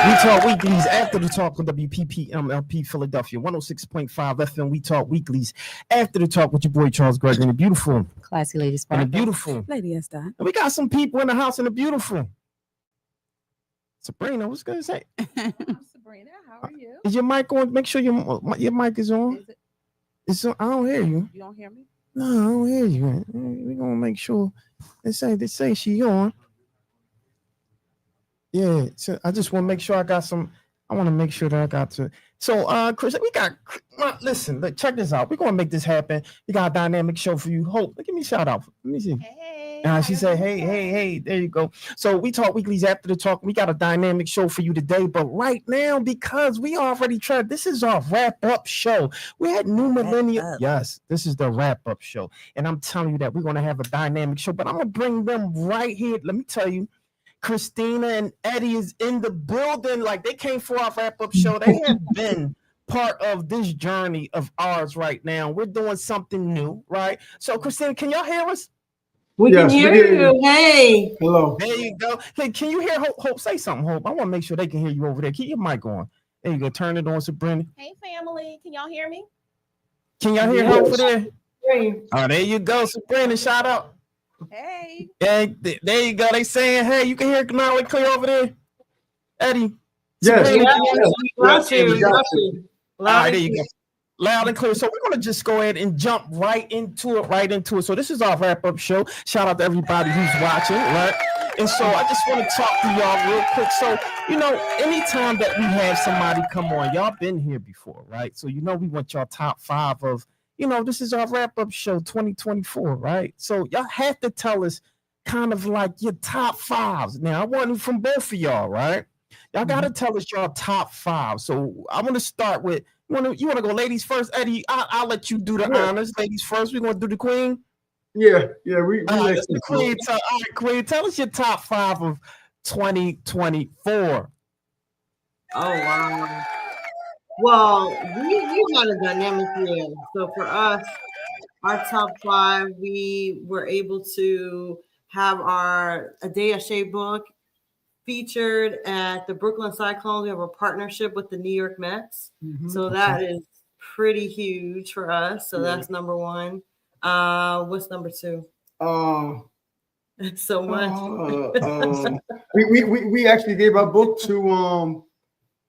We Talk Weeklies after the talk on WPPMLP Philadelphia 106.5 FM. We Talk Weeklies after the talk with your boy Charles Gregory and the beautiful. Classy Lady And Sparkle. the beautiful. Lady S. And we got some people in the house and the beautiful. Sabrina, what's going to say? Sabrina, how are you? Is your mic on? Make sure your mic is on. Is it? It's on. I don't hear you. You don't hear me? No, I don't hear you. We're going to make sure. They say she on. Yeah, so I just want to make sure I got some. I want to make sure that I got to. So, Chris, we got. Listen, check this out. We're gonna make this happen. We got a dynamic show for you. Hope, give me a shout out. Let me see. Hey. She said, hey. There you go. So we talk weeklies after the talk. We got a dynamic show for you today. But right now, because we already tried, this is our wrap up show. We had New Millennium. Yes, this is the wrap up show, and I'm telling you that we're gonna have a dynamic show. But I'm gonna bring them right here. Let me tell you. Christina and Eddie is in the building. Like, they came for our wrap-up show. They have been part of this journey of ours right now. We're doing something new, right? So, Christina, can y'all hear us? We can hear you. Hey. Hello. There you go. Hey, can you hear Hope? Hope, say something, Hope. I want to make sure they can hear you over there. Keep your mic on. There you go. Turn it on, Sabrina. Hey, family. Can y'all hear me? Can y'all hear Hope over there? Hey. Oh, there you go. Sabrina, shout out. Hey. Yeah, there you go. They saying, hey, you can hear loud and clear over there. Eddie. Yes. All right, there you go. Loud and clear. So we're going to just go ahead and jump right into it. So this is our wrap-up show. Shout out to everybody who's watching, right? And so I just want to talk to y'all real quick. So, anytime that we have somebody come on, y'all been here before, right? So, we want y'all top 5 of, this is our wrap-up show 2024, right? So y'all have to tell us kind of like your top 5s. Now, I want it from both of y'all, right? Y'all got to tell us your top 5. So I'm going to start with, you want to go ladies first? Eddie, I'll let you do the honors. Ladies first. We're going to do the queen. Yeah. The queen. All right, queen, tell us your top 5 of 2024. Oh, wow. Well, we had a dynamic year. So for us, our top 5, we were able to have A Day of Shea book featured at the Brooklyn Cyclones. We have a partnership with the New York Mets. Mm-hmm. So that is pretty huge for us. So that's number 1. What's number 2? So much. We actually gave our book to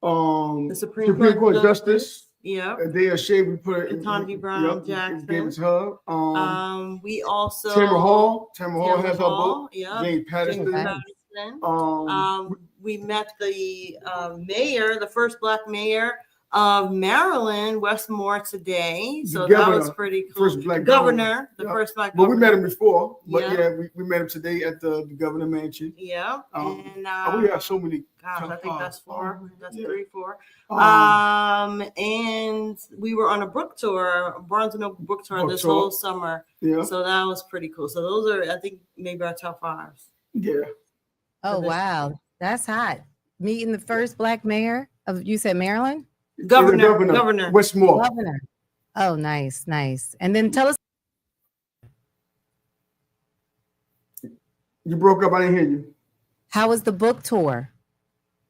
the Supreme Court Justice. Yeah. A Day of Shea, we put it. Ketanji Brown Jackson. Gave it to her. We also Tamara Hall has our book. Yeah. Jane Patterson. We met the mayor, the first Black mayor of Maryland, Westmore, today. So that was pretty cool. First Black governor, the first Black governor. But we met him before. But we met him today at the governor mansion. Yeah. And we have so many. Gosh, I think that's 4. That's 3, 4. And we were on a book tour, Barnes & Noble book tour this whole summer. Yeah. So that was pretty cool. So those are, I think, maybe our top 5s. Yeah. Oh, wow. That's hot. Meeting the first Black mayor of, you said Maryland? Governor. Westmore. Governor. Oh, nice. And then tell us. You broke up. I didn't hear you. How was the book tour?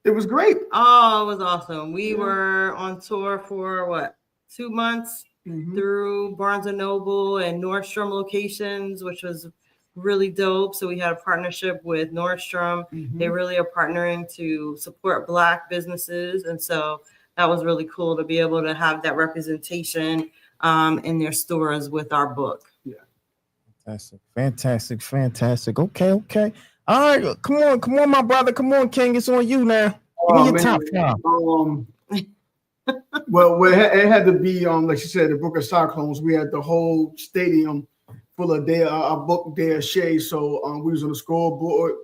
It was great. Oh, it was awesome. We were on tour for 2 months through Barnes & Noble and Nordstrom locations, which was really dope. So we had a partnership with Nordstrom. They really are partnering to support Black businesses. And so that was really cool to be able to have that representation in their stores with our book. Yeah. Fantastic. Okay. All right, come on, my brother. Come on, King. It's on you now. Give me your top 5. Well, it had to be like you said, the Brooklyn Cyclones. We had the whole stadium full of our book Day of Shea. So we was on the scoreboard.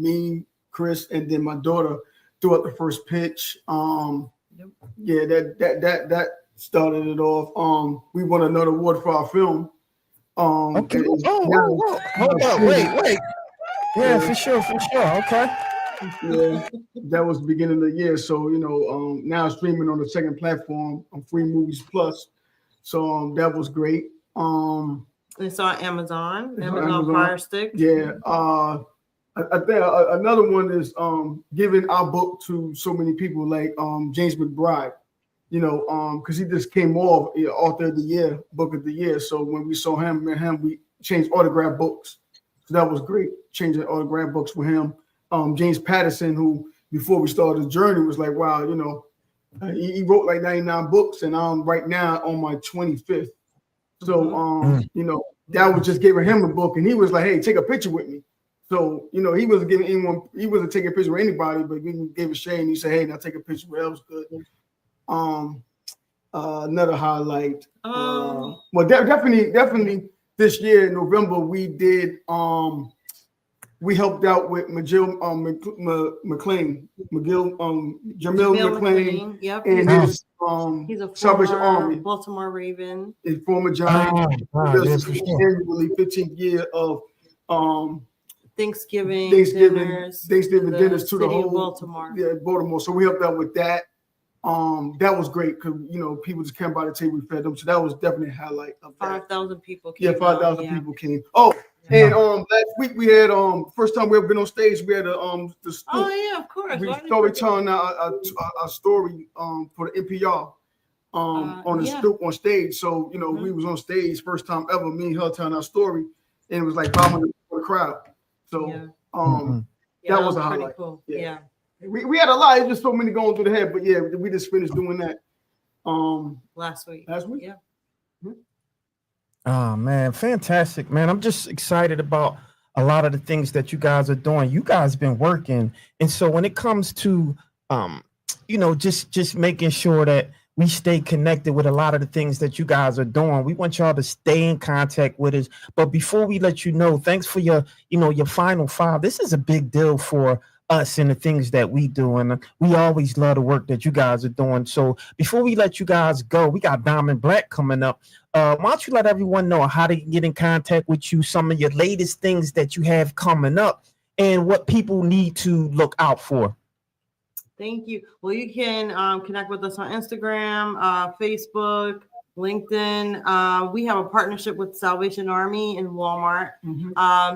Me, Chris, and then my daughter threw out the first pitch. Yeah, that started it off. We won another award for our film. Okay. Hold up. Wait. Yeah, for sure. Okay. Yeah, that was the beginning of the year. So, now streaming on the second platform on Free Movies Plus. So that was great. It's on Amazon Fire Stick. Yeah. I think another one is giving our book to so many people like James McBride, because he just came off author of the year, book of the year. So when we saw him, we changed autograph books. So that was great, changing autograph books for him. James Patterson, who before we started the journey was like, wow, he wrote like 99 books, and I'm right now on my 25th. So that was just giving him a book, and he was like, hey, take a picture with me. So, he wasn't giving anyone, he wasn't taking a picture with anybody, but we gave a share and he said, hey, now take a picture. Well, that was good. Another highlight. Well, definitely this year in November, we did, we helped out with Jamil McClain, yep. And his he's a Salvation former Army, Baltimore Raven, his former Giant. Yeah, for sure. Annually 15th year of Thanksgiving dinners to the whole Baltimore. Yeah, Baltimore. So we helped out with that. That was great because people just came by the table, we fed them. So that was definitely a highlight of that. 5,000 people came. Yeah, 5,000 people came. Oh, and last week we had first time we ever been on stage. We had the oh yeah, of course. We started telling our story for the NPR on the stoop on stage. So we was on stage first time ever. Me and her telling our story, and it was like 500 for the crowd. So that was a highlight. Cool. Yeah. We had a lot. It's just so many going through the head, but yeah, we just finished doing that last week. Yeah. Oh man, fantastic, man. I'm just excited about a lot of the things that you guys are doing. You guys been working. And so when it comes to just making sure that we stay connected with a lot of the things that you guys are doing, we want y'all to stay in contact with us. But before we let you know, thanks for your final five. This is a big deal for us and the things that we do, and we always love the work that you guys are doing. So before we let you guys go, we got Diamond Black coming up. Why don't you let everyone know how they can get in contact with you, some of your latest things that you have coming up, and what people need to look out for. Thank you. Well, you can connect with us on Instagram, Facebook, LinkedIn. We have a partnership with Salvation Army and Walmart.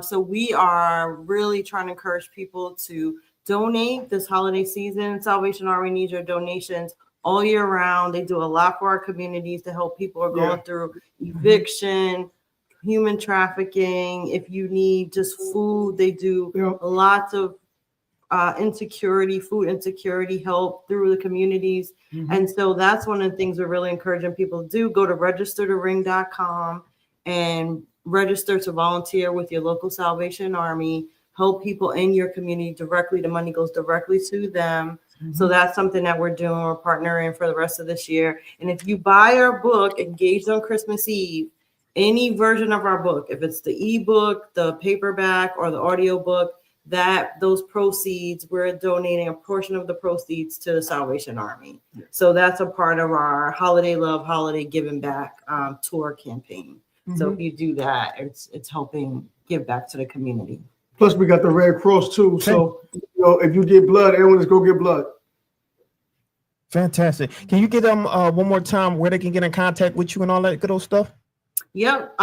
So we are really trying to encourage people to donate this holiday season. Salvation Army needs your donations all year round. They do a lot for our communities to help people who are going through eviction, human trafficking. If you need just food, they do lots of food insecurity help through the communities. And so that's one of the things we're really encouraging people to do. Go to registertoring.com and register to volunteer with your local Salvation Army. Help people in your community directly. The money goes directly to them. So that's something that we're doing. We're partnering for the rest of this year. And if you buy our book, Engaged on Christmas Eve, any version of our book, if it's the ebook, the paperback, or the audio book, those proceeds, we're donating a portion of the proceeds to the Salvation Army. So that's a part of our Holiday Love, Holiday Giving Back tour campaign. So if you do that, it's helping give back to the community. Plus, we got the Red Cross too. So if you get blood, everyone just go get blood. Fantastic. Can you get them one more time where they can get in contact with you and all that good old stuff? Yep.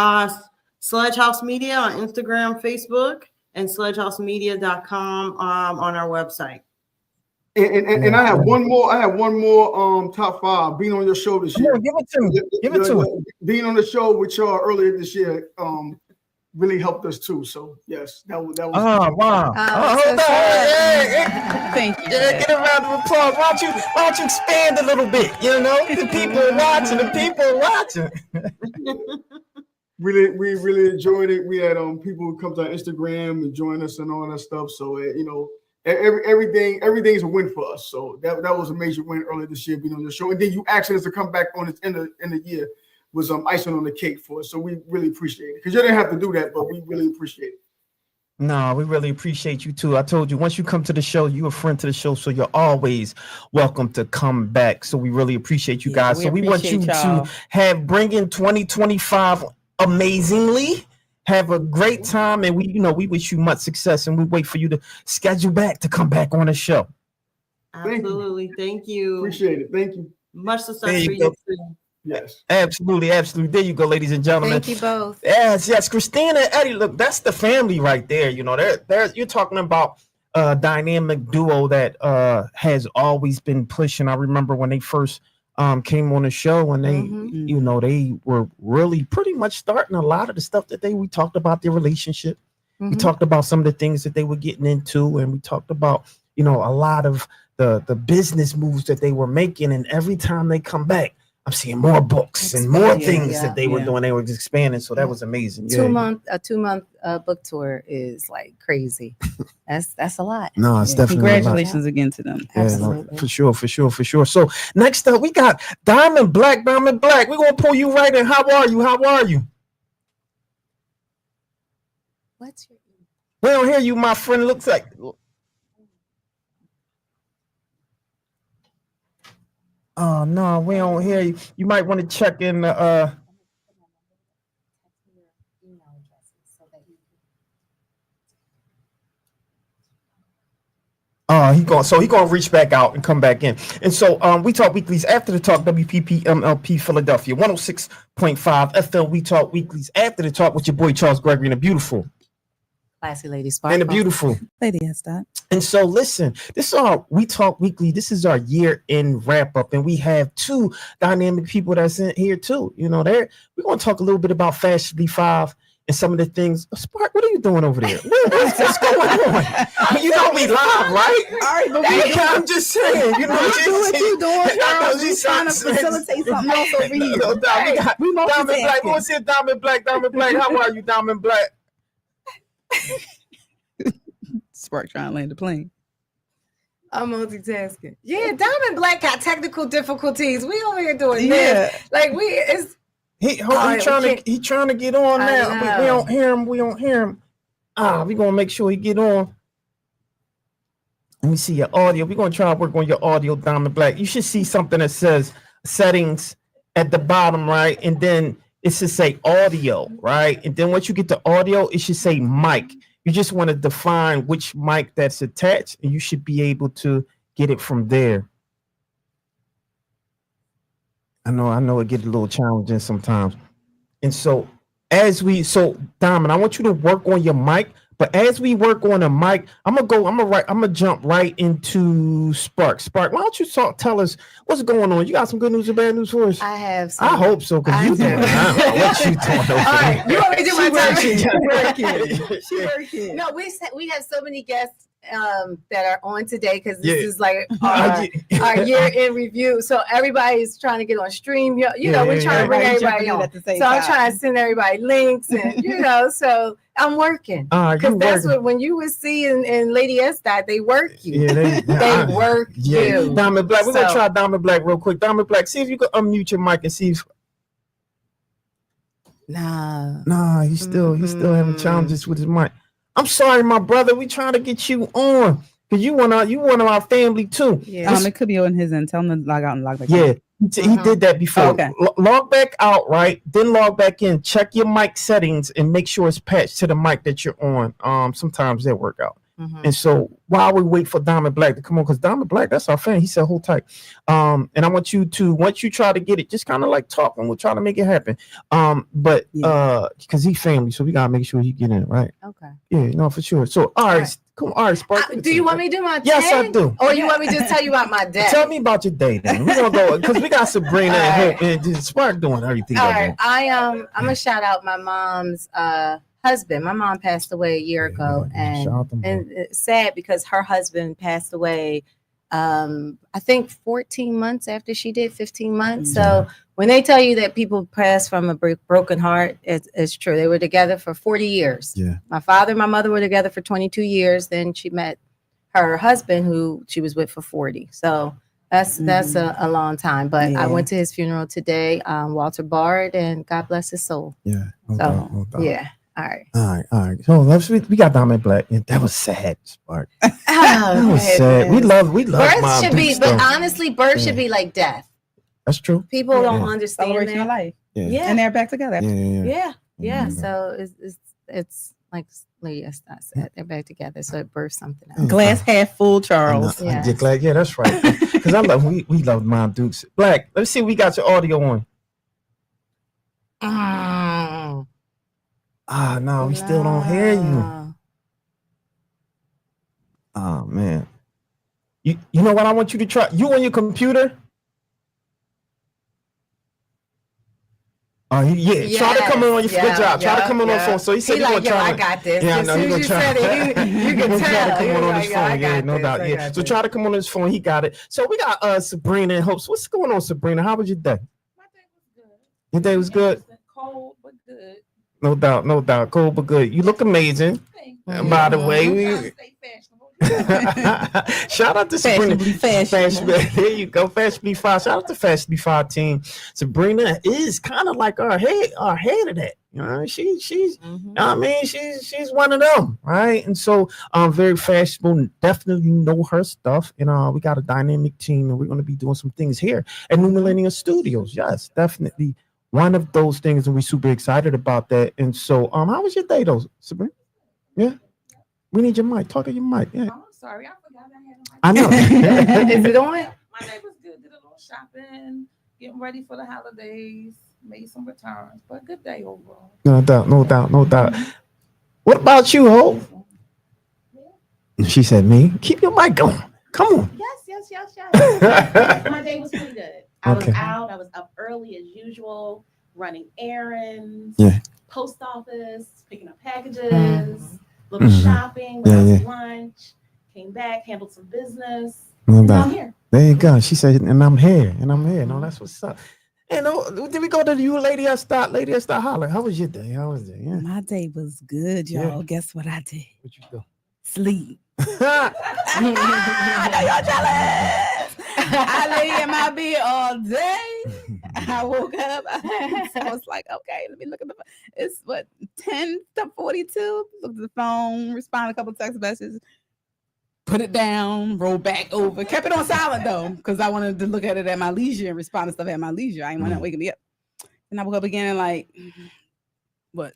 Sledge House Media on Instagram, Facebook, and sledgehousemedia.com on our website. And I have one more. I have one more top five being on your show this year. Give it to me. Give it to me. Being on the show with y'all earlier this year really helped us too. So yes, that was. Oh wow! Hold on. Thank you. Get a round of applause. Why don't you expand a little bit? The people are watching. The people are watching. We really enjoyed it. We had people who come to our Instagram and join us and all that stuff. So everything's a win for us. So that was a major win earlier this year being on the show. And then you asking us to come back on in the year was icing on the cake for us. So we really appreciate it. Because you didn't have to do that, but we really appreciate it. No, we really appreciate you too. I told you, once you come to the show, you're a friend to the show, so you're always welcome to come back. So we really appreciate you guys. So we want you to bring in 2025 amazingly. Have a great time, and we wish you much success, and we wait for you to schedule back to come back on the show. Absolutely. Thank you. Appreciate it. Thank you. Much success for you too. Yes. Absolutely, absolutely. There you go, ladies and gentlemen. Thank you both. Yes, Christina and Eddie. Look, that's the family right there. You know, you're talking about a dynamic duo that has always been pushing. I remember when they first came on the show, and they, you know, they were really pretty much starting a lot of the stuff that we talked about their relationship. We talked about some of the things that they were getting into, and we talked about, you know, a lot of the business moves that they were making. And every time they come back, I'm seeing more books and more things that they were doing. They were expanding. So that was amazing. A 2 month book tour is like crazy. That's a lot. No, it's definitely congratulations again to them. Absolutely. For sure. So next up, we got Diamond Black. We're gonna pull you right in. How are you? What's your email? We don't hear you, my friend. Looks like. Oh no, we don't hear you. You might want to check in the he gonna reach back out and come back in. And so we talk weeklies after the talk, WPP MLP Philadelphia 106.5 FM. We talk weeklies after the talk with your boy Charles Gregory and the beautiful. Classy Lady Sparkle. And the beautiful. Lady Esther. And so listen, this is our We Talk Weekly. This is our year-end wrap-up, and we have two dynamic people that's in here too. You know, we're going to talk a little bit about Fashionably 5 and some of the things. Spark, what are you doing over there? What's going on? You know we live, right? All right, but I'm just saying. You know, do what you doing, Charles. We trying to facilitate something else over here. No doubt. We got Diamond Black. What's it, Diamond Black? How are you, Diamond Black? Spark trying to land the plane. I'm multitasking. Yeah, Diamond Black got technical difficulties. We over here doing this. Like he trying to get on now. We don't hear him. We're gonna make sure he get on. Let me see your audio. We're gonna try to work on your audio, Diamond Black. You should see something that says settings at the bottom, right? And then it should say audio, right? And then once you get to audio, it should say mic. You just want to define which mic that's attached, and you should be able to get it from there. I know it gets a little challenging sometimes. And so Diamond, I want you to work on your mic, but as we work on the mic, I'm gonna jump right into Spark. Spark, why don't you tell us what's going on? You got some good news or bad news for us? I have I hope so, because you doing I don't know what you doing over All right, you want me to do my She working. No, we have so many guests that are on today because this is like our year in review. So everybody is trying to get on stream. You know, we're trying to bring everybody on. So I'm trying to send everybody links and so I'm working. Because that's when you would see in Lady S that they work you. Yeah, they work you. Diamond Black. We're gonna try Diamond Black real quick. Diamond Black, see if you can unmute your mic and see if Nah, he's still having challenges with his mic. I'm sorry, my brother. We trying to get you on because you one of our family too. Yeah, it could be on his end. Tell him to log out and log back. Yeah, he did that before. Okay. Log back out, right? Then log back in. Check your mic settings and make sure it's patched to the mic that you're on. Sometimes they work out. And so while we wait for Diamond Black to come on, because Diamond Black, that's our fan. He said, hold tight. And I want you to, once you try to get it, just kind of like talk and we'll try to make it happen. But because he's family, so we gotta make sure he get in, right? Okay. Yeah, no, for sure. So all right. Come on, Spark. Do you want me to do my day? Yes, I do. Or you want me to just tell you about my day? Tell me about your day then. We're gonna go because we got Sabrina and Hope and Spark doing everything. All right. I'm gonna shout out my mom's husband. My mom passed away a year ago, and it's sad because her husband passed away I think 14 months after she did, 15 months. So when they tell you that people pass from a broken heart, it's true. They were together for 40 years. Yeah. My father and my mother were together for 22 years. Then she met her husband, who she was with for 40. So that's a long time. But I went to his funeral today, Walter Bard, and God bless his soul. Yeah. No doubt. Yeah. All right. So we got Diamond Black. That was sad, Spark. That was sad. We love birth should be, but honestly, birth should be like death. That's true. People don't understand celebration of life. Yeah. And they're back together. Yeah. So it's like Lady Esther said, they're back together. So it birthed something else. Glass half full, Charles. Yeah, that's right. Because we love Mom Dukes. Black, let's see if we got your audio on. Mm. No, we still don't hear you. No. Oh man. You know what I want you to try? You on your computer? Oh, yeah. Try to come on your good job. Try to come on the phone. So he said he like, yo, I got this. Yeah, As no, soon as you said it, you can try tell. to come He on was his like, yo, phone. I Yeah, got no this, doubt. I Yeah. got So this. try to come on his phone. He got it. So we got Sabrina and Hopes. What's going on, Sabrina? How was your day? My day was good. Your day was good. Cold but good. No doubt, no doubt. Cool but good. You look amazing. Thank And you. by the way, I'm we trying to stay fashionable. shout out to Sabrina. Fashionably There you go. Fashionably Five. Shout out to Fashionably Five team. Sabrina is kind of like our head of that. You know, she's I mean, she's one of them, right? And so very fashionable, definitely know her stuff. And we got a dynamic team, and we're gonna be doing some things here at New Millennium Studios. Yes, definitely one of those things, and we're super excited about that. And so how was your day though, Sabrina? Yeah. We need your mic. Talk to your mic. Yeah. Oh, I'm sorry. I forgot I I know. Is it on? My day was good. Did a little shopping, getting ready for the holidays, made some returns, but good day overall. No doubt, no doubt, no doubt. What about you, Hope? She said, me. Keep your mic going. Come on. Yes. Yeah. My day was pretty good. I was Okay. out. I was up early as usual, running errands, Yeah. post office, picking up packages, little shopping, Yeah, went out yeah. to lunch, came back, handled some business. No And now I'm doubt. here. There you go. She said, and I'm here. No, that's what's up. And did we go to you, Lady Esther? Lady Esther, holler. How was your day? How was it? Yeah. My day was good, y'all. Yeah. Guess what I did? What you do? Sleep. I I know y'all jealous. I lay in my bed all day. I woke up. I was like, okay, let me look at the phone. It's what 10:42. Look at the phone, respond a couple text messages, put it down, roll back over. Kept it on silent though, because I wanted to look at it at my leisure and respond to stuff at my leisure. I didn't want to wake me up. And I woke up again at like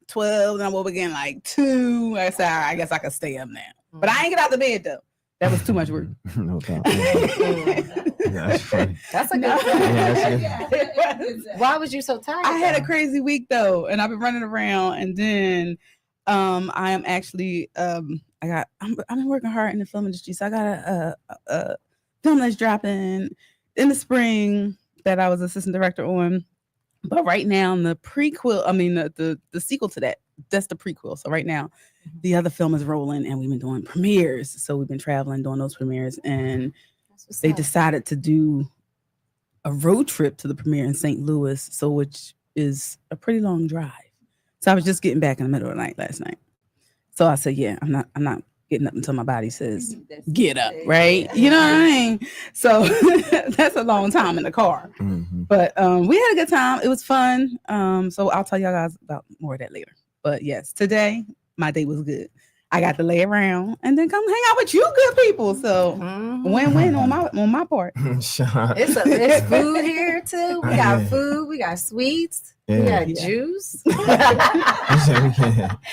12, and I woke up again like 2. I said, I guess I could stay up now. But I ain't get out the bed though. That was too much work. No doubt. Yeah, that's funny. That's a good No. thing. Yeah, that's good. Why was you so tired? I had a though? crazy week though, and I've been running around, and then I am actually I've been working hard in the film industry, so I got a film that's dropping in the spring that I was assistant director on. But right now, the prequel, I mean the sequel to that, that's the prequel. So right now, the other film is rolling, and we've been doing premieres. So we've been traveling, doing those premieres, and they decided to do a road trip to the premiere in St. Louis, so which is a pretty long drive. So I was just getting back in the middle of the night last night. So I said, yeah, I'm not getting up until my body says get up, right? You know what I mean? So that's a long time in the car. Mhm. But we had a good time. It was fun. So I'll tell y'all guys about more of that later. But yes, today my day was good. I got to lay around and then come hang out with you good people. So win-win on my part. Shout out. It's food here too. We got Yeah. food. We got sweets. We Yeah. got juice.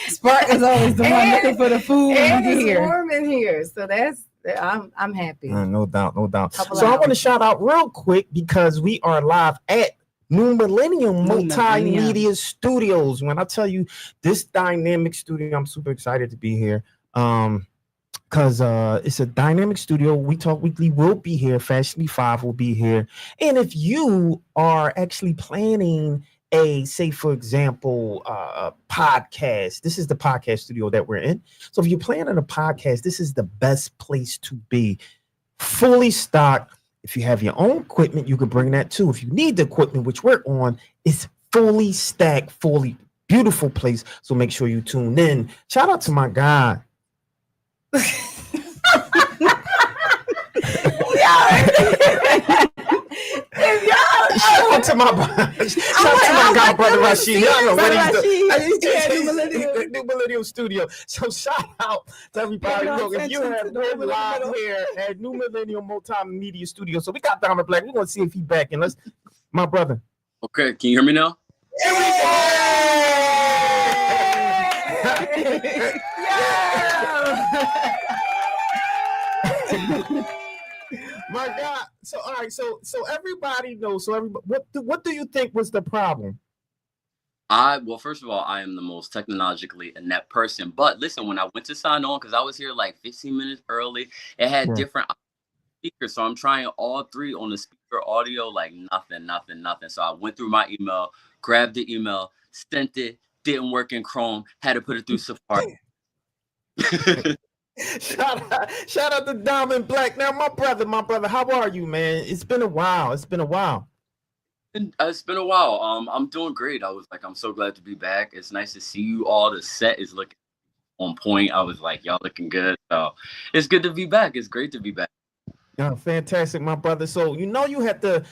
Spark is always the one And- looking for the food when And you get it's here. warm in here, so I'm happy. No doubt, no doubt. Couple So I want to hours. shout out real quick because we are live at New Millennium New Millennium. Multimedia Studios. When I tell you this dynamic studio, I'm super excited to be here. Because it's a dynamic studio. We Talk Weekly will be here. Fashionably 5 will be here. And if you are actually planning a, say, for example, podcast, this is the podcast studio that we're in. So if you're planning a podcast, this is the best place to be. Fully stocked. If you have your own equipment, you can bring that too. If you need the equipment, which we're on, it's fully stacked, fully beautiful place. So make sure you tune in. Shout out to my guy. Shout out to my guy, brother Rashid. Y'all know what he's doing. New Millennium Studio. So shout out to everybody. Look, if you have been live here at New Millennium Multimedia Studio, so we got Diamond Black. We're gonna see if he's back. And let's, my brother. Okay, can you hear me now? Here we go. My God. So all right. So everybody knows. So everybody, what do you think was the problem? Well, first of all, I am the most technologically inept person. But listen, when I went to sign on, because I was here like 15 minutes early, it had Yeah. different speakers. So I'm trying all three on the speaker audio, like nothing. So I went through my email, grabbed the email, sent it, didn't work in Chrome, had to put it through Safari. Shout out to Diamond Black. Now, my brother, how are you, man? It's been a while. It's been a while. It's been a while. I'm doing great. I'm so glad to be back. It's nice to see you all. The set is looking on point. I was like, y'all looking good. So it's good to be back. It's great to be back. Yeah, fantastic, my brother. So you have to,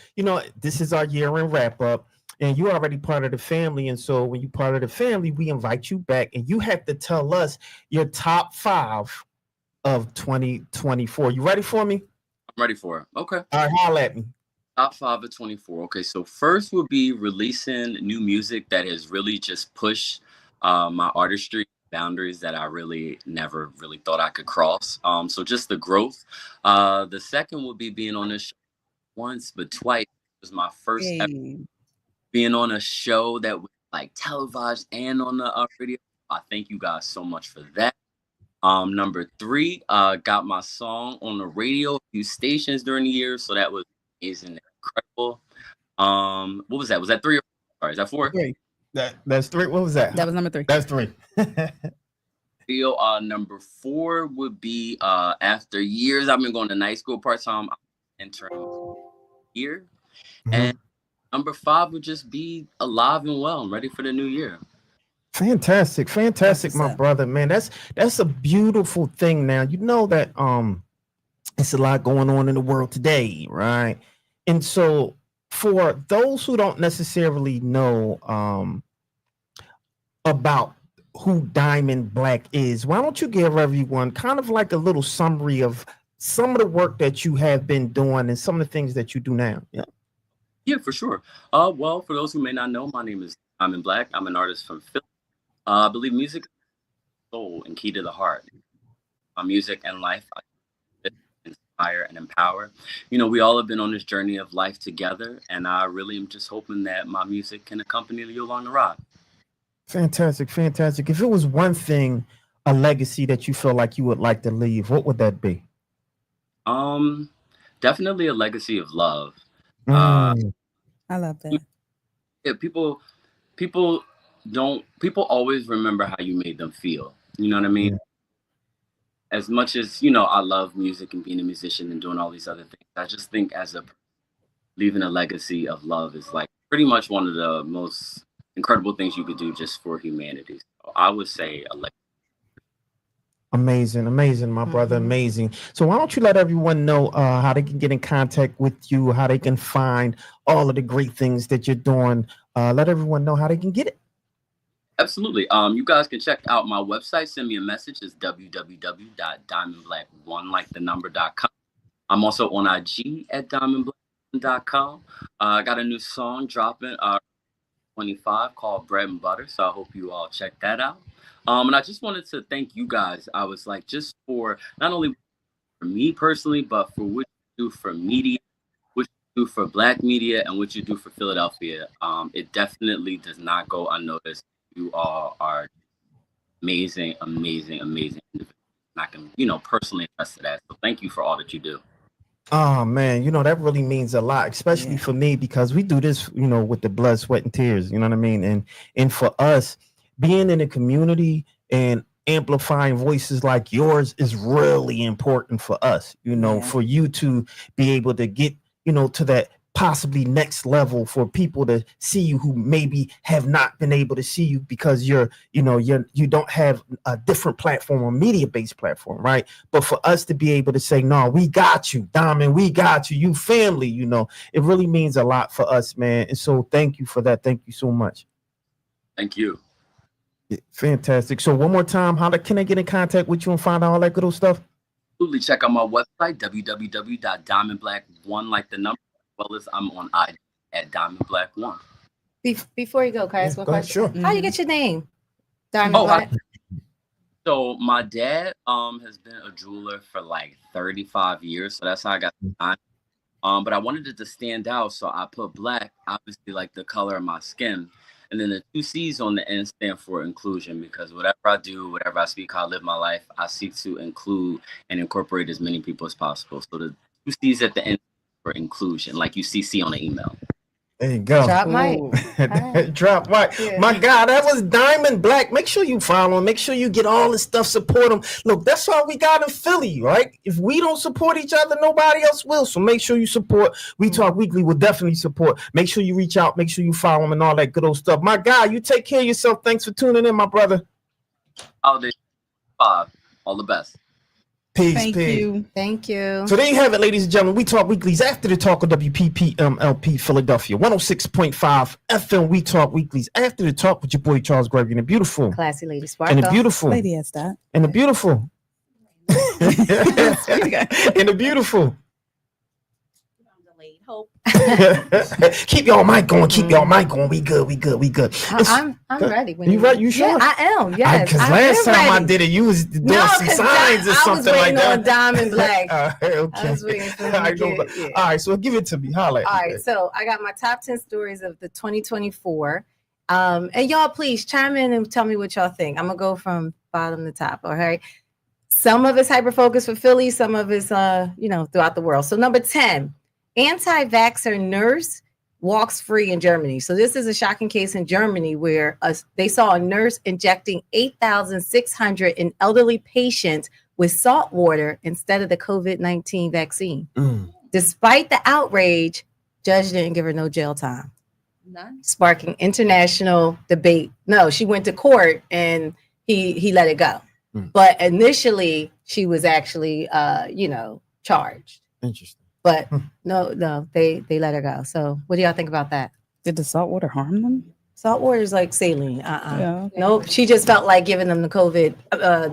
this is our year-end wrap up, and you're already part of the family. And so when you're part of the family, we invite you back, and you have to tell us your top 5 of 2024. You ready for me? I'm ready for it. Okay. All right, holla at me. Top 5 of 24. Okay, so first will be releasing new music that has really just pushed my artistry boundaries that I really never really thought I could cross. So just the growth. The second will be being on this show once but twice. It was my first ever being on a show that was like televised and on the radio. I thank you guys so much for that. Number 3, got my song on the radio a few stations during the year, so that was amazing and incredible. What was that? Was that 3 or 4? Sorry, is that 4? 3. That's 3. What was that? That was number 3. That's 3. Number 4 would be after years I've been going to night school part-time, I'm entering here. And number 5 would just be alive and well and ready for the new year. Fantastic, my brother, man. That's a beautiful thing. Now you know that it's a lot going on in the world today, right? And so for those who don't necessarily know about who Diamond Black is, why don't you give everyone kind of like a little summary of some of the work that you have been doing and some of the things that you do now? Yeah, for sure. Well, for those who may not know, my name is Diamond Black. I'm an artist from Philly. I believe music is soul and key to the heart. My music and life I inspire and empower. We all have been on this journey of life together, and I really am just hoping that my music can accompany you along the ride. Fantastic. If it was one thing, a legacy that you feel like you would like to leave, what would that be? Definitely a legacy of love. I love that. Yeah, people always remember how you made them feel. You know what I mean? Yeah. As much as, I love music and being a musician and doing all these other things, I just think leaving a legacy of love is like pretty much one of the most incredible things you could do just for humanity. So I would say a legacy. Amazing, my brother. Amazing. So why don't you let everyone know how they can get in contact with you, how they can find all of the great things that you're doing. Let everyone know how they can get it. Absolutely. You guys can check out my website. Send me a message. It's www.diamondblack1likethenumber.com. I'm also on IG at diamondblack1.com. I got a new song dropping 25 called Bread and Butter. So I hope you all check that out. And I just wanted to thank you guys. I was like, just for not only for me personally, but for what you do for media, what you do for Black media, and what you do for Philadelphia. It definitely does not go unnoticed. You all are amazing individuals. I can, personally attest to that. So thank you for all that you do. Oh man, that really means a lot, especially for me, because we do this, with the blood, sweat, and tears. You know what I mean? And for us, being in a community and amplifying voices like yours is really important for us. For you to be able to get, to that possibly next level, for people to see you who maybe have not been able to see you because you don't have a different platform or media-based platform, right? But for us to be able to say, no, we got you, Diamond, we got you, family, it really means a lot for us, man. And so thank you for that. Thank you so much. Thank you. Fantastic. So one more time, how can I get in contact with you and find out all that good old stuff? Absolutely. Check out my website, www.diamondblack1 like the number. Well as I'm on IG at Diamond Black 1. Before you go, can I ask one question? Sure. How do you get your name? Diamond Black? So my dad has been a jeweler for like 35 years. So that's how I got the name. But I wanted it to stand out. So I put black, obviously like the color of my skin. And then the 2 C's on the end stand for inclusion, because whatever I do, whatever I speak, how I live my life, I seek to include and incorporate as many people as possible. So the 2 C's at the end for inclusion, like you CC on an email. There you go. Drop mic. Drop mic. Yeah. My God, that was Diamond Black. Make sure you follow him. Make sure you get all this stuff, support him. Look, that's all we got in Philly, right? If we don't support each other, nobody else will. So make sure you support. We Talk Weekly will definitely support. Make sure you reach out. Make sure you follow him and all that good old stuff. My God, you take care of yourself. Thanks for tuning in, my brother. Holiday 5. All the best. Peace. Thank you. Thank you. So there you have it, ladies and gentlemen. We Talk Weeklies after the talk of WPPMLP Philadelphia 106.5 FM. We Talk Weeklies after the talk with your boy Charles Gregory and the beautiful Classy Lady and Sparkle. the beautiful Lady has that. and the beautiful and the beautiful. Delayed hope. Keep your mic going. Keep your mic going. We good. I'm ready. When You ready? You sure? Yeah, I am. Yes. Because I've last been time I ready. did it, you was doing No, some 'cause signs or I was something like waiting on that. Diamond Black. Okay. I was waiting for him I to know, get, yeah. All right, so give it to me. Holla. All right, so I got my top 10 stories of the 2024. And y'all, please chime in and tell me what y'all think. I'm gonna go from bottom to top. All right. Some of it's hyper focused for Philly, some of it's throughout the world. So number 10, anti-vaxxer nurse walks free in Germany. So this is a shocking case in Germany where they saw a nurse injecting 8,600 in elderly patients with salt water instead of the COVID-19 vaccine. Despite the outrage, judge didn't give her no jail time. None. Sparking international debate. No, she went to court and he let it go. But initially she was actually charged. Interesting. But no, they let her go. So what do y'all think about that? Did the salt water harm them? Salt water is like saline. Yeah. Nope. She just felt like giving them the COVID,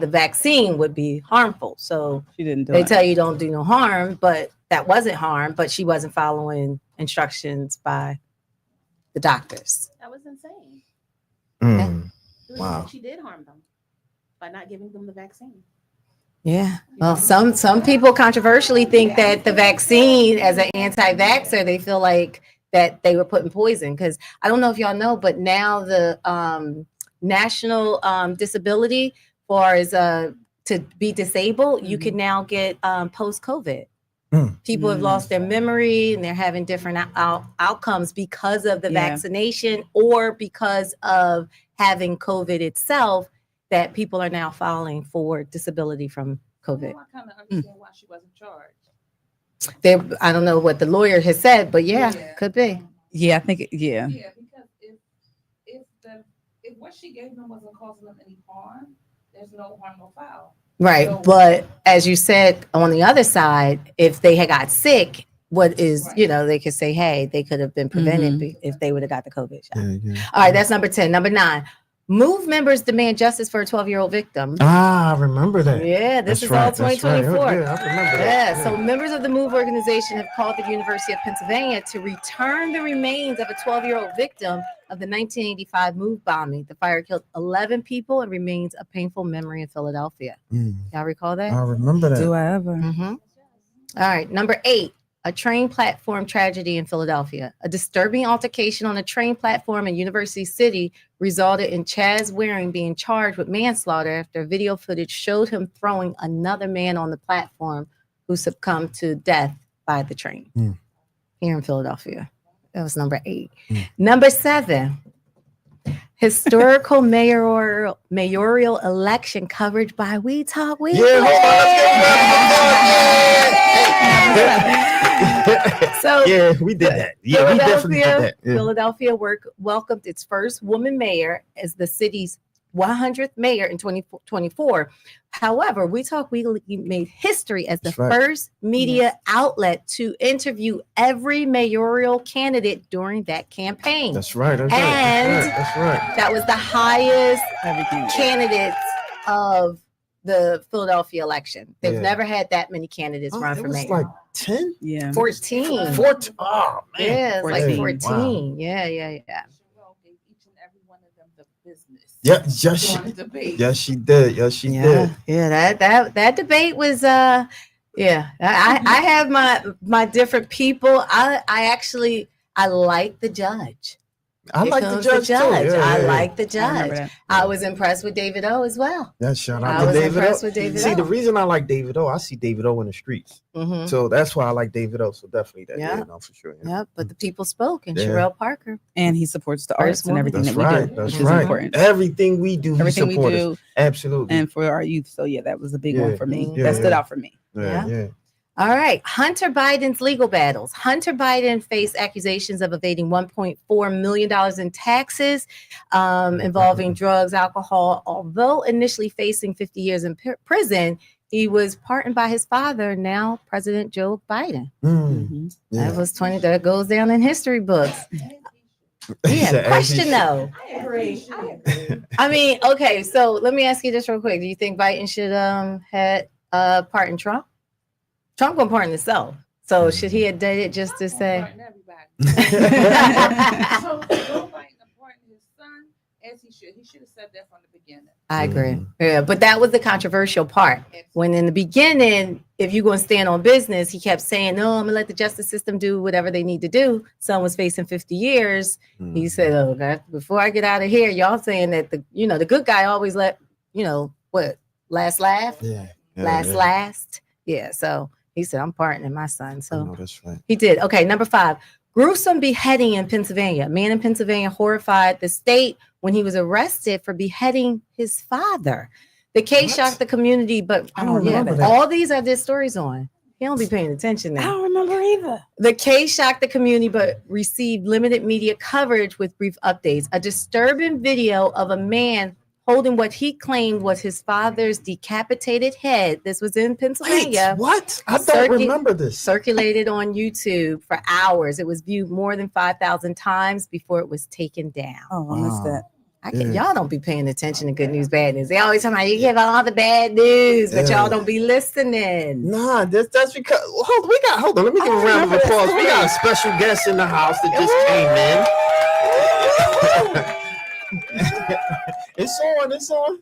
the vaccine would be harmful. So She didn't do they it. tell you don't do no harm, but that wasn't harm, but she wasn't following instructions by the doctors. That was insane. Wow. She did harm them by not giving them the vaccine. Yeah. Well, some people controversially think that the vaccine, as an anti-vaxxer, they feel like that they were putting poison. Because I don't know if y'all know, but now the national disability for is to be disabled, you can now get post-COVID. People have lost their memory and they're having different outcomes because of the vaccination or because of having COVID itself, that people are now filing for disability from COVID. Well, I kind of understand why she wasn't charged. I don't know what the lawyer has said, but yeah. Could be. Yeah, I think yeah. Yeah, because if what she gave them wasn't causing them any harm, there's no harm, no foul. Right. So- But as you said, on the other side, if they had got sick, what is, they could say, hey, they could have been prevented if they would have got the COVID shot. All right, that's number 10. Number 9, Move members demand justice for a 12-year-old victim. I remember that. Yeah, this That's is right, all that's right. 2024. Yeah, I remember that. Yeah, so members of the Move organization have called the University of Pennsylvania to return the remains of a 12-year-old victim of the 1985 Move bombing. The fire killed 11 people and remains a painful memory in Philadelphia. Y'all recall that? I remember that. Do I ever? All right, number 8. A train platform tragedy in Philadelphia. A disturbing altercation on a train platform in University City resulted in Chaz Waring being charged with manslaughter after video footage showed him throwing another man on the platform who succumbed to death by the train here in Philadelphia. That was number 8. Number 7. Historical mayoral election coverage by We Talk Weekly. So yeah, we did that. Yeah, we definitely did that. Yeah. Philadelphia welcomed its first woman mayor as the city's 100th mayor in 2024. However, We Talk Weekly made history as the first media outlet to interview every mayoral candidate during that campaign. That's right. That's and That's right. that was the highest candidates of the Philadelphia election. They've never had that many candidates run for mayor. Like 10? Yeah. 14. 14. Oh, man. Yeah, it's like 14. 14. Wow. Yeah. Gave each and every one of them the business. Yeah, yes, she did. Yes, she did. Yeah, that debate was I have my different people. I like the judge. I Here like the comes judge too. Yeah, I yeah. like the I remember judge. that. I was impressed with David O as well. Yeah, shout I out to was David O. impressed with David See, O. the reason I like David O, I see David O in the streets. Mhm. So that's why I like David O. So definitely that. Yeah. Yeah, no, for sure. Yeah. Yep, but the people spoke, and Yeah. Sherelle Parker. And he supports the First arts and woman. everything That's that we right. do, That's which is right. important. Everything we do, Everything he we supports us. do, Absolutely. and for our youth. So yeah, that was a big Yeah. one for me. Yeah, That stood yeah. out for me. yeah. All right. Hunter Biden's legal battles. Hunter Biden faced accusations of evading $1.4 million in taxes involving drugs, alcohol. Although initially facing 50 years in prison, he was pardoned by his father, now President Joe Biden. Mhm. Yeah. That was 20. That goes down in history books. Yeah. Question though. I agree. I mean, okay. So let me ask you this real quick. Do you think Biden should had pardon Trump? Trump gonna pardon himself. So should he have done it just to say? Pardon everybody. So Joe Biden pardon his son as he should. He should have said that from the beginning. I agree. Yeah, but that was the controversial part. When in the beginning, if you're going to stand on business, he kept saying, "No, I'm gonna let the justice system do whatever they need to do." Son was facing 50 years. He said, "Oh, God, before I get out of here, y'all saying that the good guy always let last laugh, Yeah. last." Yeah. So he said, "I'm pardoning my son." So No, that's right. he did. Okay, number 5. Gruesome beheading in Pennsylvania. A man in Pennsylvania horrified the state when he was arrested for beheading his father. The case shocked the community, but I don't remember that. all these are their stories on. He don't be paying attention I now. don't remember either. The case shocked the community, but received limited media coverage with brief updates. A disturbing video of a man holding what he claimed was his father's decapitated head. This was in Pennsylvania. Wait, what? I don't remember this. Circulated on YouTube for hours. It was viewed more than 5,000 times before it was taken down. Oh, I missed that. Y'all don't be paying attention to good news, bad news. They always talking about you give all the bad news, but y'all don't be listening. Nah, that's because hold on. Let me give a round of applause. We got a special guest in the house that just came in. It's on. It's on.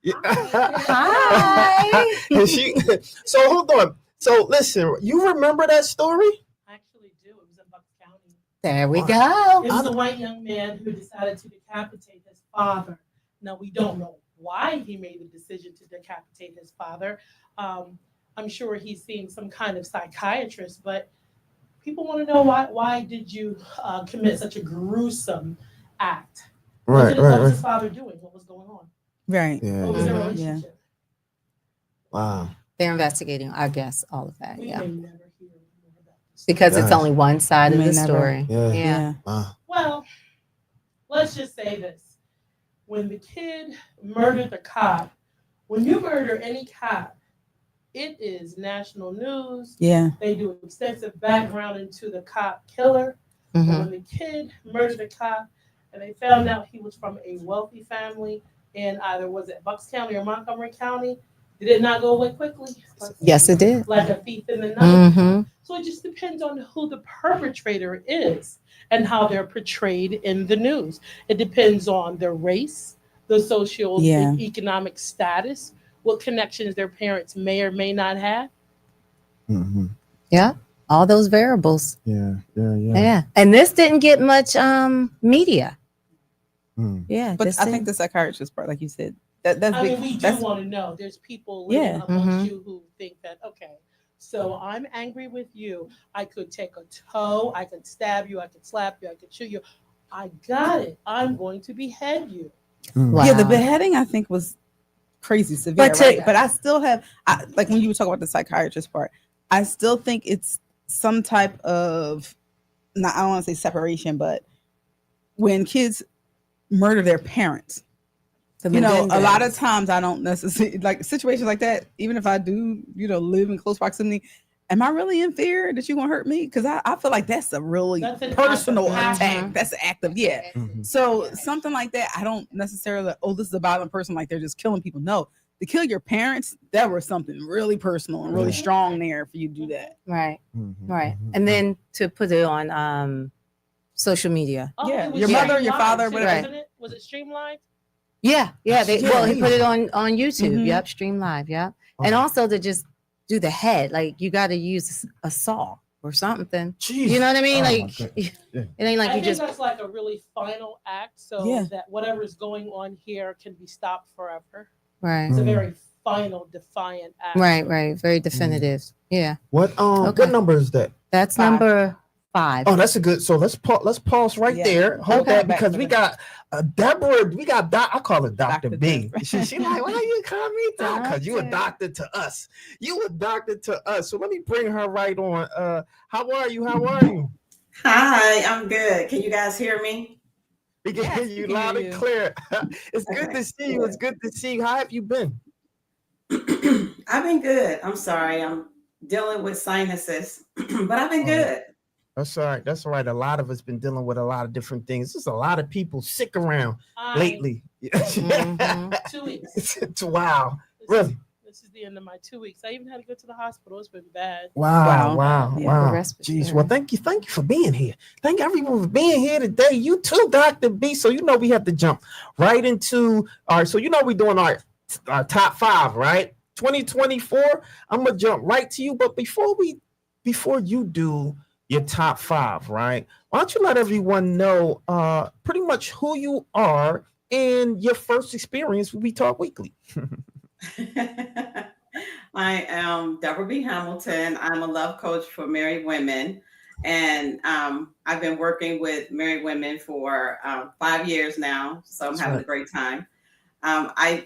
Yeah. Hi. And so hold on. So listen, you remember that story? I actually do. It was in Bucks County. There we go. It was a white young man who decided to decapitate his father. Now, we don't know why he made the decision to decapitate his father. I'm sure he's seeing some kind of psychiatrist, but people want to know why did you commit such a gruesome act? What was his father doing? What was going on? Right. What was their Mhm. relationship? Wow. They're investigating, I guess, all of that. We Yeah. may never hear more about this. Because it's Yes. only one side of May the never. story. Yeah. Yeah. Wow. Well, let's just say this. When the kid murdered the cop, when you murder any cop, it is national news. Yeah. They do extensive background into the cop killer. Mhm. But when the kid murdered the cop and they found out he was from a wealthy family in either was it Bucks County or Montgomery County, did it not go away quickly? Yes, it did. Like a thief in the night. Mm-hmm. So it just depends on who the perpetrator is and how they're portrayed in the news. It depends on their race, the social Yeah. and economic status, what connections their parents may or may not have. Mm-hmm. Yeah. All those variables. Yeah. Yeah. And this didn't get much media. Mm. Yeah. But this I didn't- think the psychiatrist part, like you said, that's I big. mean, we do That's want to know. There's people living Yeah. amongst you who think that, okay, so I'm angry with you. I could take a toe, I could stab you, I could slap you, I could shoot you. I got it. I'm going to behead you. Wow. yeah. The beheading I think was crazy severe, But right? But I still have, like when you were talking about the psychiatrist part, I still think it's some type of, not, I don't want to say separation, but when kids murder their parents, The you know, a lot Menendez. of times I don't necessarily like situations like that. Even if I do, live in close proximity, am I really in fear that you're gonna hurt me? Because I feel like that's a really That's an personal act of attack. passion. That's an act of yeah. Mhm. So something like that, I don't necessarily. Oh, this is a violent person. Like they're just killing people. No, to kill your parents, that was something really personal and really Yeah. strong there for you to do that. Right. Mhm. Right. Mhm. And then to put it on social media. Oh, Yeah, it was your mother, your streamlined father, too, whatever. wasn't it? Was it streamlined? Yeah. Yeah. He put it on YouTube. Mhm. Yep. Stream Live. Yep. And Oh. also to just do the head, like you got to use a saw. or something. Jeez. You know what I mean? Oh, like yeah. it ain't like I you think just that's like a really final act, so Yeah. that whatever's going on here can be stopped forever. right. It's a very final, defiant act. Right. Very definitive. Yeah. What Okay. what number is that? That's 5. number 5. Oh, that's a good. So let's pause right Yeah. there. Hold Okay. that because we got Deborah. We got I call her Dr. Dr. B. Deborah. She like, why you call me doc? Because you a Doctor. doctor to us. You a doctor to us. So let me bring her right on. How are you? How are you? Hi, I'm good. Can you guys hear me? We can Yes, hear we you can loud hear and you. clear. It's good Okay, to see you. It's good to see you. How have you been? I've been good. I'm sorry. I'm dealing with sinuses, but I've been good. That's all right. That's all right. A lot of us been dealing with a lot of different things. There's a lot of people sick around lately. Mhm. 2 weeks. Wow. This Really? This is the end of my 2 weeks. I even had to go to the hospital. It's been bad. Wow. Yeah. Jeez. Well, thank you for being here. Thank everyone for being here today. You too, Dr. B. So we have to jump right into our. So we're doing our top 5, right? 2024. I'm gonna jump right to you. But before you do your top 5, right? Why don't you let everyone know pretty much who you are and your first experience with We Talk Weekly. I am Deborah B. Hamilton. I'm a love coach for married women. And I've been working with married women for 5 years now. So I'm That's having right. a great time. A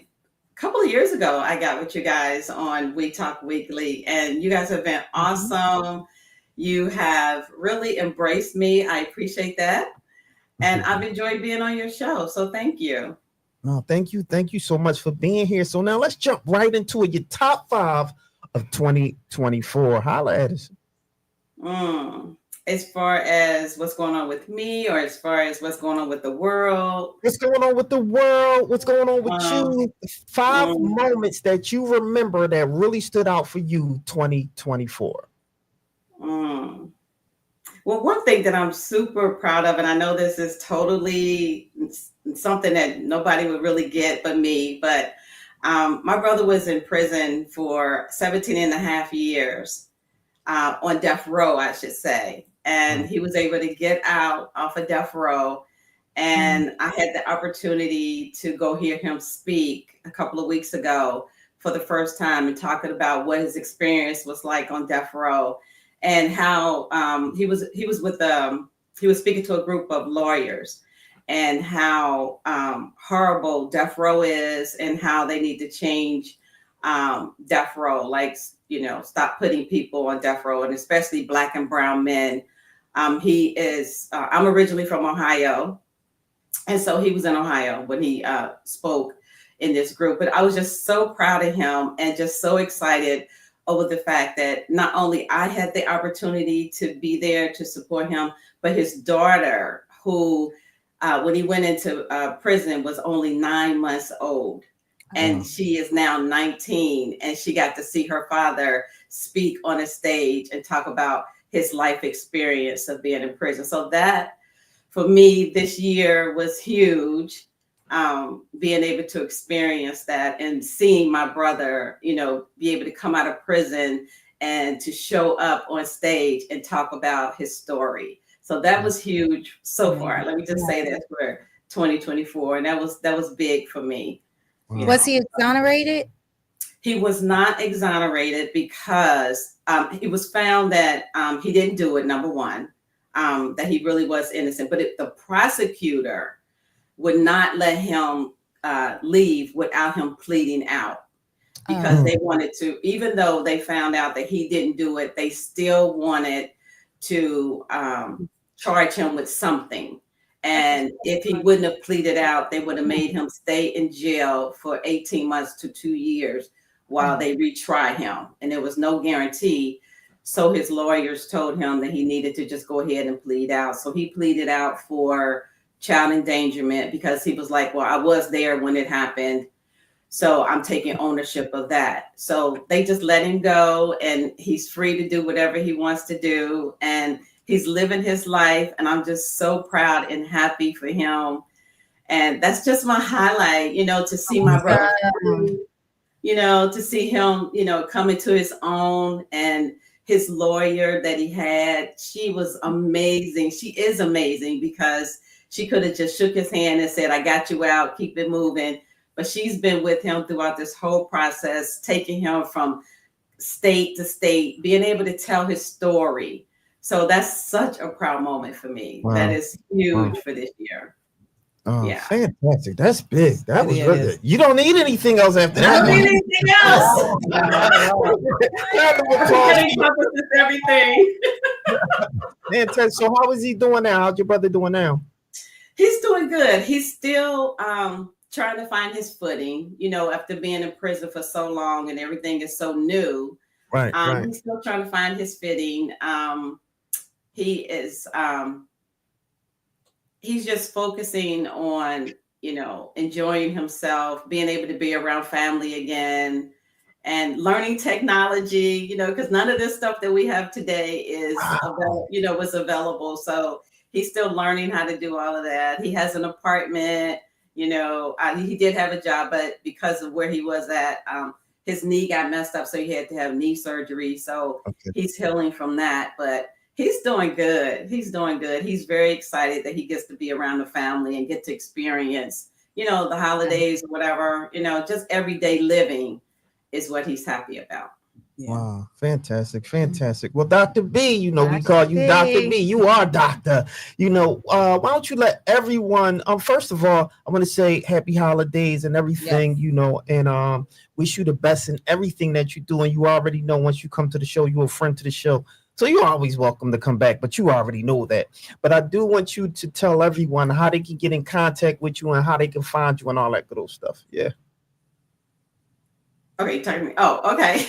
couple of years ago, I got with you guys on We Talk Weekly, and you guys have been awesome. You have really embraced me. I appreciate that. And I've enjoyed being on your show. So thank you. No, thank you. Thank you so much for being here. So now let's jump right into it. Your top 5 of 2024. Holla at us. As far as what's going on with me, or as far as what's going on with the world? What's going on with the world? What's going on with you? 5 mm. moments that you remember that really stood out for you 2024. Well, one thing that I'm super proud of, and I know this is totally something that nobody would really get but me, but my brother was in prison for 17 and a half years, on death row, I should say. And he was able to get out off of death row. And I had the opportunity to go hear him speak a couple of weeks ago for the first time, and talking about what his experience was like on death row, and how he was speaking to a group of lawyers, and how horrible death row is, and how they need to change death row, like, stop putting people on death row, and especially Black and brown men. I'm originally from Ohio, and so he was in Ohio when he spoke in this group. But I was just so proud of him, and just so excited over the fact that not only I had the opportunity to be there to support him, but his daughter, who when he went into prison, was only 9 months old. And she is now 19, and she got to see her father speak on a stage and talk about his life experience of being in prison. So that, for me, this year was huge, being able to experience that, and seeing my brother, be able to come out of prison and to show up on stage and talk about his story. So that was huge so far. Let me just say that for 2024, and that was big for me. Was he exonerated? He was not exonerated because it was found that he didn't do it, number one, that he really was innocent. But the prosecutor would not let him leave without him pleading out, because they wanted to, even though they found out that he didn't do it, they still wanted to charge him with something. And if he wouldn't have pleaded out, they would have made him stay in jail for 18 months to 2 years while they retry him. And there was no guarantee. So his lawyers told him that he needed to just go ahead and plead out. So he pleaded out for child endangerment, because he was like, well, I was there when it happened, so I'm taking ownership of that. So they just let him go, and he's free to do whatever he wants to do. And he's living his life, and I'm just so proud and happy for him. And that's just my highlight, to see my brother, to see him, coming to his own, and his lawyer that he had. She was amazing. She is amazing because she could have just shook his hand and said, I got you out, keep it moving. But she's been with him throughout this whole process, taking him from state to state, being able to tell his story. So that's such a proud moment for me. Wow. That is huge for this year. Oh, Yeah. fantastic. That's big. That was It really is. good. You don't need anything else after I don't that. need anything else. Round of applause. That encompasses everything. Fantastic. So how is he doing now? How's your brother doing now? He's doing good. He's still trying to find his footing, you know, after being in prison for so long and everything is so new. Right, right. He's still trying to find his footing. He is he's just focusing on, you know, enjoying himself, being able to be around family again, and learning technology, you know, because none of this stuff that we have today is available, you know, was available. So he's still learning how to do all of that. He has an apartment, you know, he did have a job, but because of where he was at, his knee got messed up. So he had to have knee surgery. So he's healing from that, but he's doing good. He's doing good. He's very excited that he gets to be around the family and get to experience, you know, the holidays or whatever, you know, just everyday living is what he's happy about. Yeah. Wow, fantastic, fantastic. Well, Dr. B, you know, we Dr. call you B. Dr. B. You are doctor. You know, why don't you let everyone, first of all, I want to say happy holidays and everything, Yes. you know, and wish you the best in everything that you do. And you already know once you come to the show, you're a friend to the show. So you're always welcome to come back, but you already know that. But I do want you to tell everyone how they can get in contact with you and how they can find you and all that good old stuff. Yeah. Okay, talking to me. Oh, okay.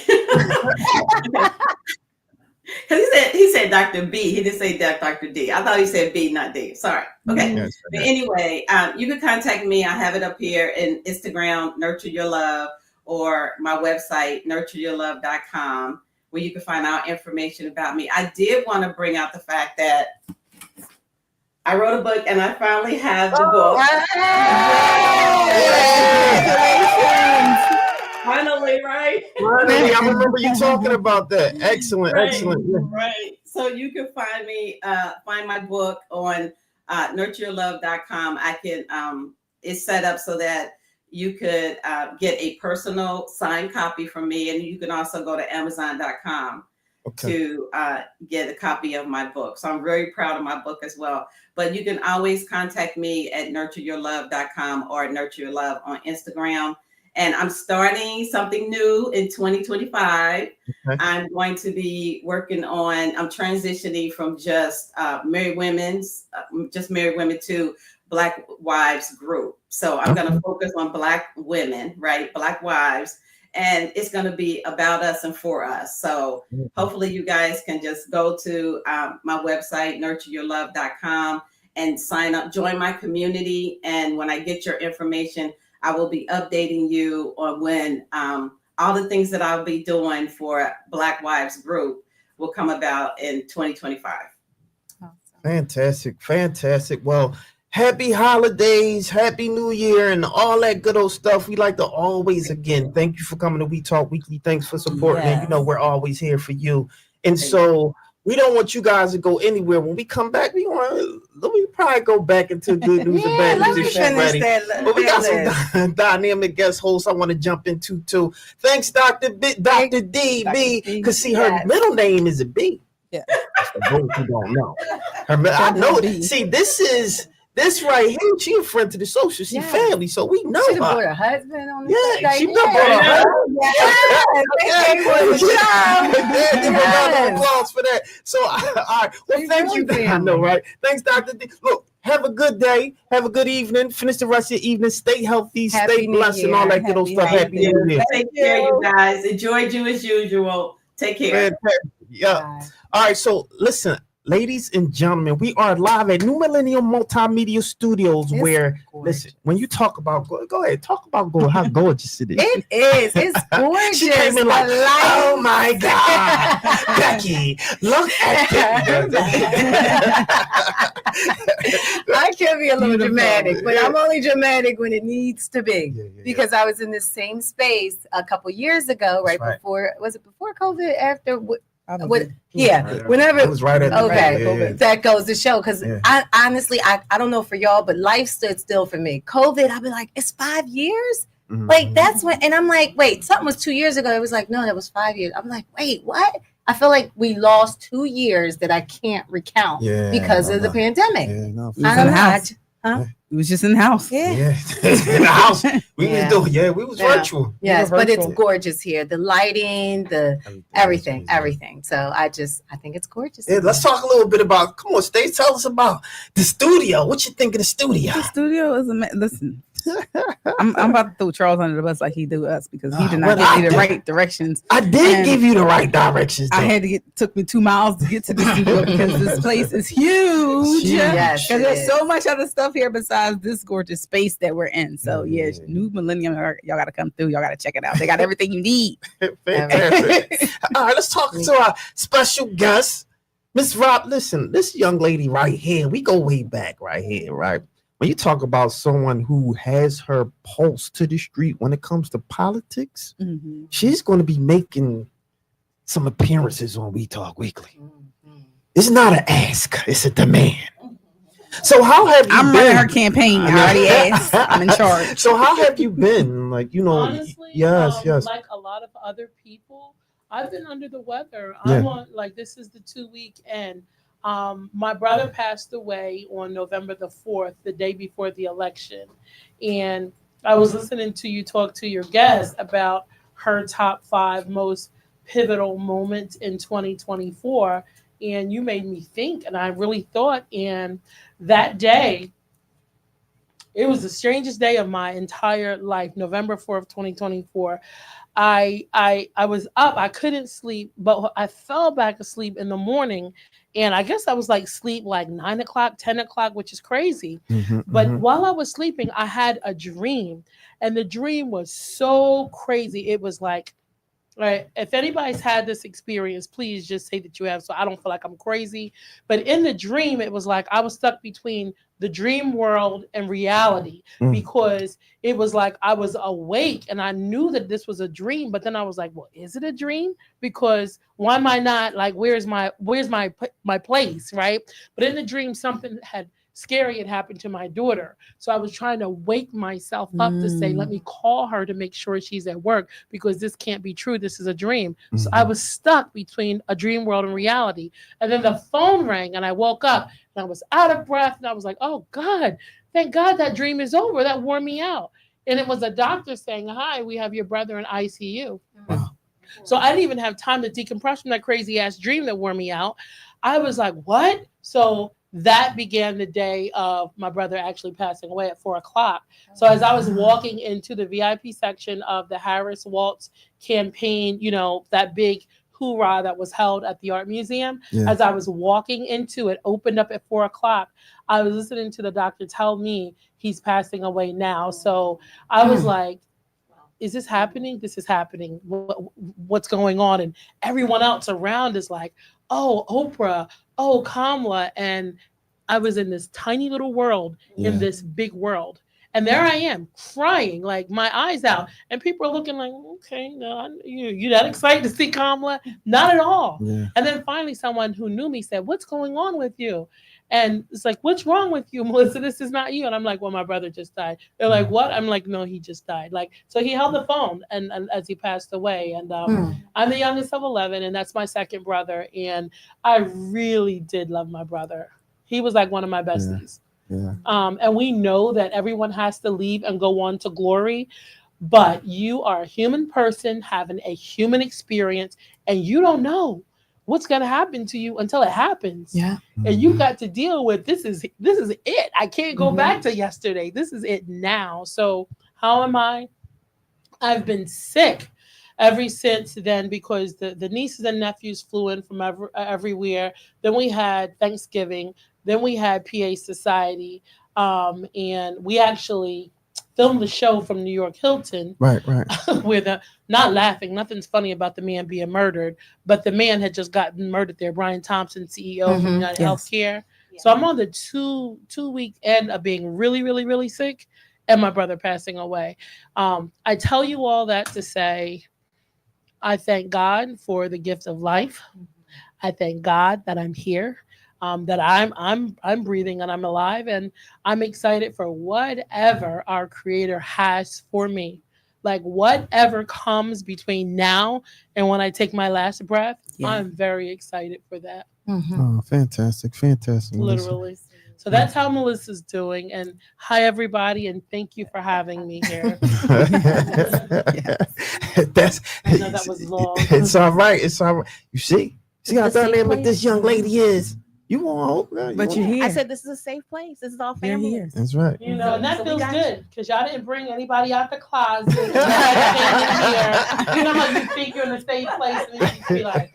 Because he said Dr. B. He didn't say Dr. D. I thought he said B, not D. Sorry. Okay. Yes, But anyway, you can contact me. I have it up here in Instagram, Nurture Your Love, or my website, nurtureyourlove.com, where you can find out information about me. I did want to bring out the fact that I wrote a book and I finally have the book. Finally, right? Finally, I remember you talking about that. Excellent, Right, excellent. Yeah. right. So you can find me, find my book on nurtureyourlove.com. I can, it's set up so that you could get a personal signed copy from me, and you can also go to Amazon.com to get a copy of my book. So I'm very proud of my book as well. But you can always contact me at nurtureyourlove.com or Nurture Your Love on Instagram. And I'm starting something new in 2025. I'm going to be working on, I'm transitioning from just married women to Black Wives Group. So I'm going to focus on Black women, right? Black wives. And it's going to be about us and for us. So hopefully you guys can just go to my website, nurtureyourlove.com, and sign up, join my community. And when I get your information, I will be updating you on when all the things that I'll be doing for Black Wives Group will come about in 2025. Awesome. Fantastic, fantastic. Well, happy holidays, happy new year, and all that good old stuff. We like to always, again, thank you for coming to We Talk Weekly. Thanks for supporting. And you know, we're always here for you. And so we don't want you guys to go anywhere. When we come back, we probably go back into good news and bad news. But we got some dynamic guest hosts I want to jump into too. Thanks, Dr. D. Because see, her middle name is a B. Yeah. For those who don't know. I know it. See, this right here, she a friend to the social. She family, so we know She her. brought her husband on the She brought her husband. Give a round of applause for that. So, all right. Well, thank you. I know, right? Thanks, Dr. D. Look, have a good day. Have a good evening. Finish the rest of your evening. Stay healthy. Stay blessed and all that good old stuff. Happy New Year. Take care, you guys. Enjoyed you as usual. Take care. Yeah. All right. So, listen. Ladies and gentlemen, we are live at New Millennium Multimedia Studios, where, listen, when you talk about, go ahead, talk about how gorgeous it is. It is. It's gorgeous. She came in like, oh my God, Becky, look at that. I can be a little dramatic, but I'm only dramatic when it needs to be. Because I was in the same space a couple years ago, right before, was it before COVID? After Whenever. It was right at the Okay, that goes to show, because I honestly, I don't know for y'all, but life stood still for me. COVID, I'll be like, it's 5 years. Like that's when, and I'm like, wait, something was 2 years ago. It was like, no, that was 5 years. I'm like, wait, what? I feel like we lost 2 years that I can't recount because of the pandemic. I don't know. It was just in the house. In the house. We was virtual. Yes, but it's gorgeous here. The lighting, the everything. So I think it's gorgeous. Yeah, let's talk a little bit about. Come on, Stace, tell us about the studio. What you think of the studio? The studio is listen. I'm about to throw Charles under the bus like he do us, because he did not give me the right directions. I did give you the right directions, though. I had to took me 2 miles to get to the studio because this place is huge. Yes, because there's so much other stuff here besides this gorgeous space that we're in. So New Millennium, y'all got to come through. Y'all got to check it out. They got everything you need. Fantastic. All right, let's talk to our special guest, Miss Rob. Listen, this young lady right here, we go way back right here, right? When you talk about someone who has her pulse to the street when it comes to politics, she's going to be making some appearances on We Talk Weekly. It's not an ask, it's a demand. So how have you been? I'm running her campaign. I already asked. I'm in charge. So how have you been? Like, honestly, yes. Like a lot of other people, I've been under the weather. I'm on, this is the 2-week end. My brother passed away on November the 4th, the day before the election. And I was listening to you talk to your guest about her top 5 most pivotal moments in 2024. And you made me think, and I really thought, and that day, it was the strangest day of my entire life, November 4th, 2024. I was up, I couldn't sleep, but I fell back asleep in the morning. And I guess I was sleep 9 o'clock, 10 o'clock, which is crazy. But while I was sleeping, I had a dream. And the dream was so crazy. It was right, if anybody's had this experience, please just say that you have, so I don't feel like I'm crazy. But in the dream, it was I was stuck between the dream world and reality, because it was I was awake and I knew that this was a dream, but then I was well, is it a dream? Because why am I not where's my place, right? But in the dream, something scary had happened to my daughter. So I was trying to wake myself up to say, let me call her to make sure she's at work, because this can't be true. This is a dream. So I was stuck between a dream world and reality. And then the phone rang and I woke up and I was out of breath. And I was oh God, thank God that dream is over. That wore me out. And it was a doctor saying, hi, we have your brother in ICU. So I didn't even have time to decompress from that crazy ass dream that wore me out. I was what? So that began the day of my brother actually passing away at 4 o'clock. So as I was walking into the VIP section of the Harris Waltz campaign, that big hoorah that was held at the Art Museum, as I was walking into it, opened up at 4 o'clock, I was listening to the doctor tell me he's passing away now. So I was is this happening? This is happening. What's going on? And everyone else around is oh, Oprah, oh, Kamala. And I was in this tiny little world in this big world. And there I am crying, my eyes out. And people are looking okay, no, you that excited to see Kamala? Not at all. Yeah. And then finally someone who knew me said, what's going on with you? And it's what's wrong with you, Melissa? This is not you. And I'm well, my brother just died. They're what? I'm no, he just died. So he held the phone and as he passed away. And I'm the youngest of 11, and that's my second brother. And I really did love my brother. He was one of my besties. Yeah. And we know that everyone has to leave and go on to glory. But you are a human person having a human experience, and you don't know what's going to happen to you until it happens. Yeah. And you got to deal with this is it. I can't go back to yesterday. This is it now. So how am I? I've been sick ever since then, because the nieces and nephews flew in from everywhere. Then we had Thanksgiving. Then we had PA Society. And we actually filmed the show from New York Hilton. Right. Where not laughing, nothing's funny about the man being murdered, but the man had just gotten murdered there. Brian Thompson, CEO from United Healthcare. Yeah. So I'm on the two week end of being really, really, really sick, and my brother passing away. I tell you all that to say, I thank God for the gift of life. I thank God that I'm here, that I'm breathing and I'm alive, and I'm excited for whatever our Creator has for me. Like whatever comes between now and when I take my last breath, I'm very excited for that. Oh, fantastic, fantastic. Melissa. Literally. So that's how Melissa's doing. And hi, everybody, and thank you for having me here. That's I know that was long. It's all right. It's all right. You see how the safe dynamic this place. young lady is. You want hope, But you're here. I said this is a safe place. This is all You're family. here. That's right. You know, and that So we feels got good because y'all didn't bring anybody out the closet. Y'all standing here. You know how you think you're in a safe place and then you just be like,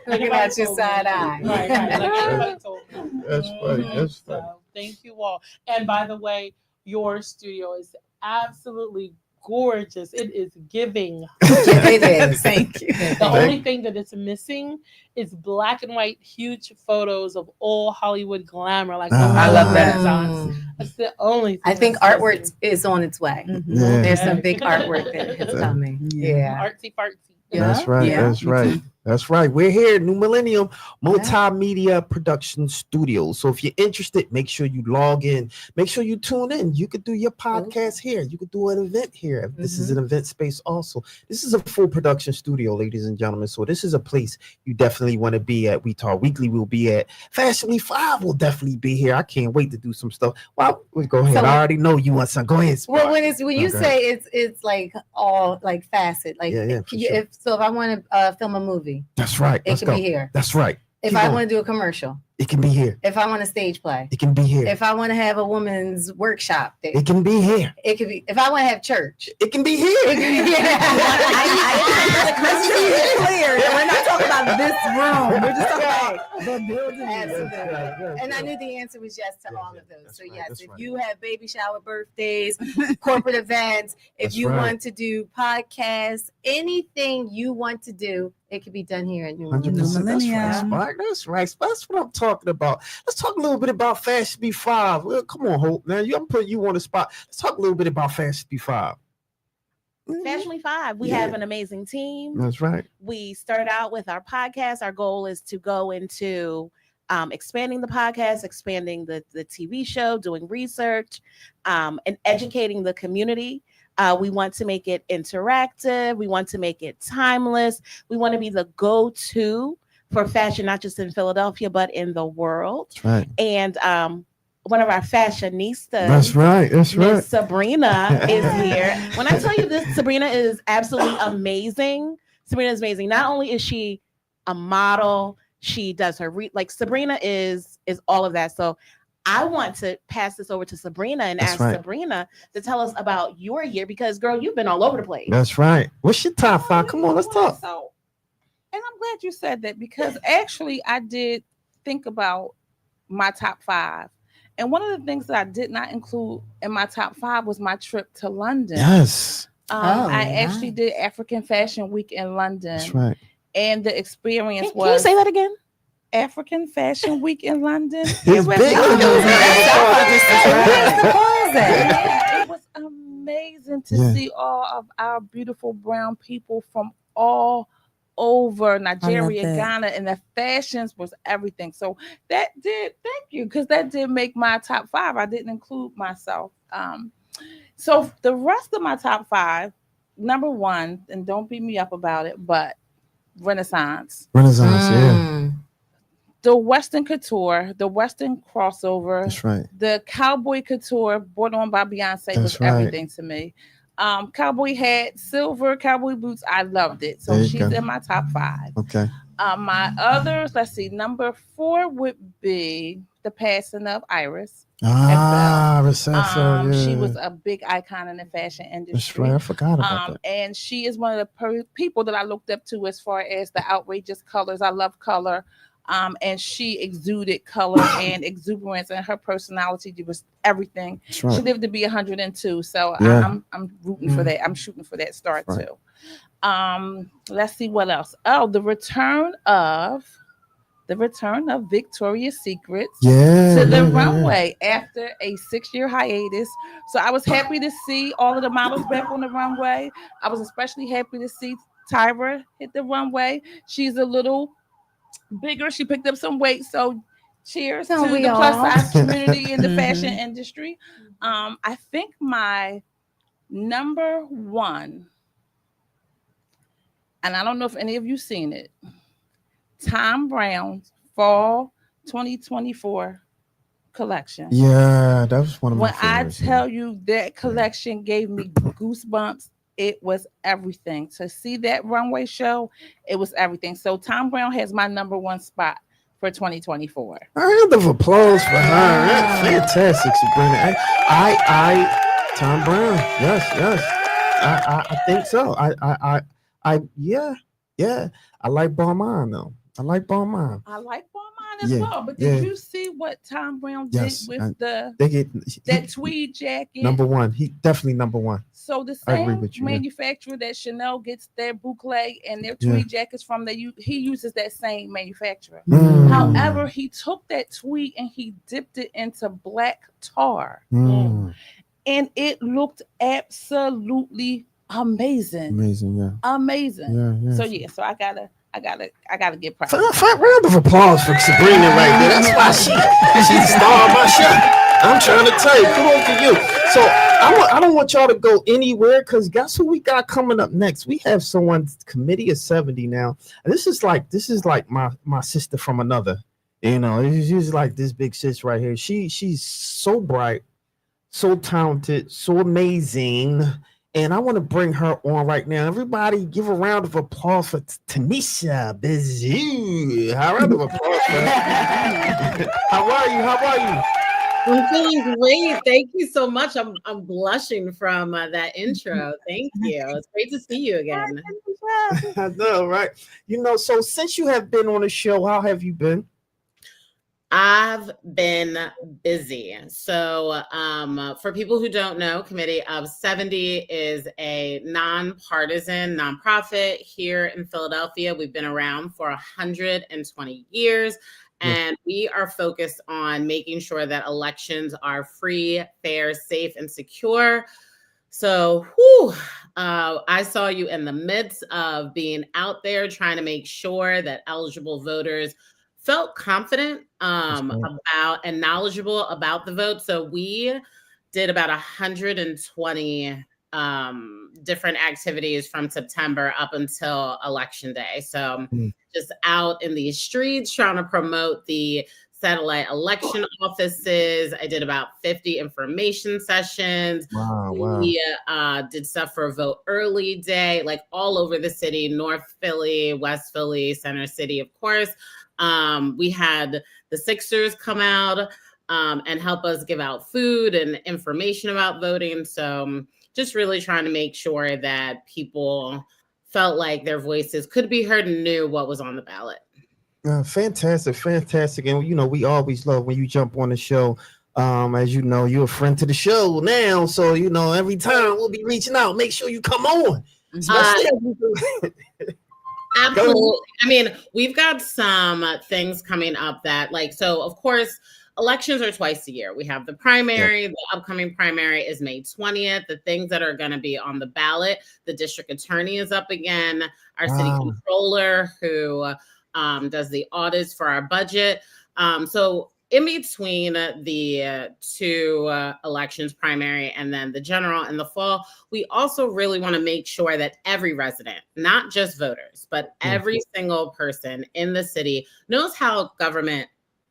Looking at your side eye. right. Like anybody told me. That's funny. That's funny. So thank you all. And by the way, your studio is absolutely gorgeous. It is giving. It is. Thank you. The only thing that it's missing is black and white huge photos of all Hollywood glamour. Like I love that. Renaissance. That's the only thing. I think that's artwork missing. is on its way. Yeah. There's some big artwork that is coming. Yeah. Artsy fartsy. That's right. Yeah. That's right. That's right. We're here, New Millennium Multimedia Production Studios. So if you're interested, make sure you log in. Make sure you tune in. You could do your podcast here. You could do an event here. This is an event space also. This is a full production studio, ladies and gentlemen. So this is a place you definitely want to be at. We Talk Weekly will be at. Fashion Week 5 will definitely be here. I can't wait to do some stuff. Well, go ahead. So I already know you want some. Go ahead. Well, when you Okay. say it's like all like facet, like Yeah, for sure. if I want to film a movie, That's right. it Let's can go. be here. That's right. If Keep I going. want to do a commercial, It can be here. if I want a stage play, It can be here. if I want to have a woman's workshop, It can be here. it could be. If I want to have church, It can be here. Let's be clear that we're not talking about this room. We're just talking about the building. Absolutely. And I knew the answer was yes to all of those. That's So right, yes, that's if right. you have baby shower, birthdays, corporate events, if That's you right. want to do podcasts, anything you want to do, it could be done here at New 100%. Millennium. That's right, Millennium. Spark. That's right. That's what I'm talking about. Let's talk a little bit about Fashion B5. Well, come on, Hope. Now I'm putting you on the spot. Let's talk a little bit about Fashion B5. Fashion Week 5. We have an amazing team. That's right. We start out with our podcast. Our goal is to go into expanding the podcast, expanding the TV show, doing research, and educating the community. We want to make it interactive. We want to make it timeless. We want to be the go-to for fashion, not just in Philadelphia, but in the world. That's right. And one of our fashionistas. That's right. That's right. Miss Sabrina is here. When I tell you this, Sabrina is absolutely amazing. Sabrina is amazing. Not only is she a model, she does her like Sabrina is all of that. So I want to pass this over to Sabrina and That's ask right. Sabrina to tell us about your year because, girl, you've been all over the place. That's right. What's your top 5? Come on, let's talk. So, and I'm glad you said that because actually I did think about my top 5. And one of the things that I did not include in my top 5 was my trip to London. Yes. I actually did African Fashion Week in London. That's right. And the experience Can you say that again? African Fashion Week in London. It's big. It was amazing to see all of our beautiful brown people from all over Nigeria, that. Ghana, and the fashions was everything. So that did, thank you, because that did make my top 5. I didn't include myself. So the rest of my top 5, number 1, and don't beat me up about it, but Renaissance. Yeah. The Western couture, the Western crossover, That's right. the cowboy couture brought on by Beyonce was That's right. everything to me. Cowboy hat, silver cowboy boots, I loved it. So There you she's go. in my top 5. Okay. My others, let's see, number 4 would be the passing of Iris. Recessa, She yeah. was a big icon in the fashion That's industry. right. I forgot about that. And she is one of the people that I looked up to as far as the outrageous colors. I love color. And she exuded color and exuberance, and her personality was everything. That's She right. lived to be 102, so Yeah. I'm rooting for that. I'm shooting for that star Right. too. Let's see what else. Oh, the return of Victoria's Secret to the runway after a 6-year hiatus. So I was happy to see all of the models back on the runway. I was especially happy to see Tyra hit the runway. She's a little bigger. She picked up some weight. So cheers Don't to we the plus all? size community in the fashion Mhm. industry. I think my number one, and I don't know if any of you seen it, Tom Brown's fall 2024 collection. Yeah, that was one of my When I favorites. tell you that collection gave me goosebumps, it was everything. To see that runway show, it was everything. So Tom Brown has my number one spot for 2024. A round of applause for her. That's fantastic, Sabrina. Tom Brown. Yes. I think so. Yeah. I like Balmain though. I like Balmain. I like Balmain as Yeah, well. But yeah. did you see what Tom Brown did Yes, with They get that tweed jacket? number one. He definitely number one. So the I agree same with you, yeah. manufacturer that Chanel gets their boucle and their tweed jackets from, he uses that same manufacturer. Mm. However, he took that tweed and he dipped it into black tar, Mm. and it looked absolutely amazing. Amazing, yeah. Amazing. Yeah. So I gotta get proud. Round of applause for Sabrina right there. That's why she's the star of my show. I'm trying to tell you, kudos to you. So I don't want y'all to go anywhere, because guess who we got coming up next? We have someone, committee of 70 now. And this is like my sister from another. You know, she's like this big sis right here. She's so bright, so talented, so amazing. And I want to bring her on right now. Everybody give a round of applause for Tanisha Bezou. A round of applause for her. How are you? I'm feeling great. Thank you so much. I'm blushing from that intro. Thank you. It's great to see you again. I know, right? You know, so since you have been on the show, how have you been? I've been busy. So for people who don't know, Committee of 70 is a nonpartisan nonprofit here in Philadelphia. We've been around for 120 years. And we are focused on making sure that elections are free, fair, safe, and secure. So I saw you in the midst of being out there trying to make sure that eligible voters felt confident about and knowledgeable about the vote. So we did about 120 different activities from September up until Election Day. So just out in these streets trying to promote the satellite election offices. I did about 50 information sessions. Wow. We did stuff for Vote Early Day, like all over the city, North Philly, West Philly, Center City, of course. We had the Sixers come out and help us give out food and information about voting. So just really trying to make sure that people felt like their voices could be heard and knew what was on the ballot. Fantastic. And, you know, we always love when you jump on the show. As you know, you're a friend to the show now. So, you know, every time we'll be reaching out, make sure you come on. Absolutely. I mean, we've got some things coming up that, like, so of course, elections are twice a year. We have the primary. The upcoming primary is May 20th. The things that are going to be on the ballot, the district attorney is up again, our city controller who does the audits for our budget. So in between the two elections, primary and then the general in the fall, we also really want to make sure that every resident, not just voters, but every single person in the city knows how government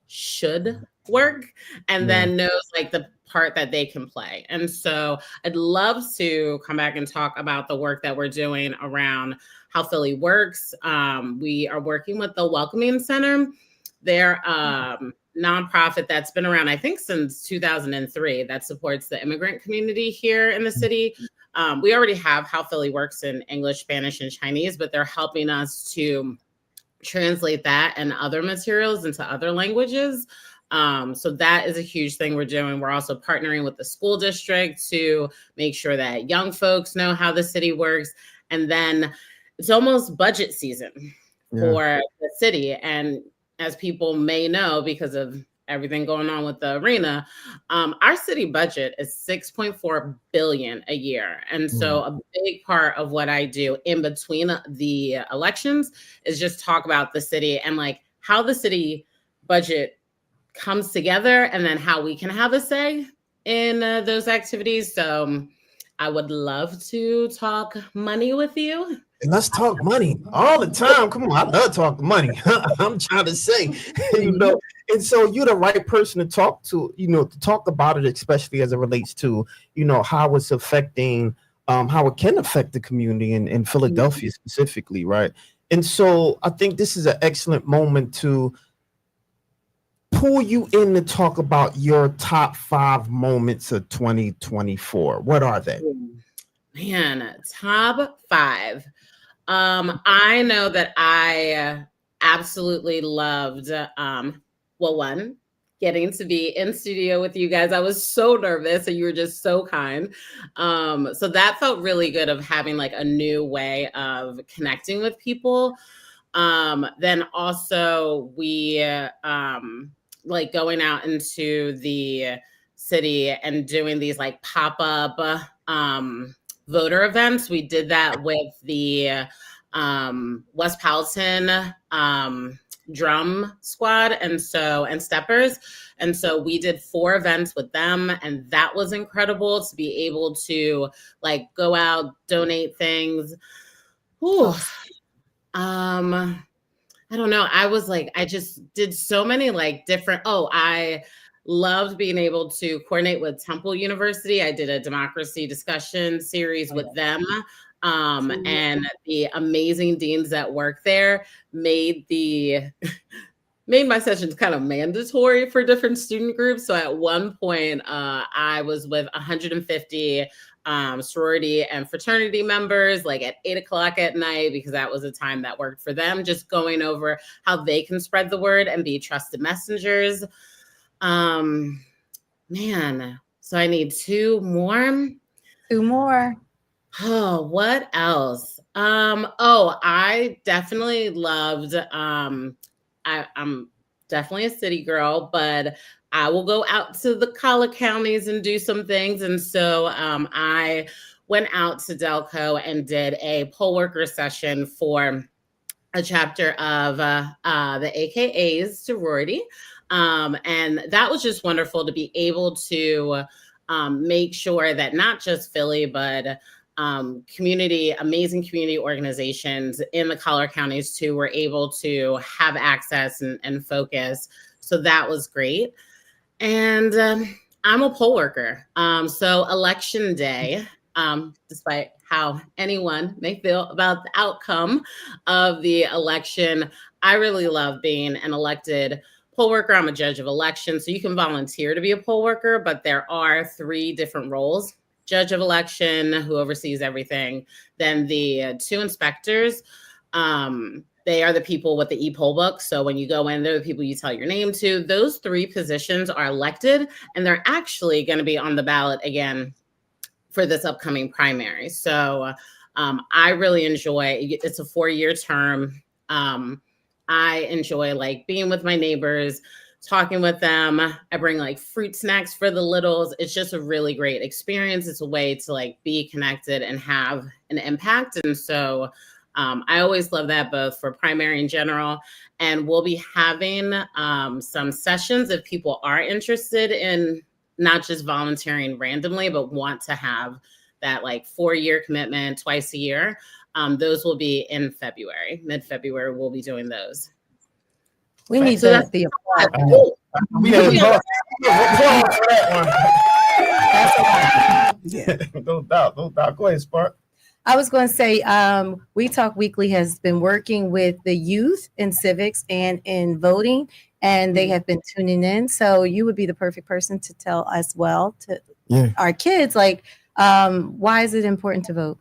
should work and then knows like the part that they can play. And so I'd love to come back and talk about the work that we're doing around how Philly works. We are working with the Welcoming Center. They're nonprofit that's been around, I think, since 2003 that supports the immigrant community here in the city. We already have How Philly Works in English, Spanish, and Chinese, but they're helping us to translate that and other materials into other languages. So that is a huge thing we're doing. We're also partnering with the school district to make sure that young folks know how the city works. And then it's almost budget season for the city. And as people may know, because of everything going on with the arena, our city budget is 6.4 billion a year. And so a big part of what I do in between the elections is just talk about the city and like how the city budget comes together and then how we can have a say in those activities. So I would love to talk money with you. And let's talk money all the time. Come on, I love talking money. I'm trying to say, and so you're the right person to talk to, to talk about it, especially as it relates to, how it's affecting, how it can affect the community in Philadelphia specifically, right? And so I think this is an excellent moment to pull you in to talk about your top 5 moments of 2024. What are they? Man, top 5. I know that I absolutely loved, one, getting to be in studio with you guys. I was so nervous and you were just so kind. So that felt really good of having like a new way of connecting with people. Then also we like going out into the city and doing these like pop-up voter events. We did that with the West Powelton drum squad and steppers. And so we did 4 events with them, and that was incredible to be able to like go out, donate things. Ooh. I don't know. I just did so many like different, I loved being able to coordinate with Temple University. I did a democracy discussion series with them. And the amazing deans that work there made my sessions kind of mandatory for different student groups. So at one point, I was with 150 sorority and fraternity members, like at 8:00 at night, because that was a time that worked for them, just going over how they can spread the word and be trusted messengers. Man, so I need 2 more. 2 more. Oh, what else? I definitely loved, I'm definitely a city girl, but I will go out to the collar counties and do some things. And so I went out to Delco and did a poll worker session for a chapter of the AKA's sorority. And that was just wonderful to be able to make sure that not just Philly, but amazing community organizations in the collar counties too were able to have access and focus. So that was great. And I'm a poll worker. So election day, despite how anyone may feel about the outcome of the election, I really love being an elected poll worker. I'm a judge of elections. So you can volunteer to be a poll worker, but there are 3 different roles. Judge of election, who oversees everything. Then the 2 inspectors, they are the people with the e-poll book. So when you go in, they're the people you tell your name to. Those 3 positions are elected, and they're actually going to be on the ballot again for this upcoming primary. So I really enjoy, it's a 4-year term. I enjoy like being with my neighbors, talking with them. I bring like fruit snacks for the littles. It's just a really great experience. It's a way to like be connected and have an impact. And so I always love that, both for primary in general. And we'll be having some sessions if people are interested in not just volunteering randomly, but want to have that like 4-year commitment twice a year. Those will be in February, mid-February. We'll be doing those. We need so the applause. We had applause for that one. Yeah, no doubt. Go ahead, Spark. I was going to say, We Talk Weekly has been working with the youth in civics and in voting, and they have been tuning in. So you would be the perfect person to tell us our kids, like, why is it important to vote?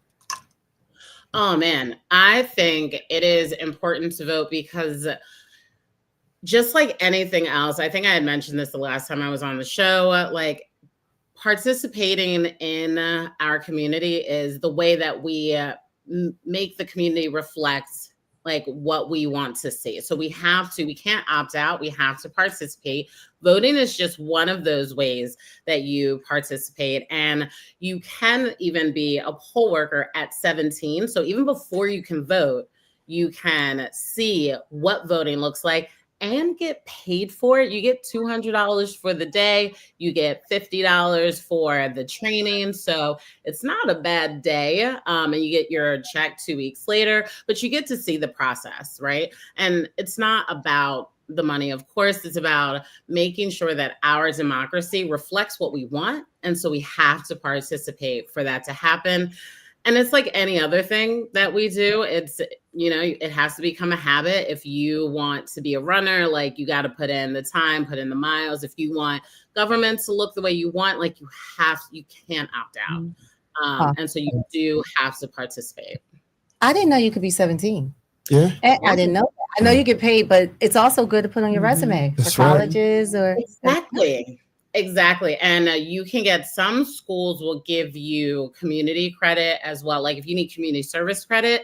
Oh, man, I think it is important to vote because just like anything else, I think I had mentioned this the last time I was on the show, like participating in our community is the way that we make the community reflect like what we want to see. So we can't opt out. We have to participate. Voting is just one of those ways that you participate. And you can even be a poll worker at 17. So even before you can vote, you can see what voting looks like and get paid for it. You get $200 for the day. You get $50 for the training. So it's not a bad day. And you get your check 2 weeks later, but you get to see the process, right? And it's not about the money, of course. It's about making sure that our democracy reflects what we want. And so we have to participate for that to happen. And it's like any other thing that we do. It's, it has to become a habit. If you want to be a runner, like you got to put in the time, put in the miles. If you want government to look the way you want, like you can't opt out. And so you do have to participate. I didn't know you could be 17. Yeah. I didn't know that. I know you get paid, but it's also good to put on your resume for colleges or Exactly. And you can get, some schools will give you community credit as well. Like if you need community service credit.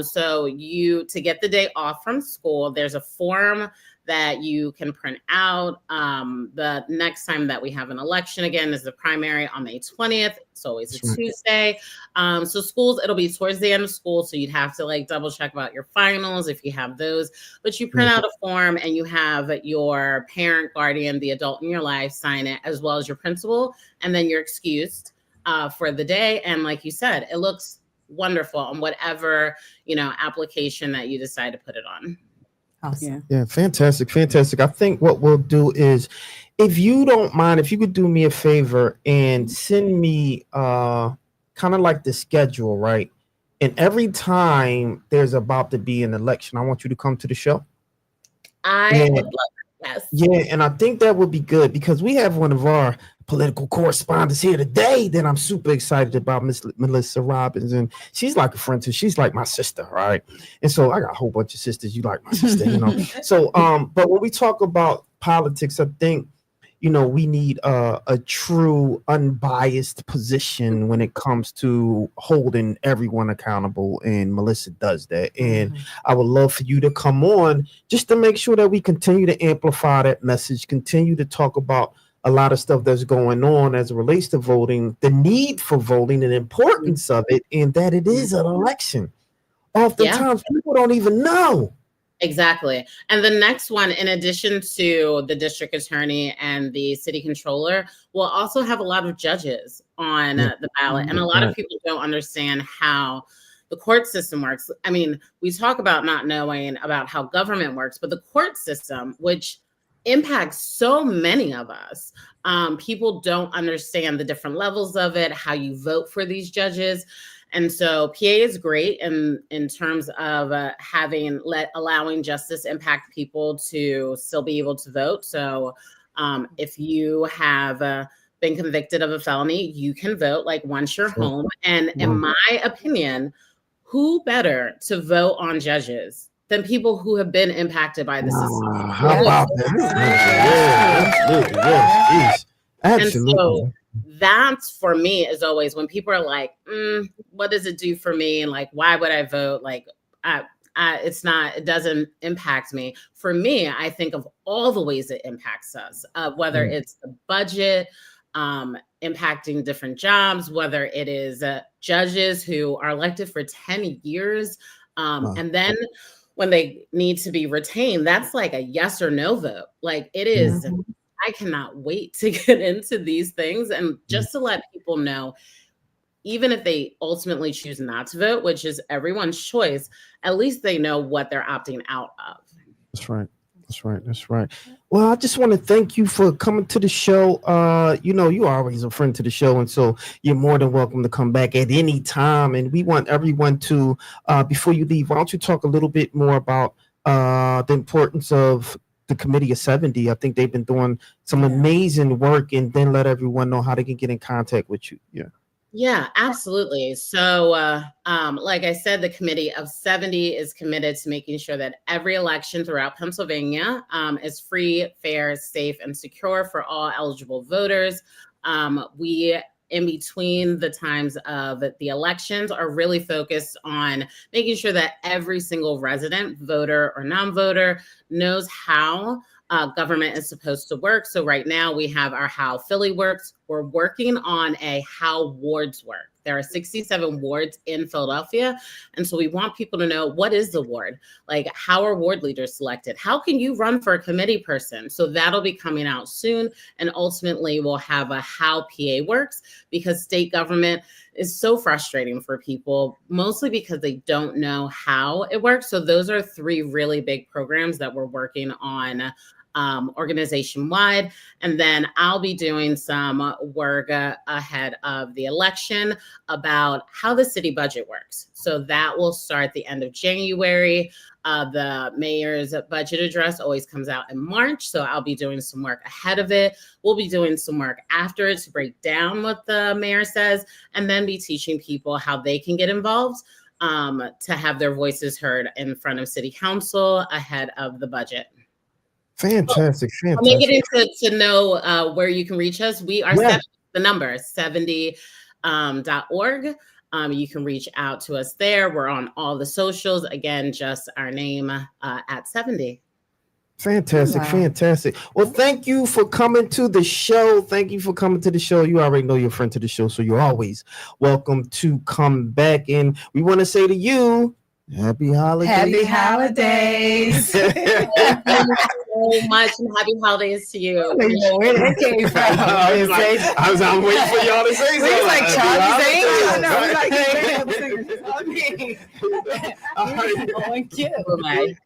So to get the day off from school, there's a form that you can print out. The next time that we have an election again is the primary on May 20th. It's always a Tuesday. So schools, it'll be towards the end of school. So you'd have to like double check about your finals if you have those, but you print out a form and you have your parent, guardian, the adult in your life sign it, as well as your principal. And then you're excused for the day. And like you said, it looks wonderful on whatever, application that you decide to put it on. Awesome. Yeah, fantastic. I think what we'll do is, if you don't mind, if you could do me a favor and send me kind of like the schedule, right? And every time there's about to be an election, I want you to come to the show. I would love it. Yes. Yeah, and I think that would be good because we have one of our political correspondents here today that I'm super excited about, Miss Melissa Robbins, and she's like a friend too. She's like my sister, right? And so I got a whole bunch of sisters. You like my sister, So, but when we talk about politics, I think, we need a true unbiased position when it comes to holding everyone accountable, and Melissa does that. And I would love for you to come on just to make sure that we continue to amplify that message, continue to talk about a lot of stuff that's going on as it relates to voting, the need for voting and importance of it, and that it is an election. Oftentimes people don't even know. Exactly. And the next one, in addition to the district attorney and the city controller, will also have a lot of judges on the ballot. And a lot of people don't understand how the court system works. I mean, we talk about not knowing about how government works, but the court system, which impacts so many of us, people don't understand the different levels of it, how you vote for these judges. And so PA is great in terms of allowing justice impact people to still be able to vote. So if you have been convicted of a felony, you can vote like once you're home. And in my opinion, who better to vote on judges than people who have been impacted by the system? How about that? Yeah, absolutely. And so that's, for me, is always when people are like, what does it do for me? And like, why would I vote? Like, it doesn't impact me. For me, I think of all the ways it impacts us, whether it's the budget, impacting different jobs, whether it is judges who are elected for 10 years. And then when they need to be retained, that's like a yes or no vote. Like it is. I cannot wait to get into these things, and just to let people know, even if they ultimately choose not to vote, which is everyone's choice, at least they know what they're opting out of. That's right. Well, I just want to thank you for coming to the show. You are always a friend to the show, and so you're more than welcome to come back at any time. And we want everyone to, before you leave, why don't you talk a little bit more about the importance of the Committee of 70. I think they've been doing some amazing work, and then let everyone know how they can get in contact with you. Yeah, absolutely. So, like I said, the Committee of 70 is committed to making sure that every election throughout Pennsylvania is free, fair, safe, and secure for all eligible voters. We in between the times of the elections are really focused on making sure that every single resident, voter or non-voter, knows how government is supposed to work. So right now we have our How Philly Works. We're working on a How Wards Work. There are 67 wards in Philadelphia. And so we want people to know, what is the ward? Like, how are ward leaders selected? How can you run for a committee person? So that'll be coming out soon. And ultimately we'll have a How PA Works, because state government is so frustrating for people, mostly because they don't know how it works. So those are 3 really big programs that we're working on organization wide. And then I'll be doing some work ahead of the election about how the city budget works. So that will start at the end of January. The mayor's budget address always comes out in March. So I'll be doing some work ahead of it. We'll be doing some work after it to break down what the mayor says, and then be teaching people how they can get involved to have their voices heard in front of city council ahead of the budget. Fantastic. I'll make it into to know where you can reach us. We are the number 70.org. You can reach out to us there. We're on all the socials. Again, just our name at 70. Fantastic. Fantastic. Well, thank you for coming to the show. You already know you're a friend to the show, so you're always welcome to come back. And we want to say to you, happy holidays. Happy holidays. Thank you so much, and happy holidays to you. I don't even know where that came from. I'm waiting for y'all to say something. It's like Charlie's Angels.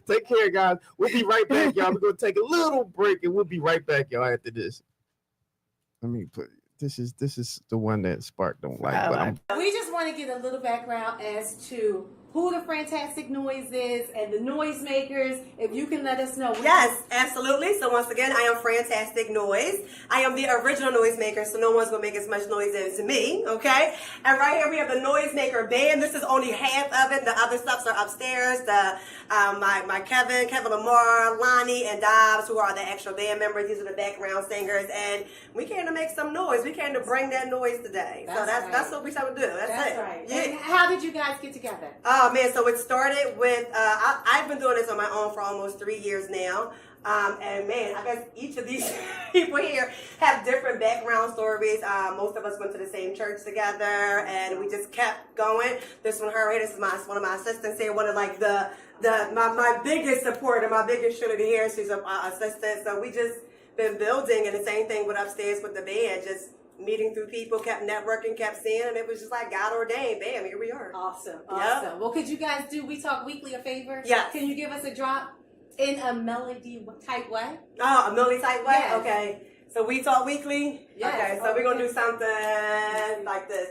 Take care, guys. We'll be right back, y'all. We're gonna take a little break, and we'll be right back, y'all. After this, let me put this is the one that Spark don't like. But we just want to get a little background as to who the Fantastic Noise is and the noisemakers. If you can let us know. Yes, absolutely. So once again, I am Fantastic Noise. I am the original noisemaker, so no one's gonna make as much noise as me, okay? And right here we have the Noisemaker Band. This is only half of it. The other stuffs are upstairs. My Kevin Lamar, Lonnie, and Dobbs, who are the actual band members. These are the background singers, and we came to make some noise. We came to bring that noise today. That's what we trying to do. That's it. Right. Yeah. And how did you guys get together? Oh man, so it started with I've been doing this on my own for almost 3 years now. And man, I guess each of these people here have different background stories. Most of us went to the same church together, and we just kept going. This one, this is one of my assistants here. One of like my biggest supporter, my biggest shooter here. She's an assistant. So we just been building, and the same thing with upstairs with the band. Just meeting through people, kept networking, kept seeing, and it was just like God ordained. Bam, here we are. Awesome. Yep. Well, could you guys do We Talk Weekly a favor? Yes. Can you give us a drop in a melody type way? Oh, a melody type way? Yes. Okay. So We Talk Weekly? Yes. Okay, so we're going to do something like this.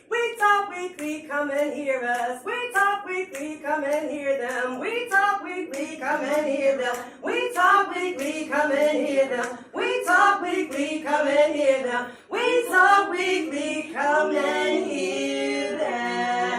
We talk weekly, come and hear us. We talk weekly, come and hear them. We talk weekly, come and hear them. We talk weekly, come and hear them. We talk weekly, come and hear them. We talk weekly, come and hear them.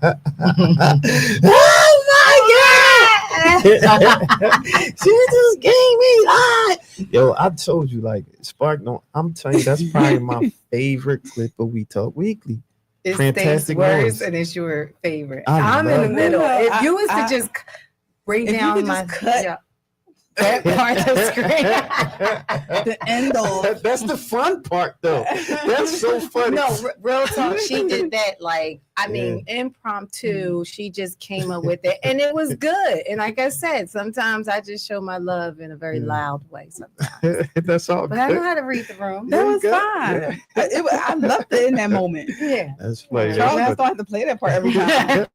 Oh my God! She just gave me that. Yo, I told you, like, Spark, no, I'm telling you, that's probably my favorite clip of We Talk Weekly. It's Fantastic words, noise. and it's your favorite. I I'm in the love middle. it. If you was to just bring if you down could my just cut that part of the screen. the end of That's the fun part, though. That's so funny. No, real talk. She did that like, I mean, impromptu. She just came up with it, and it was good. And like I said, sometimes I just show my love in a very loud way. Sometimes, That's all but good. I know how to read the room. that was good. fine. I loved it in that moment. Yeah, That's funny. Charles That's has to have to play that part every time.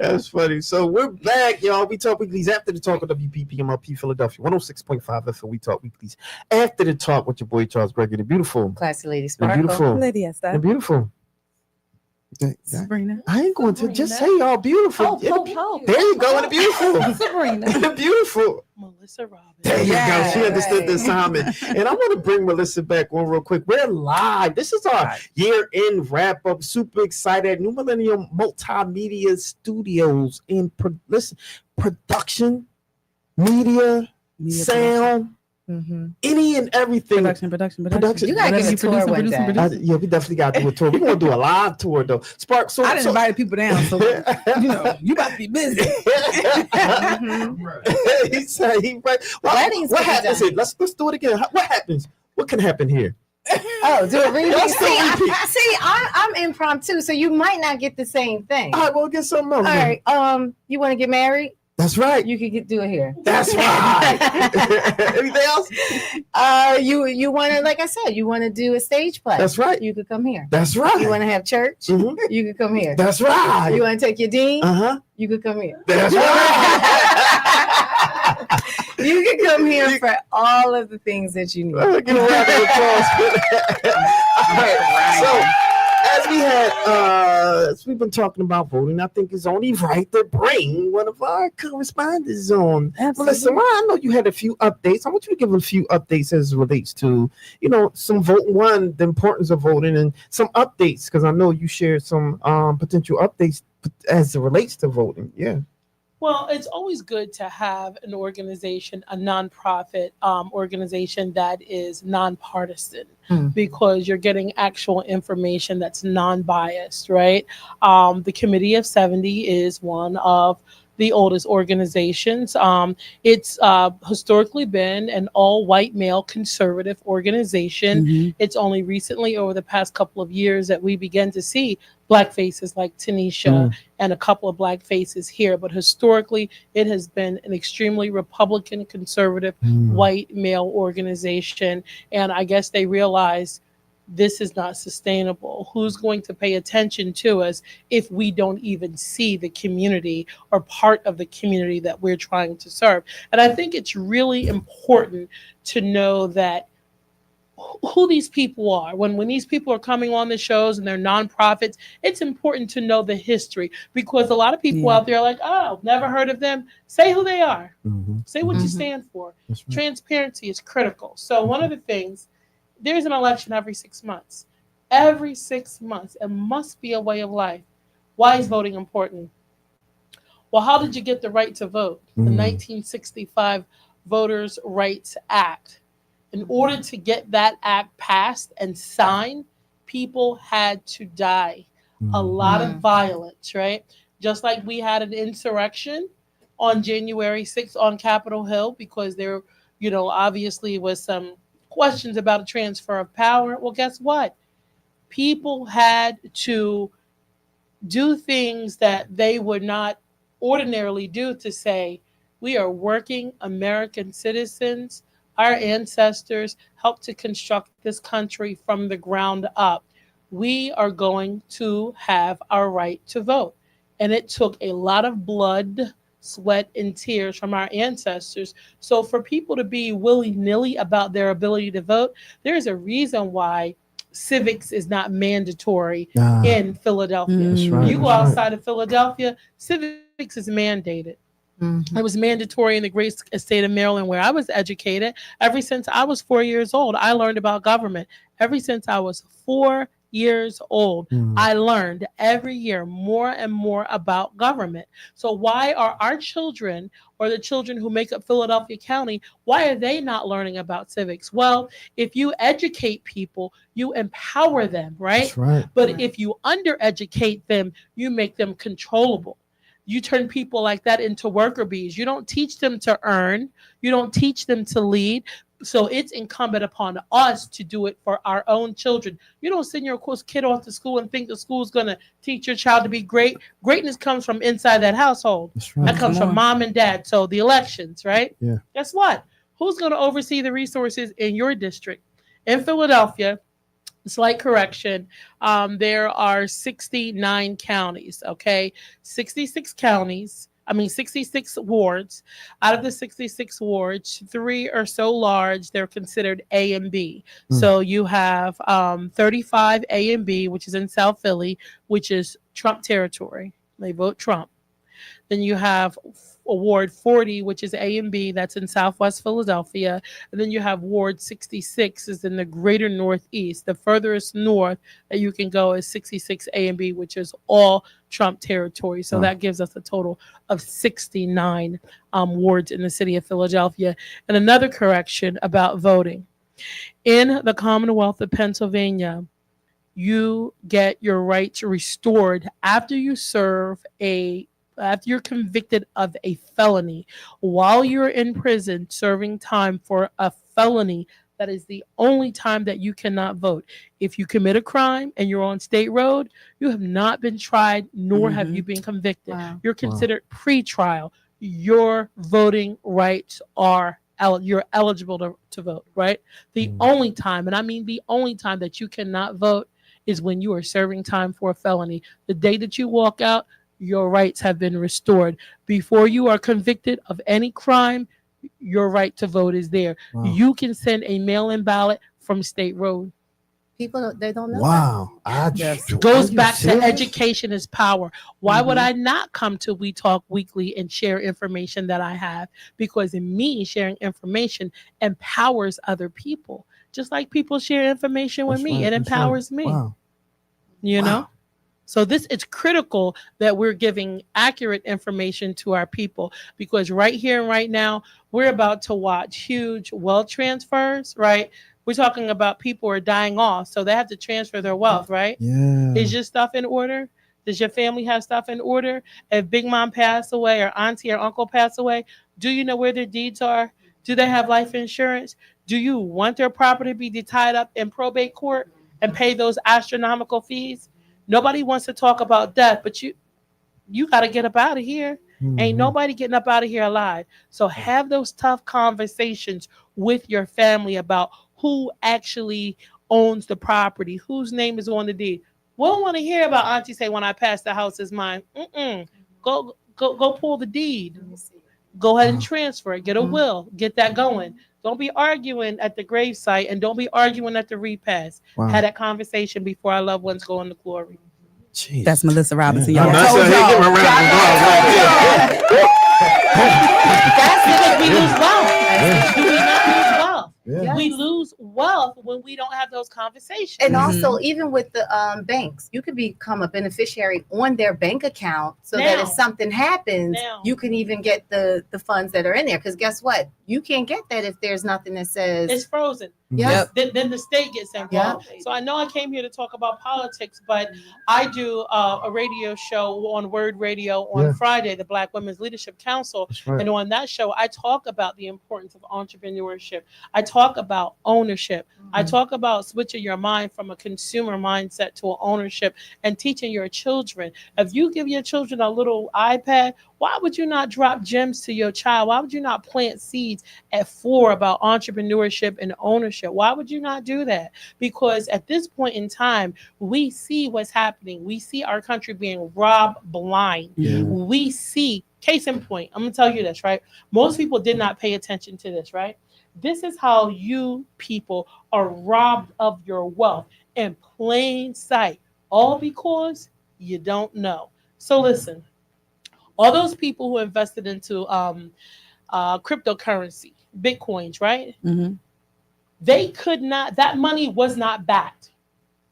That's funny. So we're back, y'all. We Talk Weeklies after the talk of WPPMLP Philadelphia 106.5 FM. We Talk Weeklies after the talk with your boy Charles Gregory, the beautiful, classy lady, the Sparkle. beautiful, Lydia, the beautiful. Sabrina. I ain't going to just say y'all beautiful. Oh, There you go, and the beautiful, Sabrina. the beautiful. Melissa Robbins. There you go. She understood the right. assignment. And I want to bring Melissa back on real quick. We're live. This is our year-end wrap-up. Super excited. New Millennium Multimedia Studios in production, media sound, any and everything. Production. You gotta give a tour one day. Yeah, we definitely got to do a tour. We're gonna do a live tour though. Spark. So I didn't invite people down, so you about to be busy. He said he right. What happens? Let's do it again. What happens? What can happen here? Oh, do a repeat. Let's do a repeat. I'm impromptu, so you might not get the same thing. All right, we'll get something else. All right. You want to get married? That's right. You could do it here. That's right. Anything else? You want to, like I said, you want to do a stage play. That's right. You could come here. That's right. You want to have church? Mhm. You could come here. That's right. You want to take your dean? You could come here. That's right. You can come here for all of the things that you need. Get a round of applause for that. All right. So, as we've been talking about voting, I think it's only right to bring one of our correspondents on. Melissa, I know you had a few updates. I want you to give a few updates as it relates to, some voting, one, the importance of voting, and some updates, because I know you shared some potential updates as it relates to voting. Yeah. Well, it's always good to have an organization, a nonprofit organization that is nonpartisan, because you're getting actual information that's non-biased, right? The Committee of 70 is one of the oldest organizations. It's historically been an all-white male conservative organization. It's only recently, over the past couple of years, that we began to see Black faces like Tanisha and a couple of Black faces here. But historically, it has been an extremely Republican, conservative, white male organization. And I guess they realized this is not sustainable. Who's going to pay attention to us if we don't even see the community or part of the community that we're trying to serve? And I think it's really important to know that who these people are. When these people are coming on the shows and they're nonprofits, it's important to know the history, because a lot of people out there are like, oh, never heard of them. Say who they are. Say what you stand for. Right. Transparency is critical. So one of the things, there's an election every 6 months. Every 6 months. It must be a way of life. Why is voting important? Well, how did you get the right to vote? The 1965 Voters' Rights Act. In order to get that act passed and signed, people had to die. A lot of violence, right? Just like we had an insurrection on January 6th on Capitol Hill, because there, obviously was some questions about a transfer of power. Well, guess what? People had to do things that they would not ordinarily do to say, we are working American citizens. Our ancestors helped to construct this country from the ground up. We are going to have our right to vote. And it took a lot of blood, sweat, and tears from our ancestors. So for people to be willy-nilly about their ability to vote, there's a reason why civics is not mandatory in Philadelphia. You go outside of Philadelphia, civics is mandated. It was mandatory in the great state of Maryland, where I was educated. Ever since I was 4 years old, I learned about government. Ever since I was 4 years old, I learned every year more and more about government. So why are our children, or the children who make up Philadelphia County, why are they not learning about civics? Well, if you educate people, you empower them, right? That's right. But if you undereducate them, you make them controllable. You turn people like that into worker bees. You don't teach them to earn. You don't teach them to lead. So it's incumbent upon us to do it for our own children. You don't send your kid off to school and think the school's going to teach your child to be great. Greatness comes from inside that household. That's right. That comes from mom and dad. So the elections, right? Yeah. Guess what? Who's going to oversee the resources in your district? In Philadelphia, slight correction, there are 69 counties, okay? 66 wards. Out of the 66 wards, 3 are so large, they're considered A and B. So you have 35 A and B, which is in South Philly, which is Trump territory. They vote Trump. Then you have Ward 40, which is A and B, that's in Southwest Philadelphia. And then you have Ward 66 is in the greater Northeast. The furthest north that you can go is 66 A and B, which is all Trump territory. So that gives us a total of 69 wards in the city of Philadelphia. And another correction about voting. In the Commonwealth of Pennsylvania, you get your rights restored after you're convicted of a felony. While you're in prison serving time for a felony, that is the only time that you cannot vote. If you commit a crime and you're on state road, you have not been tried, nor have you been convicted. Wow. You're considered pre-trial. Your voting rights are you're eligible to vote, right? The only time, and I mean the only time that you cannot vote is when you are serving time for a felony. The day that you walk out, your rights have been restored. Before you are convicted of any crime, your right to vote is there. Wow. You can send a mail-in ballot from State Road. People, they don't know. Wow. Goes back to education is power. Why would I not come to We Talk Weekly and share information that I have? Because in me, sharing information empowers other people. Just like people share information with me, it empowers me. Wow. You know? So it's critical that we're giving accurate information to our people, because right here and right now, we're about to watch huge wealth transfers, right? We're talking about people are dying off, so they have to transfer their wealth, right? Yeah. Is your stuff in order? Does your family have stuff in order? If Big Mom passed away or auntie or uncle passed away, do you know where their deeds are? Do they have life insurance? Do you want their property to be tied up in probate court and pay those astronomical fees? Nobody wants to talk about death, but you got to get up out of here. Ain't nobody getting up out of here alive. So have those tough conversations with your family about who actually owns the property, whose name is on the deed. We don't want to hear about auntie say, when I pass, the house is mine. Go pull the deed. Go ahead and transfer it. Get a will. Get that going. Don't be arguing at the gravesite, and don't be arguing at the repast. Wow. Had that conversation before our loved ones go into glory. Jeez. That's Melissa Robinson. Yeah. Y'all. That's Told y'all. That's because we lose wealth. Do we not lose wealth? Yeah. We lose wealth when we don't have those conversations. And also, even with the banks, you could become a beneficiary on their bank account, so that if something happens, you can even get the funds that are in there. Because guess what? You can't get that if there's nothing that says it's frozen. Yep. Then the state gets involved. Yep. So I know I came here to talk about politics, but I do a radio show on Word Radio on Friday, the Black Women's Leadership Council. Right. And on that show, I talk about the importance of entrepreneurship. I talk about ownership. I talk about switching your mind from a consumer mindset to an ownership, and teaching your children. If you give your children a little iPad, why would you not drop gems to your child? Why would you not plant seeds at 4 about entrepreneurship and ownership? Why would you not do that? Because at this point in time, we see what's happening. We see our country being robbed blind. Yeah. We see, case in point, I'm going to tell you this, right? Most people did not pay attention to this, right? This is how you people are robbed of your wealth in plain sight, all because you don't know. So listen, all those people who invested into cryptocurrency, Bitcoins, right? They could not, that money was not backed,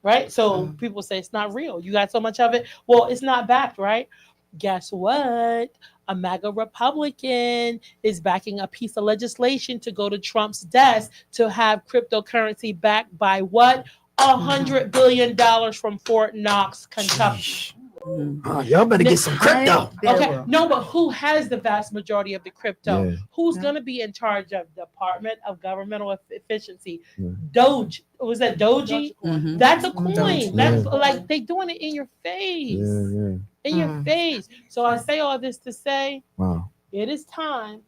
right? So people say it's not real. You got so much of it. Well, it's not backed, right? Guess what? A MAGA Republican is backing a piece of legislation to go to Trump's desk to have cryptocurrency backed by what? $100 billion from Fort Knox, Kentucky. Oh, y'all better get some crypto. Okay, no, but who has the vast majority of the crypto? Who's going to be in charge of Department of Governmental Efficiency? Doge. Was that Doji? That's a coin. That's like they doing it in your face. In your face. So I say all this to say, it is time.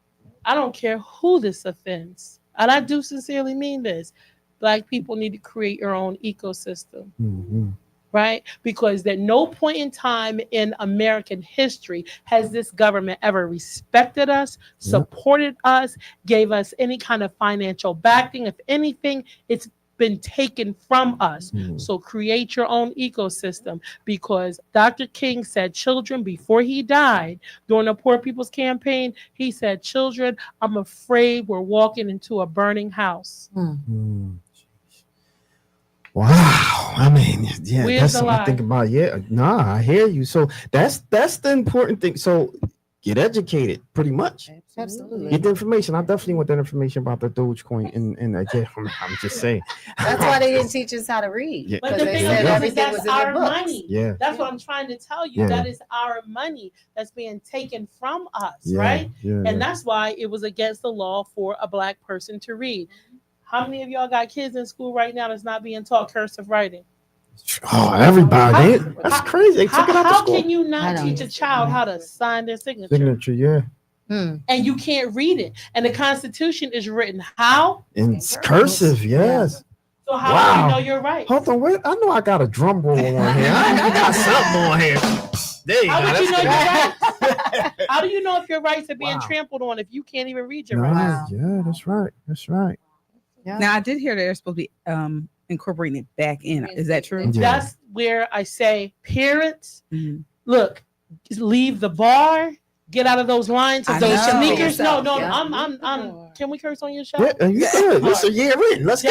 I don't care who this offends, and I do sincerely mean this. Black people need to create your own ecosystem. Right? Because at no point in time in American history has this government ever respected us, supported us, gave us any kind of financial backing. If anything, it's been taken from us. So create your own ecosystem, because Dr. King said children, before he died during the Poor People's Campaign, he said, children, I'm afraid we're walking into a burning house. Wow. I mean, yeah, Where's that's the something I lie? think about. Yeah, nah, I hear you. So that's the important thing. So get educated, pretty much. Absolutely. Get the information. I definitely want that information about the Dogecoin, and yeah, I'm just saying. That's why they didn't teach us how to read. Yeah. But Because the they thing said is, everything that's was in our the books. money. Yeah. That's what I'm trying to tell you. Yeah. That is our money that's being taken from us, Yeah, right? yeah, And yeah. that's why it was against the law for a Black person to read. How many of y'all got kids in school right now that's not being taught cursive writing? Oh, everybody. That's crazy. They took it out of How school. can you not teach a child how to sign their signature? Signature, yeah. And you can't read it. And the Constitution is written how? In cursive, yes. So how do you know you're right? Hold on, wait. I know I got a drum roll on here. I got something on here. There you How go. would you know That's your rights? How do you know if your rights are being trampled on if you can't even read your rights? Yeah, that's right. That's right. Now I did hear they're supposed to be incorporating it back in. Is that true? And that's where I say, parents, look, just leave the bar, get out of those lines of those sneakers. No, I'm. Can we curse on your show? Yeah, you good. It's a year in. Let's go.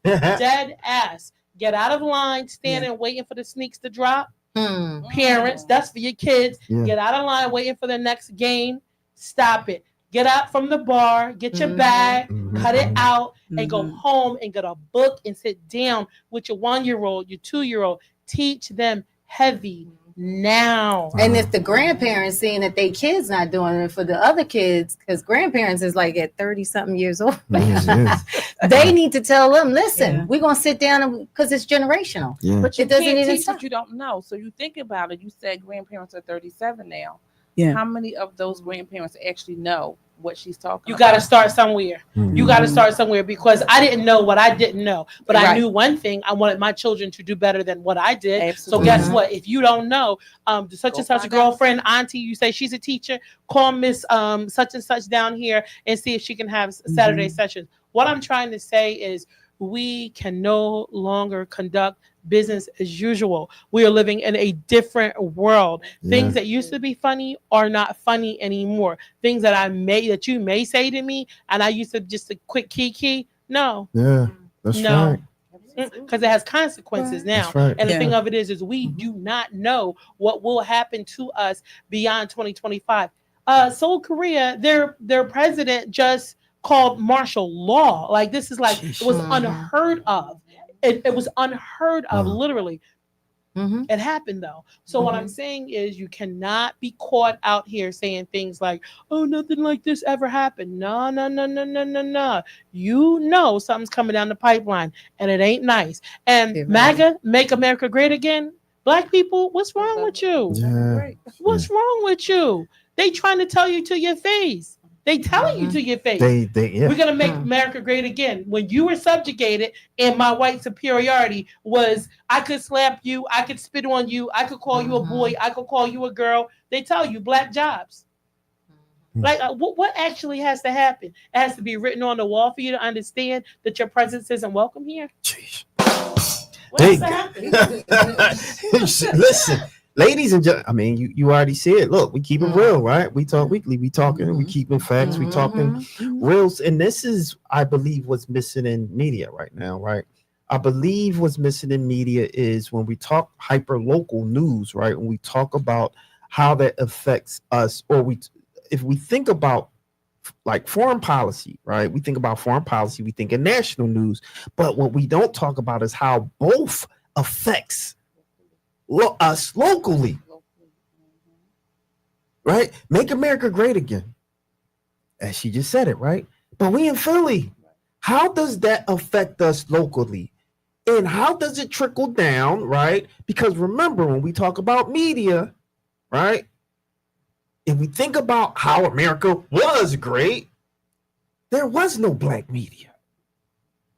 Dead ass. Get out of line, standing waiting for the sneaks to drop. Parents, that's for your kids. Yeah. Get out of line waiting for the next game. Stop it. Get out from the bar, get your bag, cut it out, and go home and get a book and sit down with your 1-year-old, your 2-year-old. Teach them heavy now. And if the grandparents seeing that they kids not doing it for the other kids, because grandparents is like at 30 something years old, they need to tell them, listen, we're gonna sit down because it's generational. But you it doesn't can't even teach stop. what you don't know. So you think about it. You said grandparents are 37 now. Yeah. How many of those grandparents actually know what she's talking You about? got to start somewhere. You got to start somewhere, because I didn't know what I didn't know, but I knew one thing. I wanted my children to do better than what I did. Absolutely. So guess what? If you don't know, such and such a girlfriend, auntie, you say she's a teacher, call Miss such and such down here and see if she can have Saturday sessions. What I'm trying to say is we can no longer conduct business as usual. We are living in a different world. Things that used to be funny are not funny anymore. Things that you may say to me, and I used to just a quick kiki. No. Yeah, that's right. Because it has consequences now. Right. And the thing of it is we do not know what will happen to us beyond 2025. Seoul, Korea, their president just called martial law. Like, this is like, it was unheard of. It was unheard of, literally. It happened though. So what I'm saying is, you cannot be caught out here saying things like, "Oh, nothing like this ever happened." No. You know something's coming down the pipeline, and it ain't nice. And MAGA, Make America Great Again. Black people, what's wrong with you? What's wrong with you? They trying to tell you to your face. They telling you to your face. We're gonna make America great again. When you were subjugated, and my white superiority was, I could slap you, I could spit on you, I could call you a boy, I could call you a girl. They tell you black jobs. Like, what actually has to happen? It has to be written on the wall for you to understand that your presence isn't welcome here. Jeez. What has to happen? Listen. Ladies and gentlemen, I mean, you already said, look, we keep it real, right? We talk weekly, we talking, we keeping facts, we talking reals. And this is, I believe, what's missing in media right now, right? I believe what's missing in media is when we talk hyper local news, right? When we talk about how that affects us, or if we think about like foreign policy, right? We think about foreign policy, we think of national news, but what we don't talk about is how both affects us locally, right? Make America great again, as she just said it, right? But we in Philly, how does that affect us locally, and how does it trickle down, right? Because remember, when we talk about media, right, and we think about how America was great, there was no black media,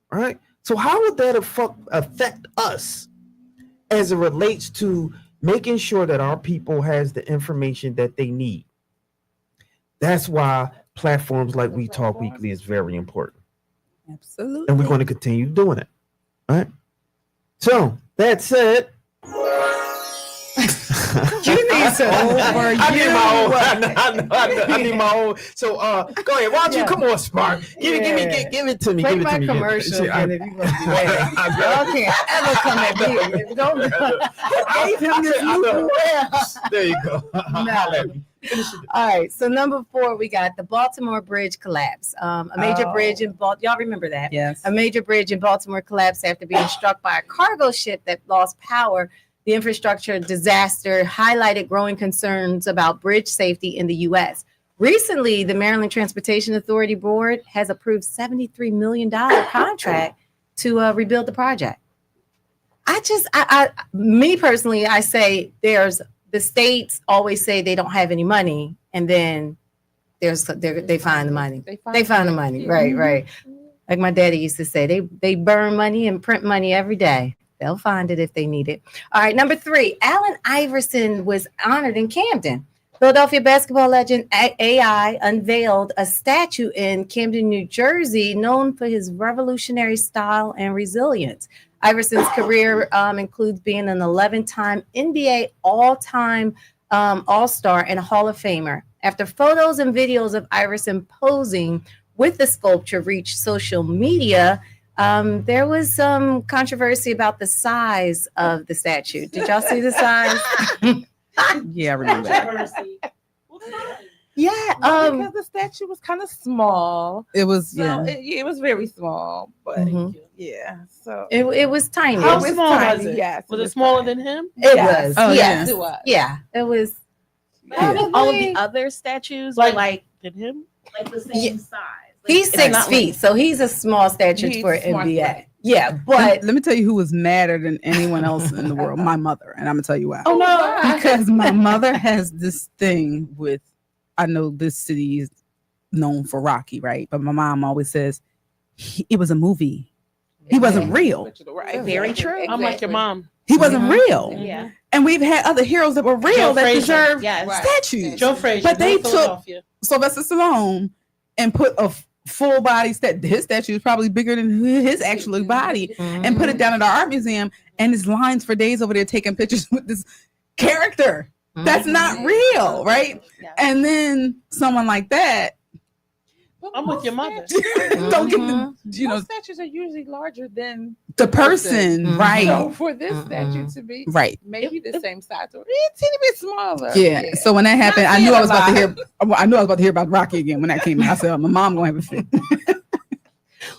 right? So how would that affect us as it relates to making sure that our people has the information that they need? That's why platforms like We Talk Weekly is very important. Absolutely. And we're going to continue doing it. All right. So that said, You need to I need my own. So go ahead. Why don't you come on, Smart? Give it to me. Play give it my to me. commercial again if you want to do that. Y'all can't ever come at me. Don't gave him this new There you go. All right. So number 4, we got the Baltimore Bridge collapse. A major bridge in Baltimore. Y'all remember that? Yes. A major bridge in Baltimore collapsed after being struck by a cargo ship that lost power. The infrastructure disaster highlighted growing concerns about bridge safety in the U.S. Recently, the Maryland Transportation Authority Board has approved $73 million contract to rebuild the project. Me personally, I say the states always say they don't have any money, and then they find the money. They find the money. Right. Like my daddy used to say, they burn money and print money every day. They'll find it if they need it. All right, number 3, Allen Iverson was honored in Camden. Philadelphia basketball legend AI unveiled a statue in Camden, New Jersey, known for his revolutionary style and resilience. Iverson's career includes being an 11-time NBA all-time All-Star and a Hall of Famer. After photos and videos of Iverson posing with the sculpture reached social media, there was some controversy about the size of the statue. Did y'all see the size? Yeah, I remember that. Yeah, because the statue was kind of small. It was, it was very small, but yeah, so it was tiny. How It was small tiny. was it? Yes, Was it smaller than him? It Yes. was. Oh, yes. yeah. It was. Yeah, it was. All of the other statues were like than him? like the same Yeah. size. Like, He's it's 6 not feet, like- so he's a small stature He's for smart, NBA. right. Yeah, but Let me tell you who was madder than anyone else in the world. My mother, and I'm gonna tell you why. oh no, Because my mother has this thing with, I know this city is known for Rocky, right? But my mom always says it was a movie. He wasn't real. Right. Very true. I'm like your mom. He wasn't real. Yeah. And we've had other heroes that were real Joe that Frazier. deserve Yes. statues. Joe Frazier. But they North took Philadelphia. Sylvester Stallone and put a full body his statue is probably bigger than his actual body, and put it down at the art museum, and his lines for days over there taking pictures with this character that's not real, right? Yeah. And then someone like that, I'm with your mother. don't get the, Most statues are usually larger than the person, right? So for this statue to be Right. maybe the same size or a teeny bit smaller. Yeah. So when that happened, I Not knew I was saying about to a hear. I knew I was about to hear about Rocky again when that came out. I said, my mom gonna have a fit.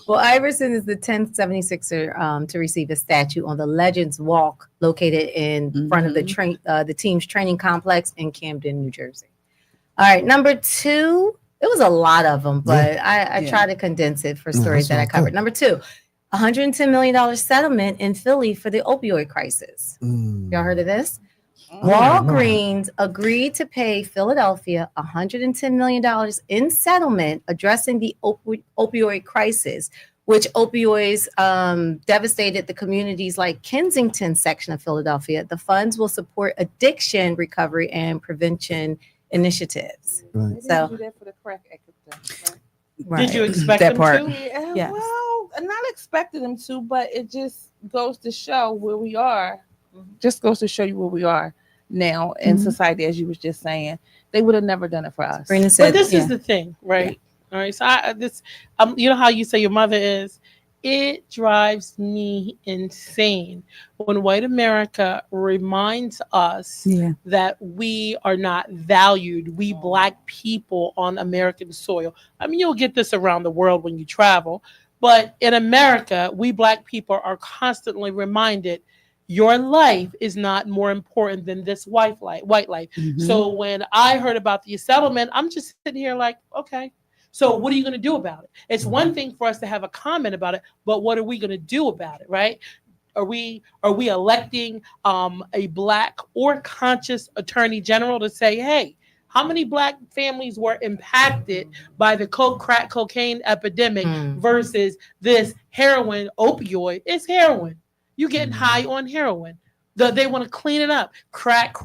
Well, Iverson is the 10th 76er to receive a statue on the Legends Walk located in front of the team's training complex in Camden, New Jersey. All right, number 2. It was a lot of them, but I tried to condense it for stories that I covered. Number 2, $110 million settlement in Philly for the opioid crisis. Y'all heard of this? Walgreens agreed to pay Philadelphia $110 million in settlement addressing the opioid crisis, which opioids devastated the communities like Kensington section of Philadelphia. The funds will support addiction recovery and prevention initiatives. Right. So, Do that for the crack epidemic, right. Did you expect that them part? to? Yeah, Yes. well, I'm not expecting them to, but it just goes to show where we are. Just goes to show you where we are now in society, as you was just saying. They would have never done it for us. Brina said, But this is the thing, right? All right. So you know how you say your mother is. It drives me insane when white America reminds us that we are not valued, we Black people on American soil. I mean, you'll get this around the world when you travel, but in America, we Black people are constantly reminded your life is not more important than this white life. So when I heard about the settlement, I'm just sitting here like, okay. So what are you going to do about it? It's one thing for us to have a comment about it, but what are we going to do about it, right? Are we electing a Black or conscious attorney general to say, hey, how many Black families were impacted by the crack cocaine epidemic versus this heroin opioid? It's heroin. You're getting high on heroin. They want to clean it up. Crack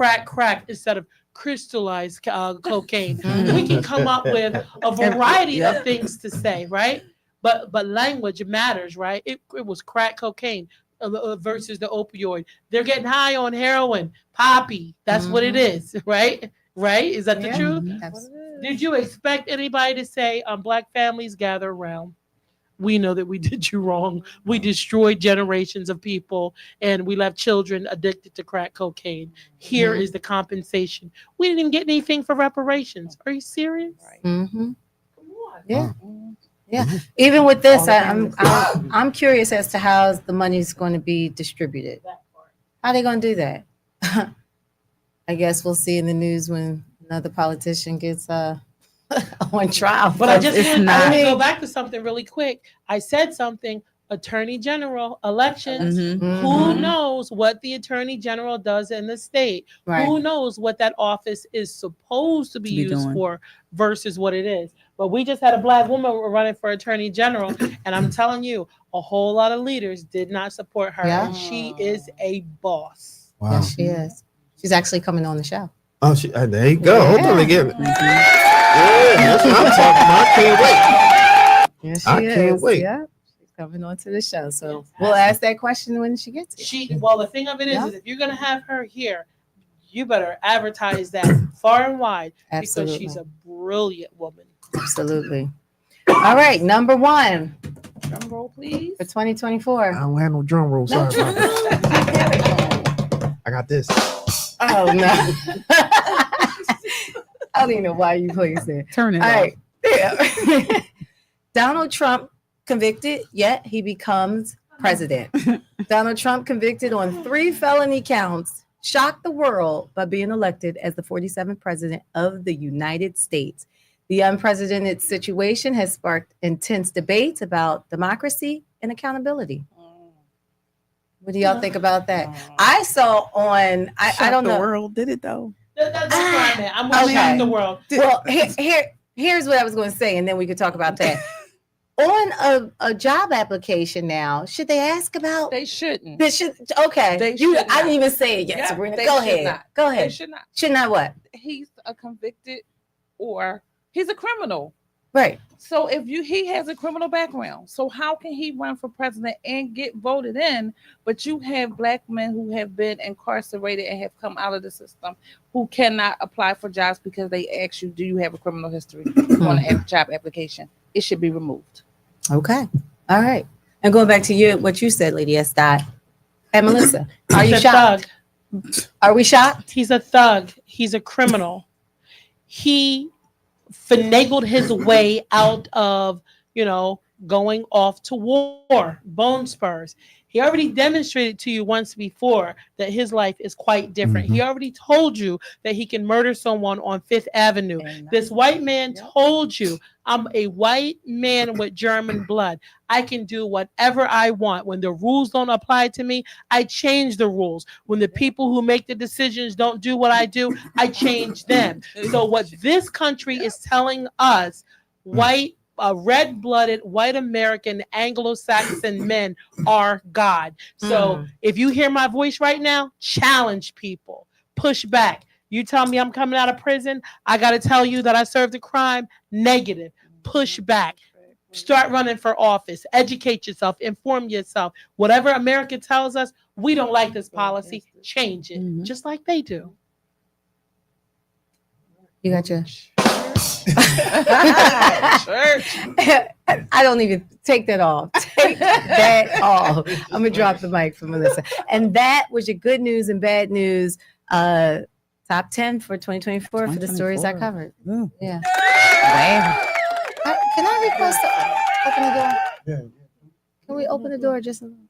instead of crystallized cocaine. We can come up with a variety of things to say, right? but language matters, right? It was crack cocaine versus the opioid. They're getting high on heroin, poppy. That's what it is, right? Right? Is that the truth? Did you expect anybody to say, Black families gather around? We know that we did you wrong. We destroyed generations of people and we left children addicted to crack cocaine. Here is the compensation. We didn't even get anything for reparations. Are you serious? Mm-hmm. Yeah. Yeah. Even with this, I'm curious as to how the money's going to be distributed. How are they going to do that? I guess we'll see in the news when another politician gets on trial. But I just want to go back to something really quick. I said something. Attorney General elections. Who knows what the Attorney General does in the state? Right. Who knows what that office is supposed to be used for versus what it is? But we just had a Black woman running for Attorney General, and I'm telling you, a whole lot of leaders did not support her. Yeah. And she is a boss. Wow. Yes, she is. She's actually coming on the show. Oh, there you go. Yeah. Hopefully, get it. Yeah, that's what I'm talking about. I can't wait. Yes, I can't wait. Yeah. Coming on to the show, so we'll ask that question when she gets here. Well, the thing of it is if you're gonna have her here, you better advertise that far and wide. Absolutely. Because she's a brilliant woman. Absolutely. All right, number one. Drum roll, please. For 2024. I don't have no drum roll. Sorry about that. I got this. Oh no. I don't even know why you placed it. Turn it All off. right. Yeah. Donald Trump convicted, yet he becomes president. Donald Trump, convicted on 3 felony counts, shocked the world by being elected as the 47th president of the United States. The unprecedented situation has sparked intense debates about democracy and accountability. What do y'all think about that? I saw on, I don't know. The world did it though. That's where I'm at. I'm going to shock the world. Well, here's what I was going to say, and then we could talk about that. On a job application now, should they ask about? They shouldn't. They should. Okay. They I should didn't even say it yet. Yeah, Sabrina, they go should ahead. not. Go ahead. They should not. Should not what? He's a convicted or he's a criminal. Right. So if he has a criminal background, so how can he run for president and get voted in? But you have Black men who have been incarcerated and have come out of the system who cannot apply for jobs because they ask you, do you have a criminal history on a job application? It should be removed. Okay. All right. And going back to you, what you said, Lady S. Dot. And Melissa, are you shocked? Are we shocked? He's a thug. He's a criminal. He finagled his way out of, going off to war, bone spurs. He already demonstrated to you once before that his life is quite different. He already told you that he can murder someone on 5th Avenue. This white man told you, I'm a white man with German blood. I can do whatever I want. When the rules don't apply to me, I change the rules. When the people who make the decisions don't do what I do, I change them. So what this country is telling us, red-blooded, white American, Anglo-Saxon men are God. So if you hear my voice right now, challenge people, push back. You tell me I'm coming out of prison, I got to tell you that I served a crime, negative, push back. Start running for office, educate yourself, inform yourself. Whatever America tells us, we don't like this policy, change it, just like they do. You got your Church. I don't even take that off. Take that off. I'm gonna drop the mic for Melissa. And that was your good news and bad news. Top 10 for 2024 for the stories I covered. Yeah. Wow. Can I request to open the door? Yeah. Can we open the door just a little?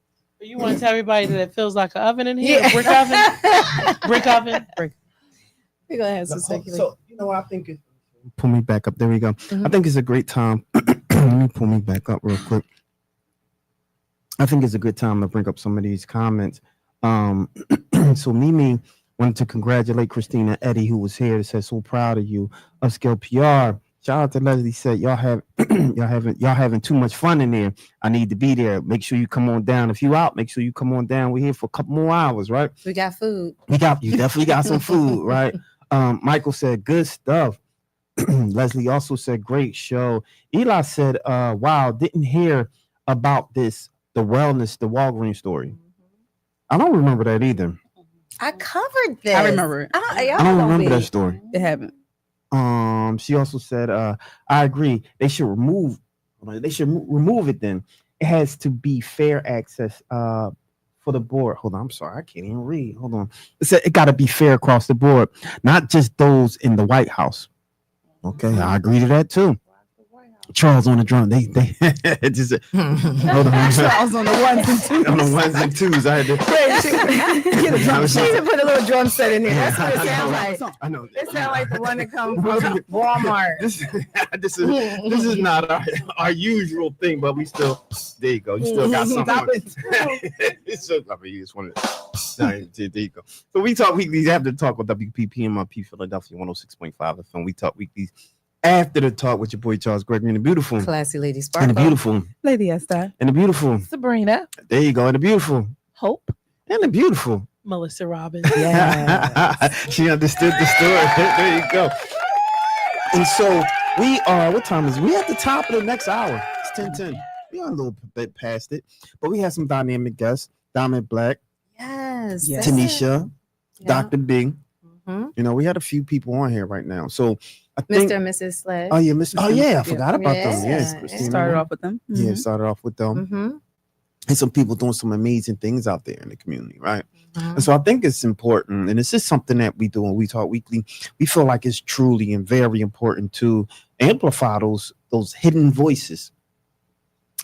You want to tell everybody that it feels like an oven in here? Brick oven? Brick oven? We're gonna have some circulation. So I think it. Pull me back up. There we go. I think it's a great time. Let me pull me back up real quick. I think it's a good time to bring up some of these comments. So Mimi wanted to congratulate Christina Eddie, who was here. Said so proud of you. Upscale PR. Shout out to Leslie. Said y'all having too much fun in there. I need to be there. Make sure you come on down. If you out, make sure you come on down. We're here for a couple more hours, right? We got food. You definitely got some food, right? Michael said good stuff. Leslie also said, great show. Eli said, wow, didn't hear about the Walgreens story. I don't remember that either. I covered this. I remember it. I don't remember that story. It happened. She also said, I agree. They should remove it then. It has to be fair access for the board. Hold on, I'm sorry, I can't even read. Hold on. It said it gotta be fair across the board, not just those in the White House. Okay, I agree to that too. Charles on the drum. They just hold on. Charles on the ones and twos. On the ones and twos. I had to She even put a little drum set in there. That's what it sounds like. I know. It sounds like the one that comes from Walmart. This is not our usual thing, but we still, there you go. You still got something. Stop it. It's so, I mean, you just wanted there you go. So we talk weeklies after the talk with WPPMIP Philadelphia 106.5 FM. We talk weeklies after the talk with your boy Charles Gregory and the beautiful Classy Lady Sparkle. and the beautiful Lady Esther. and the beautiful Sabrina. There you go. And the beautiful Hope. and the beautiful. Melissa Robbins. She understood the story. There you go. And so we are, what time is it? We at the top of the next hour. It's 10:10. We are a little bit past it, but we have some dynamic guests. Diamond Black, Yes. Tanisha, Yeah. Dr. Bing. Mhm. You know, we had a few people on here right now. So I think, Mr. and Mrs. Sled. oh yeah, Mr. Oh yeah, I forgot about them. Yeah. Yes, Yeah. Christina. Started off with them. Yeah, started off with them. Mm-hmm. And some people doing some amazing things out there in the community, right? Mhm. And so I think it's important, and this is something that we do when we talk weekly. We feel like it's truly and very important to amplify those hidden voices,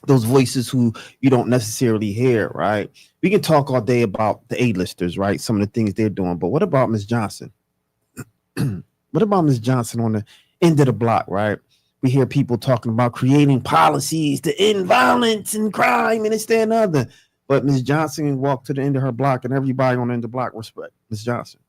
those voices who you don't necessarily hear, right? We can talk all day about the A-listers, right? Some of the things they're doing, but what about Miss Johnson? What about Miss Johnson on the end of the block, right? We hear people talking about creating policies to end violence and crime and this, that, and other. But Miss Johnson walked to the end of her block, and everybody on the end of the block respect Miss Johnson.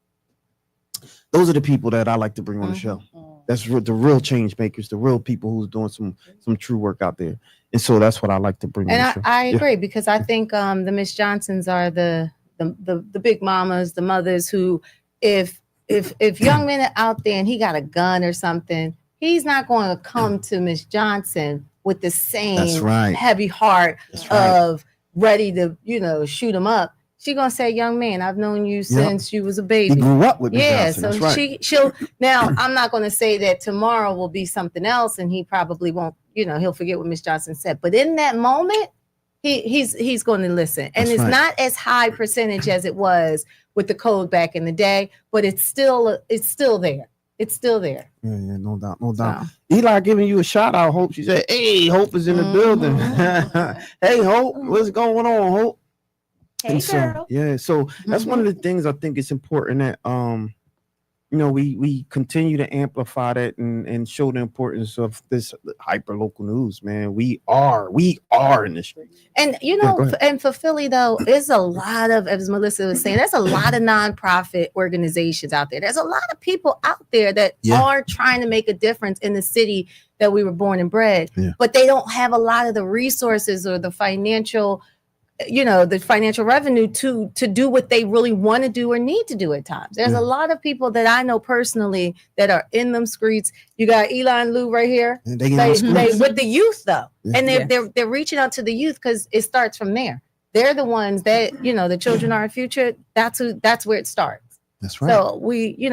Those are the people that I like to bring on the show. That's the real change makers, the real people who's doing some true work out there. And so that's what I like to bring on the And show. I Yeah. agree, because I think the Miss Johnsons are the big mamas, the mothers who, if young men are out there and he got a gun or something, he's not going to come to Miss Johnson with the That's same right. heavy heart That's right. of ready to, shoot him up. She gonna say, young man, I've known you since you was a baby. He grew up with Miss Yeah, Johnson. so That's right. she'll now. I'm not going to say that tomorrow will be something else, and he probably won't. He'll forget what Miss Johnson said. But in that moment, he's going to listen, and That's it's right. not as high percentage as it was with the code back in the day, but it's still there. It's still there. Yeah, no doubt, no doubt. Eli giving you a shout out, Hope. She said, "Hey, Hope is in the building. Hey, Hope, what's going on, Hope?" Hey, And so, girl. yeah, so that's one of the things I think it's important that we continue to amplify that and show the importance of this hyper local news, man. We are in the street. And go ahead. and for Philly though, there's a lot of, as Melissa was saying, there's a lot of nonprofit organizations out there. There's a lot of people out there that are trying to make a difference in the city that we were born and bred, but they don't have a lot of the resources or the financial revenue to do what they really want to do or need to do at times. There's a lot of people that I know personally that are in them streets. You got Eli and Lou right here. And They with the youth though, and they're reaching out to the youth because it starts from there. They're the ones that the children are our future. That's where it starts. That's right. So we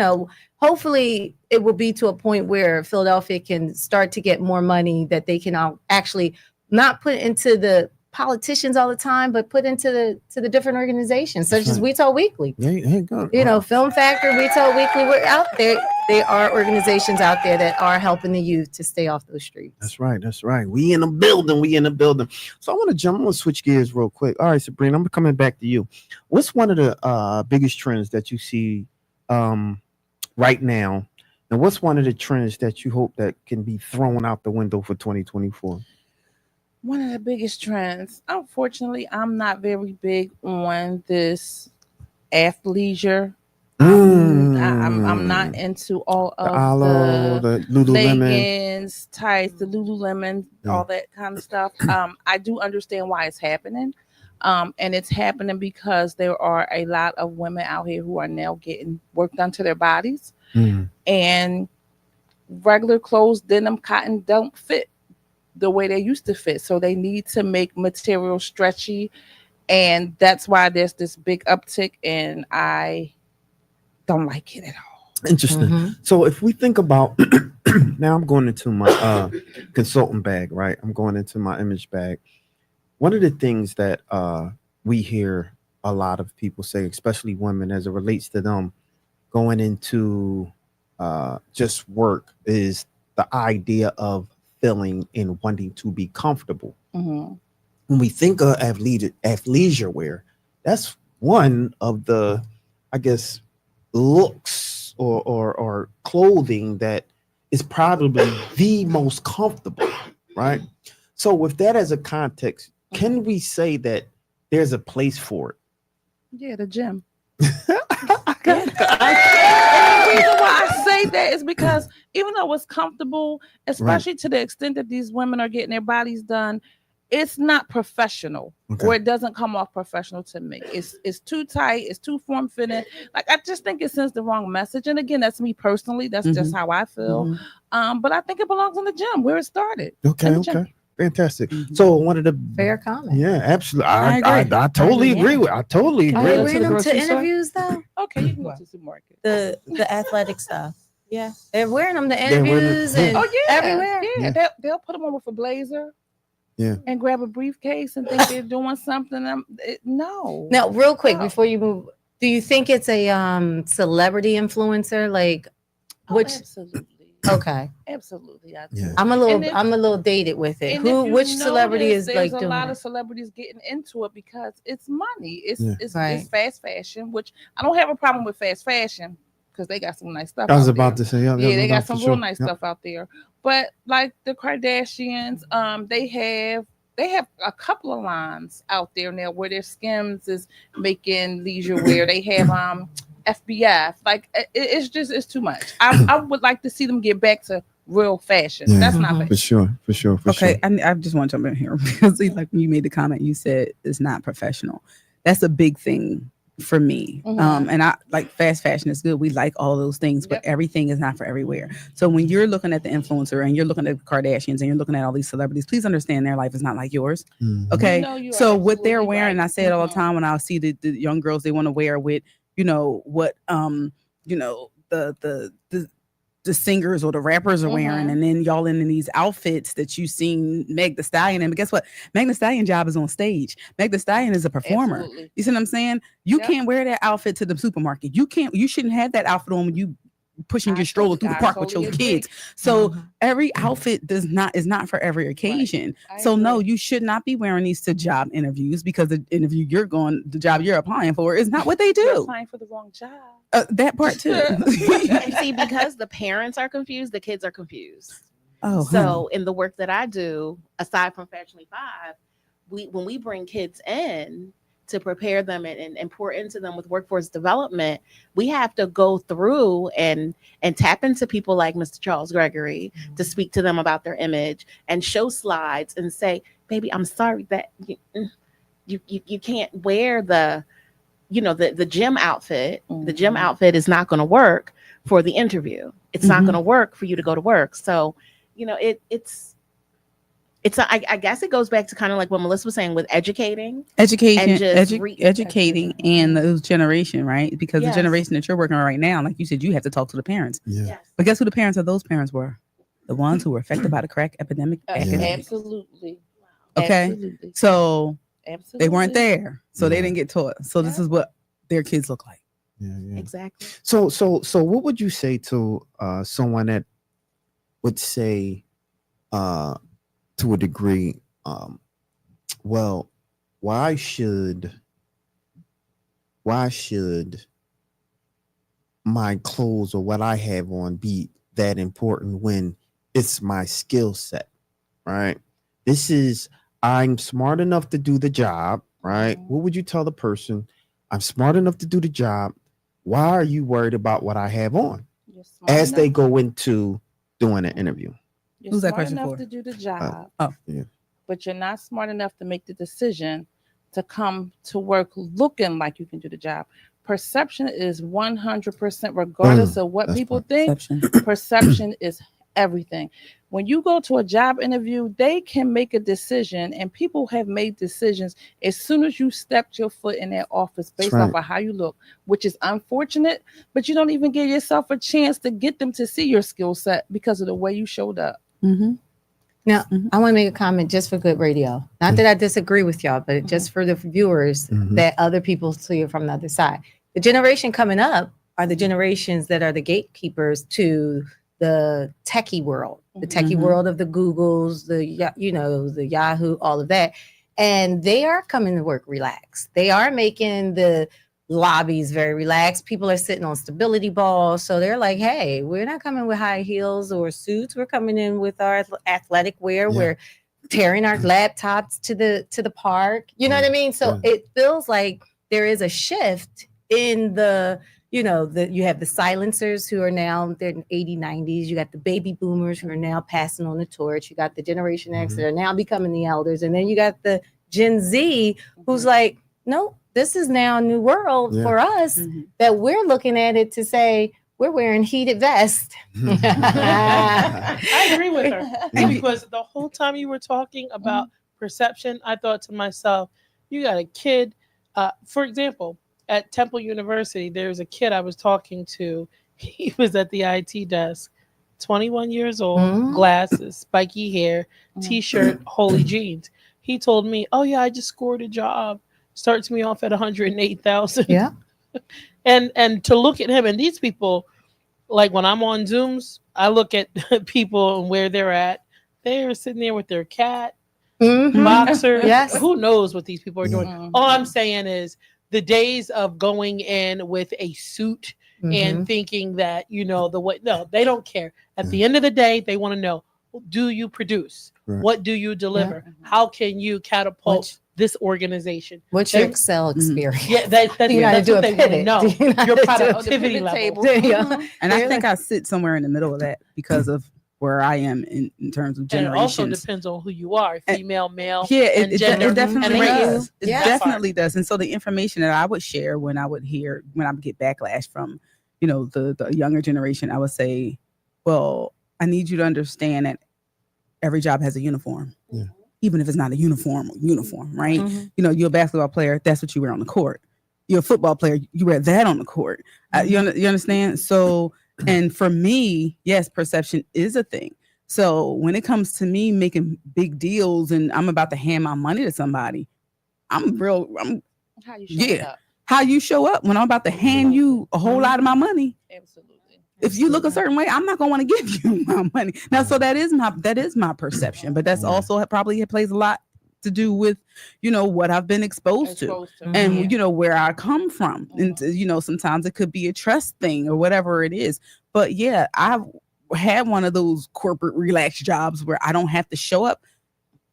hopefully it will be to a point where Philadelphia can start to get more money that they can actually not put into the politicians all the time, but put into the different organizations such as We Talk Weekly. Hey, go. Film Factor, We Talk Weekly. We're out there. There are organizations out there that are helping the youth to stay off those streets. That's right. That's right. We in the building. So I want to switch gears real quick. All right, Sabrina, I'm coming back to you. What's one of the biggest trends that you see right now? And what's one of the trends that you hope that can be thrown out the window for 2024? One of the biggest trends. Unfortunately, I'm not very big on this athleisure. I'm not into all of the Lululemon leggings, tights, the Lululemon, all that kind of stuff. I do understand why it's happening. And it's happening because there are a lot of women out here who are now getting work done to their bodies. And regular clothes, denim, cotton don't fit the way they used to fit. So they need to make material stretchy. And that's why there's this big uptick, and I don't like it at all. Interesting. So if we think about now, I'm going into my consultant bag, right? I'm going into my image bag. One of the things that we hear a lot of people say, especially women, as it relates to them going into just work, is the idea of feeling and wanting to be comfortable. When we think of athleisure wear, that's one of the, I guess, looks or clothing that is probably the most comfortable, right? So with that as a context, can we say that there's a place for it? Yeah, the gym. And the reason why I say that is because even though it's comfortable, especially to the extent that these women are getting their bodies done, it's not professional, or it doesn't come off professional to me. It's too tight, it's too form fitting. Like, I just think it sends the wrong message. And again, that's me personally. That's just how I feel. But I think it belongs in the gym where it started. Okay. Fantastic. So one of the fair comment. Yeah, absolutely. I agree. I totally agree with. I totally agree. Are you with bringing you. them to interviews though? Okay, you can go to the supermarket. The athletic stuff. Yeah, they're wearing them to They're wearing interviews them- and everywhere. Yeah. They'll put them on with a blazer. Yeah. And grab a briefcase and think they're doing something. No. Now, real quick before you move, do you think it's a celebrity influencer? Like, which? Absolutely. Okay. Absolutely. I do. Yeah. I'm a little dated with it. And if you Which celebrity notice, is like there's doing a lot it? of celebrities getting into it because it's money. It's Right. it's fast fashion, which I don't have a problem with fast fashion because they got some nice stuff. I was out about there. to say, yeah, they got for some sure. real nice stuff out there. But like the Kardashians, they have a couple of lines out there now where their Skims is making leisure wear. They have FBF. Like it's too much. I would like to see them get back to real fashion. Yeah, That's not for sure. Okay, I just want to jump in here because like when you made the comment, you said it's not professional. That's a big thing for me. And I like fast fashion is good. We like all those things, but everything is not for everywhere. So when you're looking at the influencer and you're looking at the Kardashians and you're looking at all these celebrities, please understand their life is not like yours. Okay. No, you are So what they're absolutely wearing, right. and I say it all the time when I see the young girls they want to wear with, what the singers or the rappers are wearing, and then y'all in these outfits that you seen Meg Thee Stallion in. But guess what? Meg Thee Stallion job is on stage. Meg Thee Stallion is a performer. Absolutely. You see what I'm saying? You can't wear that outfit to the supermarket. You shouldn't have that outfit on when you pushing your stroller through the park with your kids. So every outfit is not for every occasion. So no, you should not be wearing these to job interviews because the the job you're applying for is not what they You're do. applying for the wrong job. That part too. And see, because the parents are confused, the kids are confused. Oh, so in the work that I do, aside from Fashionably 5, when we bring kids in to prepare them and pour into them with workforce development, we have to go through and tap into people like Mr. Charles Gregory to speak to them about their image and show slides and say, baby, I'm sorry that you can't wear the gym outfit. The gym outfit is not going to work for the interview. It's not going to work for you to go to work. So, I guess it goes back to kind of like what Melissa was saying with educating and just educating and the generation, right? Because Yes. the generation that you're working on right now, like you said, you have to talk to the parents. Yeah. But guess who the parents of those parents were? The ones who were affected by the crack epidemic. back in the day. Absolutely. Okay. Absolutely. So Absolutely. they weren't there. So they didn't get taught. So this is what their kids look like. Exactly. So what would you say to someone that would say to a degree, well, why should my clothes or what I have on be that important when it's my skill set, right? I'm smart enough to do the job, right? What would you tell the person? I'm smart enough to do the job. Why are you worried about what I have on as they go into doing an interview? You're Who's that smart question enough for? to do the job, Yeah. but you're not smart enough to make the decision to come to work looking like you can do the job. Perception is 100%, regardless of what people think. Perception is everything. When you go to a job interview, they can make a decision, and people have made decisions as soon as you stepped your foot in that office based off of how you look, which is unfortunate, but you don't even give yourself a chance to get them to see your skill set because of the way you showed up. Now, I want to make a comment just for good radio. Not that I disagree with y'all, but just for the viewers that other people see it from the other side. The generation coming up are the generations that are the gatekeepers to the techie world, the techie world of the Googles, the Yahoo, all of that. And they are coming to work relaxed. They are making the lobbies very relaxed. People are sitting on stability balls. So they're like, hey, we're not coming with high heels or suits. We're coming in with our athletic wear. Yeah. We're tearing our laptops to the park. You know what I mean? So it feels like there is a shift in the, you have the silencers who are now, they're in 80s, 90s. You got the baby boomers who are now passing on the torch. You got the Generation X that are now becoming the elders. And then you got the Gen Z who's like, no, this is now a new world for us that we're looking at it to say, we're wearing heated vests. I agree with her because the whole time you were talking about perception, I thought to myself, you got a kid, for example, at Temple University, there's a kid I was talking to. He was at the IT desk, 21 years old, glasses, spiky hair, t-shirt, holy jeans. He told me, oh yeah, I just scored a job. Starts me off at 108,000. Yeah. And to look at him, and these people, like when I'm on Zooms, I look at people and where they're at. They're sitting there with their cat, boxer. Yes. Who knows what these people are doing? All I'm saying is the days of going in with a suit and thinking that, the way, no, they don't care. At the end of the day, they want to know, do you produce? What do you deliver? How can you catapult this organization? What's your Excel experience? Yeah, that's what they want to know. Your productivity level. And I think I sit somewhere in the middle of that because of where I am in terms of generations. And it also depends on who you are, female, male. Yeah, it definitely does. It Yeah. definitely does. And so the information that I would share when I would get backlash from, the younger generation, I would say, well, I need you to understand that every job has a uniform. Yeah. Even if it's not a uniform, right? You're a basketball player, that's what you wear on the court. You're a football player, you wear that on the court. You understand? So, and for me, yes, perception is a thing. So when it comes to me making big deals and I'm about to hand my money to somebody, how you show up when I'm about to hand you a whole lot of my money. Absolutely. If you look a certain way, I'm not going to want to give you my money. Now, so that is my perception, but that's also probably plays a lot to do with, what I've been exposed to and, where I come from. And, sometimes it could be a trust thing or whatever it is. But yeah, I've had one of those corporate relaxed jobs where I don't have to show up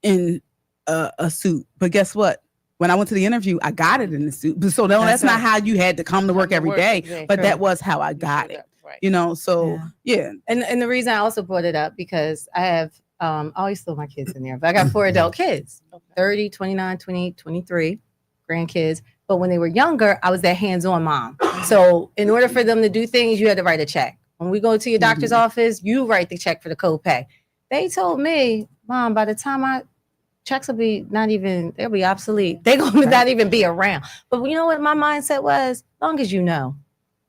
in a suit. But guess what? When I went to the interview, I got it in the suit. So that's not how you had to come to work every day, exactly. But that was how I got it. Right. So yeah. And the reason I also brought it up because I have I always throw my kids in there, but I got 4 adult kids, 30, 29, 28, 23 grandkids. But when they were younger, I was that hands-on mom. So in order for them to do things, you had to write a check. When we go to your doctor's office, you write the check for the copay. They told me, Mom, by the time checks will be they'll be obsolete. They're going to not even be around. But you know what my mindset was? As long as you'll know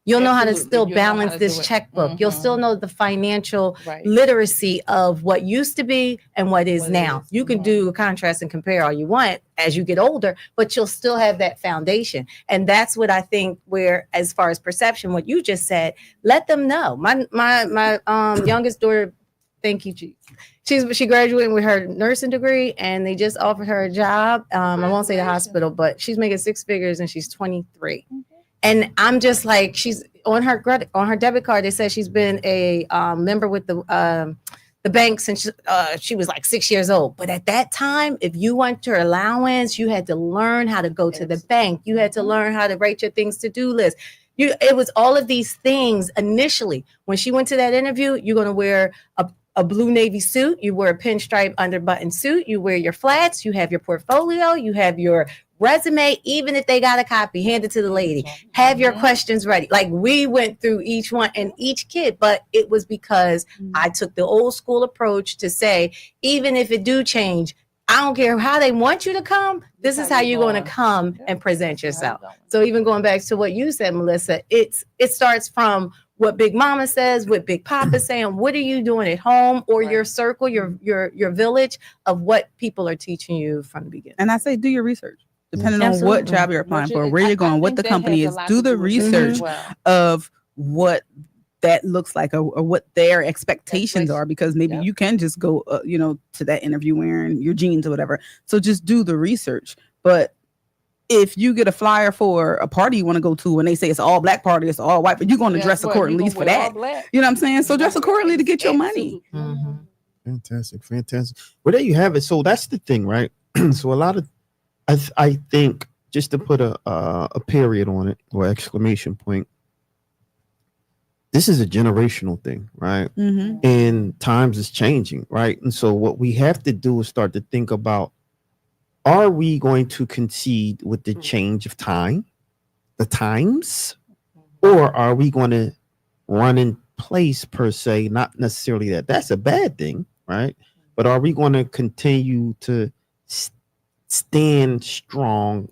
how to still balance this checkbook. You'll still know the financial literacy of what used to be and what is now. You can do a contrast and compare all you want as you get older, but you'll still have that foundation. And that's what I think where, as far as perception, what you just said, let them know. My youngest daughter, thank you, G. She graduated with her nursing degree and they just offered her a job. I won't say the hospital, but she's making 6 figures and she's 23. And I'm just like, she's on her debit card. They said she's been a member with the bank since she was like 6 years old. But at that time, if you want your allowance, you had to learn how to go to the bank. You had to learn how to write your things to-do list. It was all of these things initially. When she went to that interview, you're going to wear a blue navy suit, you wear a pinstripe under button suit, you wear your flats, you have your portfolio, you have your resume. Even if they got a copy, hand it to the lady. Have your questions ready. Like, we went through each one and each kid, but it was because I took the old school approach to say, even if it do change, I don't care how they want you to come. This is how you're going to come and present yourself. So even going back to what you said, Melissa, it starts from what Big Mama says, what Big Papa saying. What are you doing at home or your circle, your village of what people are teaching you from the beginning? And I say, do your research. Depending on what job you're applying for, where you're going, what the company is, do the research of what that looks like or what their expectations are, because maybe you can just go to that interview wearing your jeans or whatever. So just do the research. But if you get a flyer for a party you want to go to and they say it's all black party, it's all white, but you're going to dress accordingly for that. You know what I'm saying? So dress accordingly to get your money. Fantastic. Well, there you have it. So that's the thing, right? So a lot of, I think, just to put a period on it or exclamation point, this is a generational thing, right? And times is changing, right? And so what we have to do is start to think about, are we going to concede with the change of time, the times, or are we going to run in place per se? Not necessarily that's a bad thing, right? But are we going to continue to stand strong,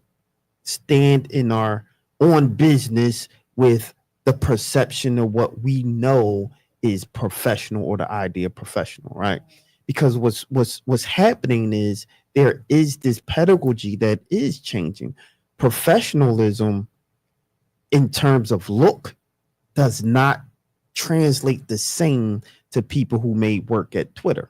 stand in our own business with the perception of what we know is professional, or the idea of professional, right? Because what's happening is there is this pedagogy that is changing. Professionalism in terms of look does not translate the same to people who may work at Twitter,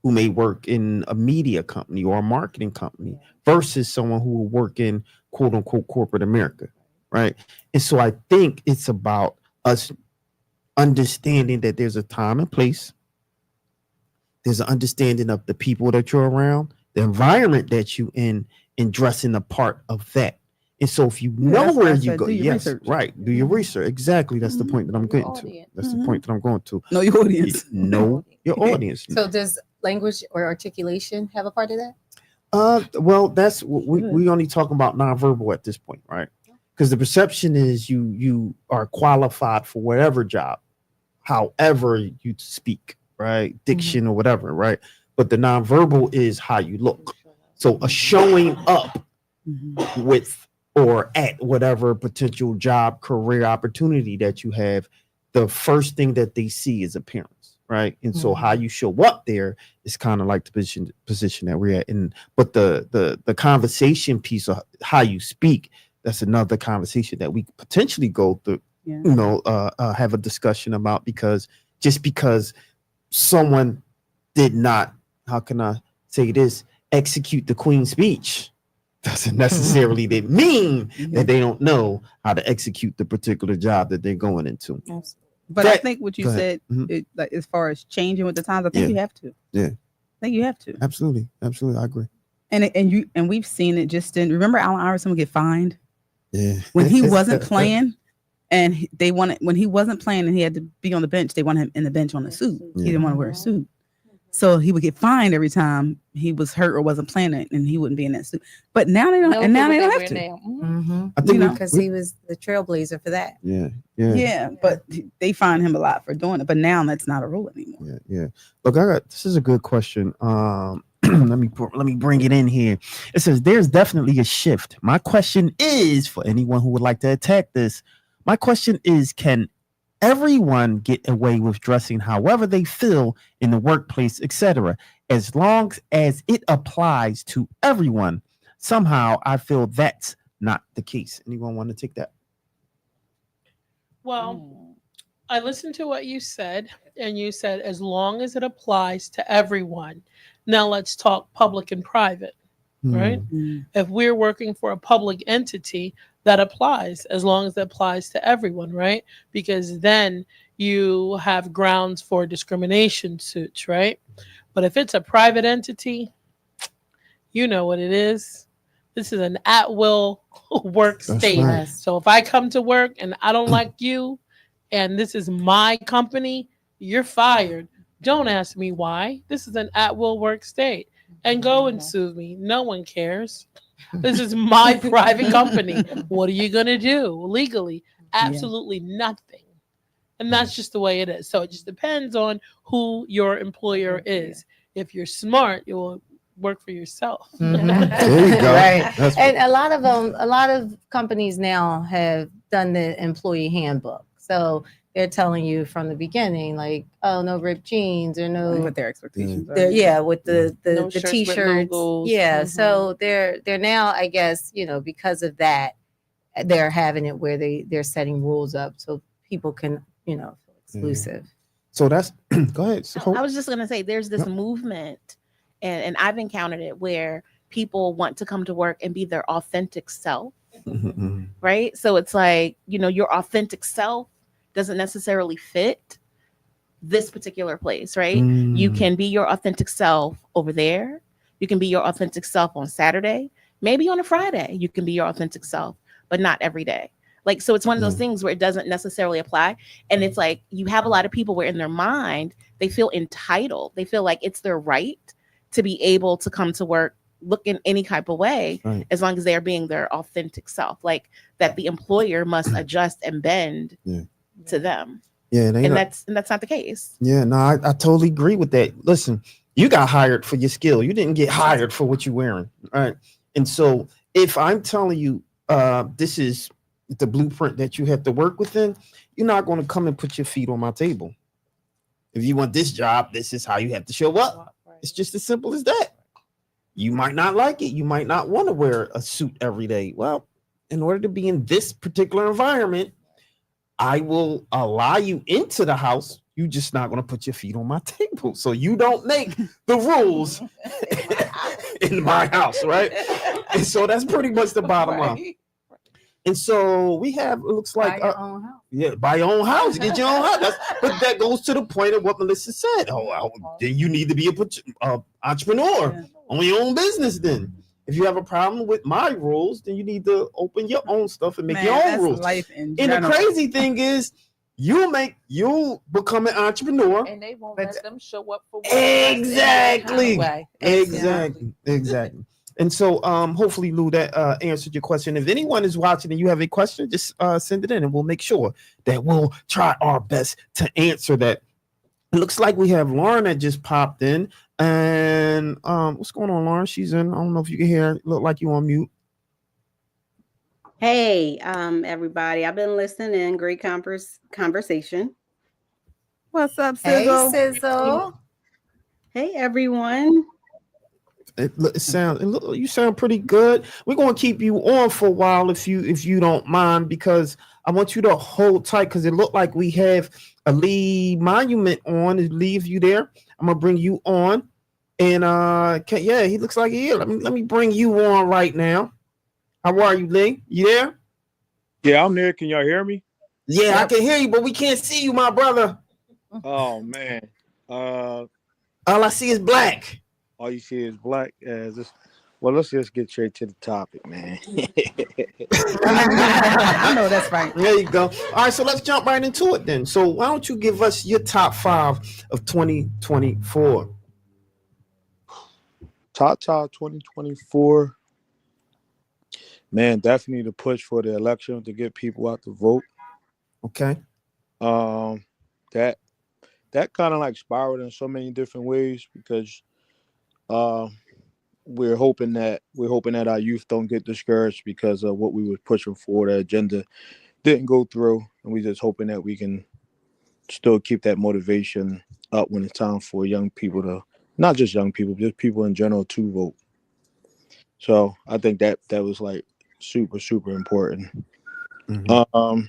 who may work in a media company or a marketing company, versus someone who will work in quote unquote corporate America, right? And so I think it's about us understanding that there's a time and place. There's an understanding of the people that you're around, the environment that you in, and dressing a part of that. And so if you know where you go, right, do your research. Exactly. That's the point that I'm getting to. That's the point that I'm going to. Know your audience. Know your audience. So does language or articulation have a part of that? Well, that's we only talking about nonverbal at this point, right? Because the perception is you are qualified for whatever job, however you speak, right? Diction or whatever, right? But the nonverbal is how you look. So a showing up with or at whatever potential job, career opportunity that you have, the first thing that they see is appearance, right? And so how you show up there is kind of like the position that we're at. And but the conversation piece of how you speak, that's another conversation that we potentially go through, have a discussion about, because just because someone did not, how can I say this, execute the Queen's speech, doesn't necessarily mean that they don't know how to execute the particular job that they're going into. Absolutely. But I think what you said, like as far as changing with the times, I think you have to. Yeah, I think you have to. Absolutely, I agree. And we've seen it just in. Remember, Allen Iverson would get fined. Yeah, when he wasn't playing, and when he wasn't playing and he had to be on the bench, they wanted him in the bench on a suit. He didn't want to wear a suit. So he would get fined every time he was hurt or wasn't playing it, and he wouldn't be in that suit. But now they don't. And now they don't have to. I think because he was the trailblazer for that. Yeah. But they find him a lot for doing it. But now that's not a rule anymore. Yeah. Look, this is a good question. Let me bring it in here. It says there's definitely a shift. My question is, for anyone who would like to attack this, my question is, can everyone get away with dressing however they feel in the workplace, etc., as long as it applies to everyone? Somehow I feel that's not the case. Anyone want to take that? Well, I listened to what you said, and you said as long as it applies to everyone. Now let's talk public and private, right? If we're working for a public entity, that applies as long as it applies to everyone, right? Because then you have grounds for discrimination suits, right? But if it's a private entity, you know what it is. This is an at-will work state. Right. So if I come to work and I don't like you, and this is my company, you're fired. Don't ask me why. This is an at-will work state. And go and sue me. No one cares. This is my private company. What are you going to do legally? Absolutely nothing. And that's just the way it is. So it just depends on who your employer is. If you're smart, you will work for yourself. There you go. Right. That's And a lot of companies now have done the employee handbook. So they're telling you from the beginning, like, oh, no ripped jeans or no what their expectations are. with the No shirts with t-shirts. logos. Yeah. Mhm. So they're now, I guess, because of that, they're having it where they're setting rules up so people can, feel exclusive. So that's go ahead. So, I was just gonna say there's this movement, and I've encountered it where people want to come to work and be their authentic self, right? So it's like, your authentic self doesn't necessarily fit this particular place, right? You can be your authentic self over there. You can be your authentic self on Saturday, maybe on a Friday. You can be your authentic self, but not every day. Like, so it's one of those things where it doesn't necessarily apply. And it's like you have a lot of people where in their mind, they feel entitled. They feel like it's their right to be able to come to work look in any type of way, as long as they're being their authentic self, like that the employer must adjust and bend to them. Yeah, and that's not the case. Yeah, no, I totally agree with that. Listen, you got hired for your skill. You didn't get hired for what you're wearing. Right. And so if I'm telling you this is the blueprint that you have to work within, you're not going to come and put your feet on my table. If you want this job, this is how you have to show up. It's just as simple as that. You might not like it. You might not want to wear a suit every day. Well, in order to be in this particular environment, I will allow you into the house. You're just not going to put your feet on my table. So you don't make the rules in my house, right? And so that's pretty much the bottom line. And so we have, it looks like, buy your own house. Yeah, buy your own house, get your own house. But that goes to the point of what Melissa said. Then you need to be a entrepreneur, own your own business. Then, if you have a problem with my rules, then you need to open your own stuff and make your own rules. Life in And the general. crazy thing is, you'll become an entrepreneur, and they won't let them show up for work. Exactly. Exactly. Exactly. And so hopefully, Lou, that answered your question. If anyone is watching and you have a question, just send it in and we'll make sure that we'll try our best to answer that. It looks like we have Lauren that just popped in. And what's going on, Lauren? She's in. I don't know if you can hear. Look like you on mute. Hey, everybody. I've been listening. Great conversation. What's up, Sizzle? Sizzle? Hey, Sizzle. Hey, everyone. You sound pretty good. We're gonna keep you on for a while if you don't mind, because I want you to hold tight because it looked like we have a Lee Monument on. Lee, if you there, I'm gonna bring you on. And he looks like he here. Let me bring you on right now. How are you, Lee? You there? Yeah, I'm there. Can y'all hear me? Yeah, I can hear you, but we can't see you, my brother. Oh man. All I see is black. All you see is black. Well, let's just get straight to the topic, man. I know that's right. There you go. All right, so let's jump right into it then. So why don't you give us your top 5 of 2024? Top 2024. Man, definitely the push for the election to get people out to vote. Okay. That kind of like spiraled in so many different ways because we're hoping that our youth don't get discouraged because of what we were pushing for. The agenda didn't go through, and we're just hoping that we can still keep that motivation up when it's time for young people to, not just young people, just people in general to vote. So I think that was like super, super important. Mm-hmm.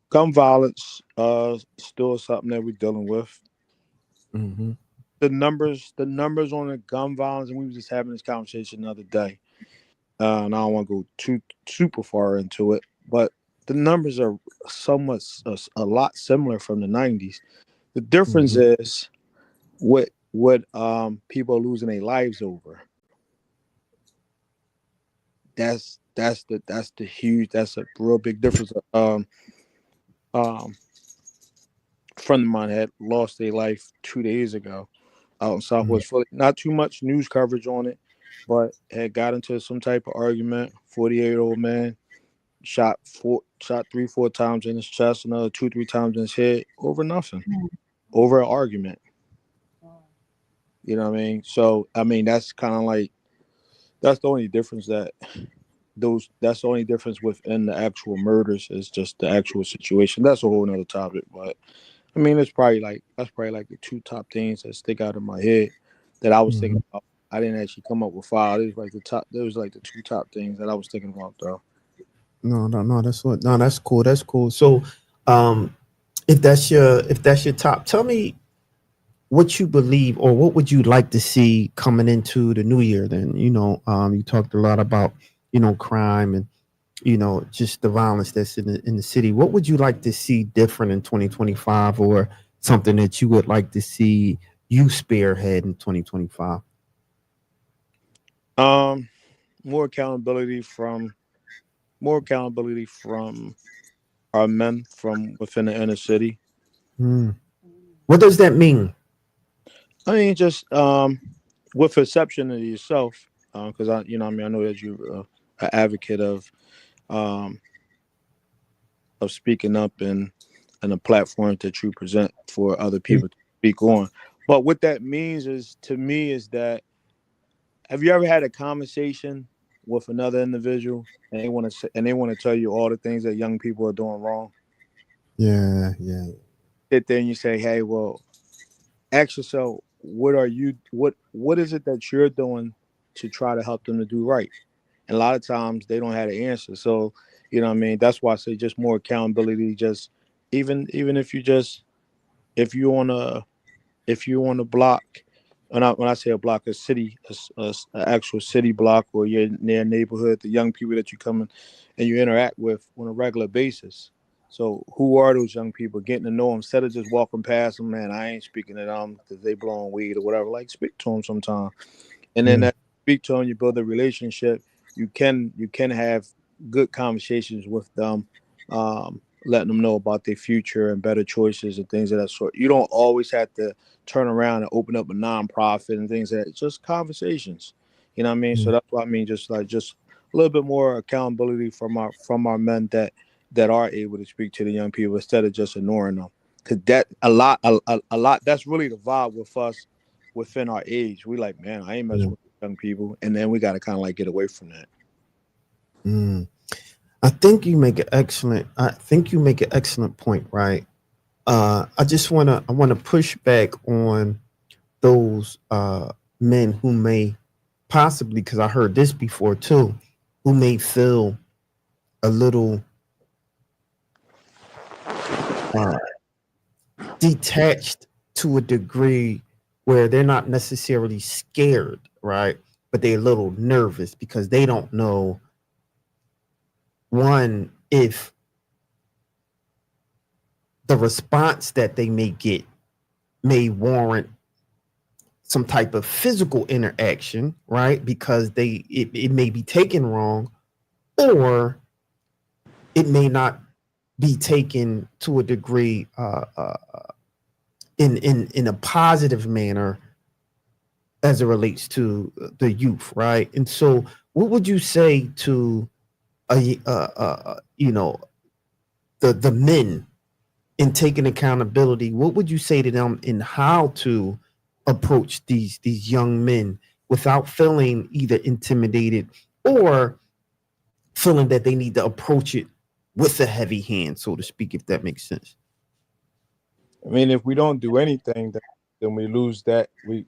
Gun violence still something that we're dealing with. Mm-hmm. The numbers on the gun violence, and we were just having this conversation the other day. And I don't want to go too super far into it, but the numbers are somewhat a lot similar from the 90s. The difference is what people are losing their lives over. That's a real big difference. friend of mine had lost their life 2 days ago out in Southwest Philly. Not too much news coverage on it, but had got into some type of argument. 48-year-old man shot 3-4 times in his chest, another 2-3 times in his head over nothing, over an argument. You know what I mean? So I mean that's kind of like that's the only difference that's the only difference within the actual murders is just the actual situation. That's a whole nother topic, but I mean that's probably like the two top things that stick out in my head that I was thinking about. I didn't actually come up with five. It was like the two top things that I was thinking about though. No. That's cool. That's cool. So, um, if that's your top, tell me what you believe or what would you like to see coming into the new year. Then you talked a lot about crime and just the violence that's in the city. What would you like to see different in 2025, or something that you would like to see you spearhead in 2025? Um, more accountability from our men from within the inner city. Hmm. What does that mean? I mean, just with perception of yourself, because I know that you're an advocate um, of speaking up and a platform that you present for other people to speak on. But what that means is to me is that have you ever had a conversation with another individual and they want to tell you all the things that young people are doing wrong? Yeah. Sit there and you say, hey, well, ask yourself, what is it that you're doing to try to help them to do right? And a lot of times they don't have the answer. So, you know what I mean? That's why I say just more accountability. Just even if you on a block, when I say a block, a city, a actual city block, or you're near a neighborhood, the young people that you come in and you interact with on a regular basis. So who are those young people? Getting to know them instead of just walking past them. Man, I ain't speaking to them because they blowing weed or whatever. Like speak to them sometime, and then that speak to them, you build a relationship. You can have good conversations with them, letting them know about their future and better choices and things of that sort. You don't always have to turn around and open up a nonprofit and things that it's just conversations. You know what I mean? So that's what I mean. Just a little bit more accountability from our men that are able to speak to the young people instead of just ignoring them. Because that a lot. That's really the vibe with us within our age. We like, man, I ain't messing with young people, and then we got to kind of like get away from that. I think you make an excellent point, right? I want to push back on those men who may possibly, because I heard this before too, who may feel a little uh, detached to a degree where they're not necessarily scared, right? But they're a little nervous because they don't know, one, if the response that they may get may warrant some type of physical interaction, right? Because it may be taken wrong, or it may not be taken to a degree in a positive manner as it relates to the youth, right? And so, what would you say to the men in taking accountability? What would you say to them in how to approach these young men without feeling either intimidated or feeling that they need to approach it with a heavy hand, so to speak, if that makes sense? I mean, if we don't do anything, then we lose that. We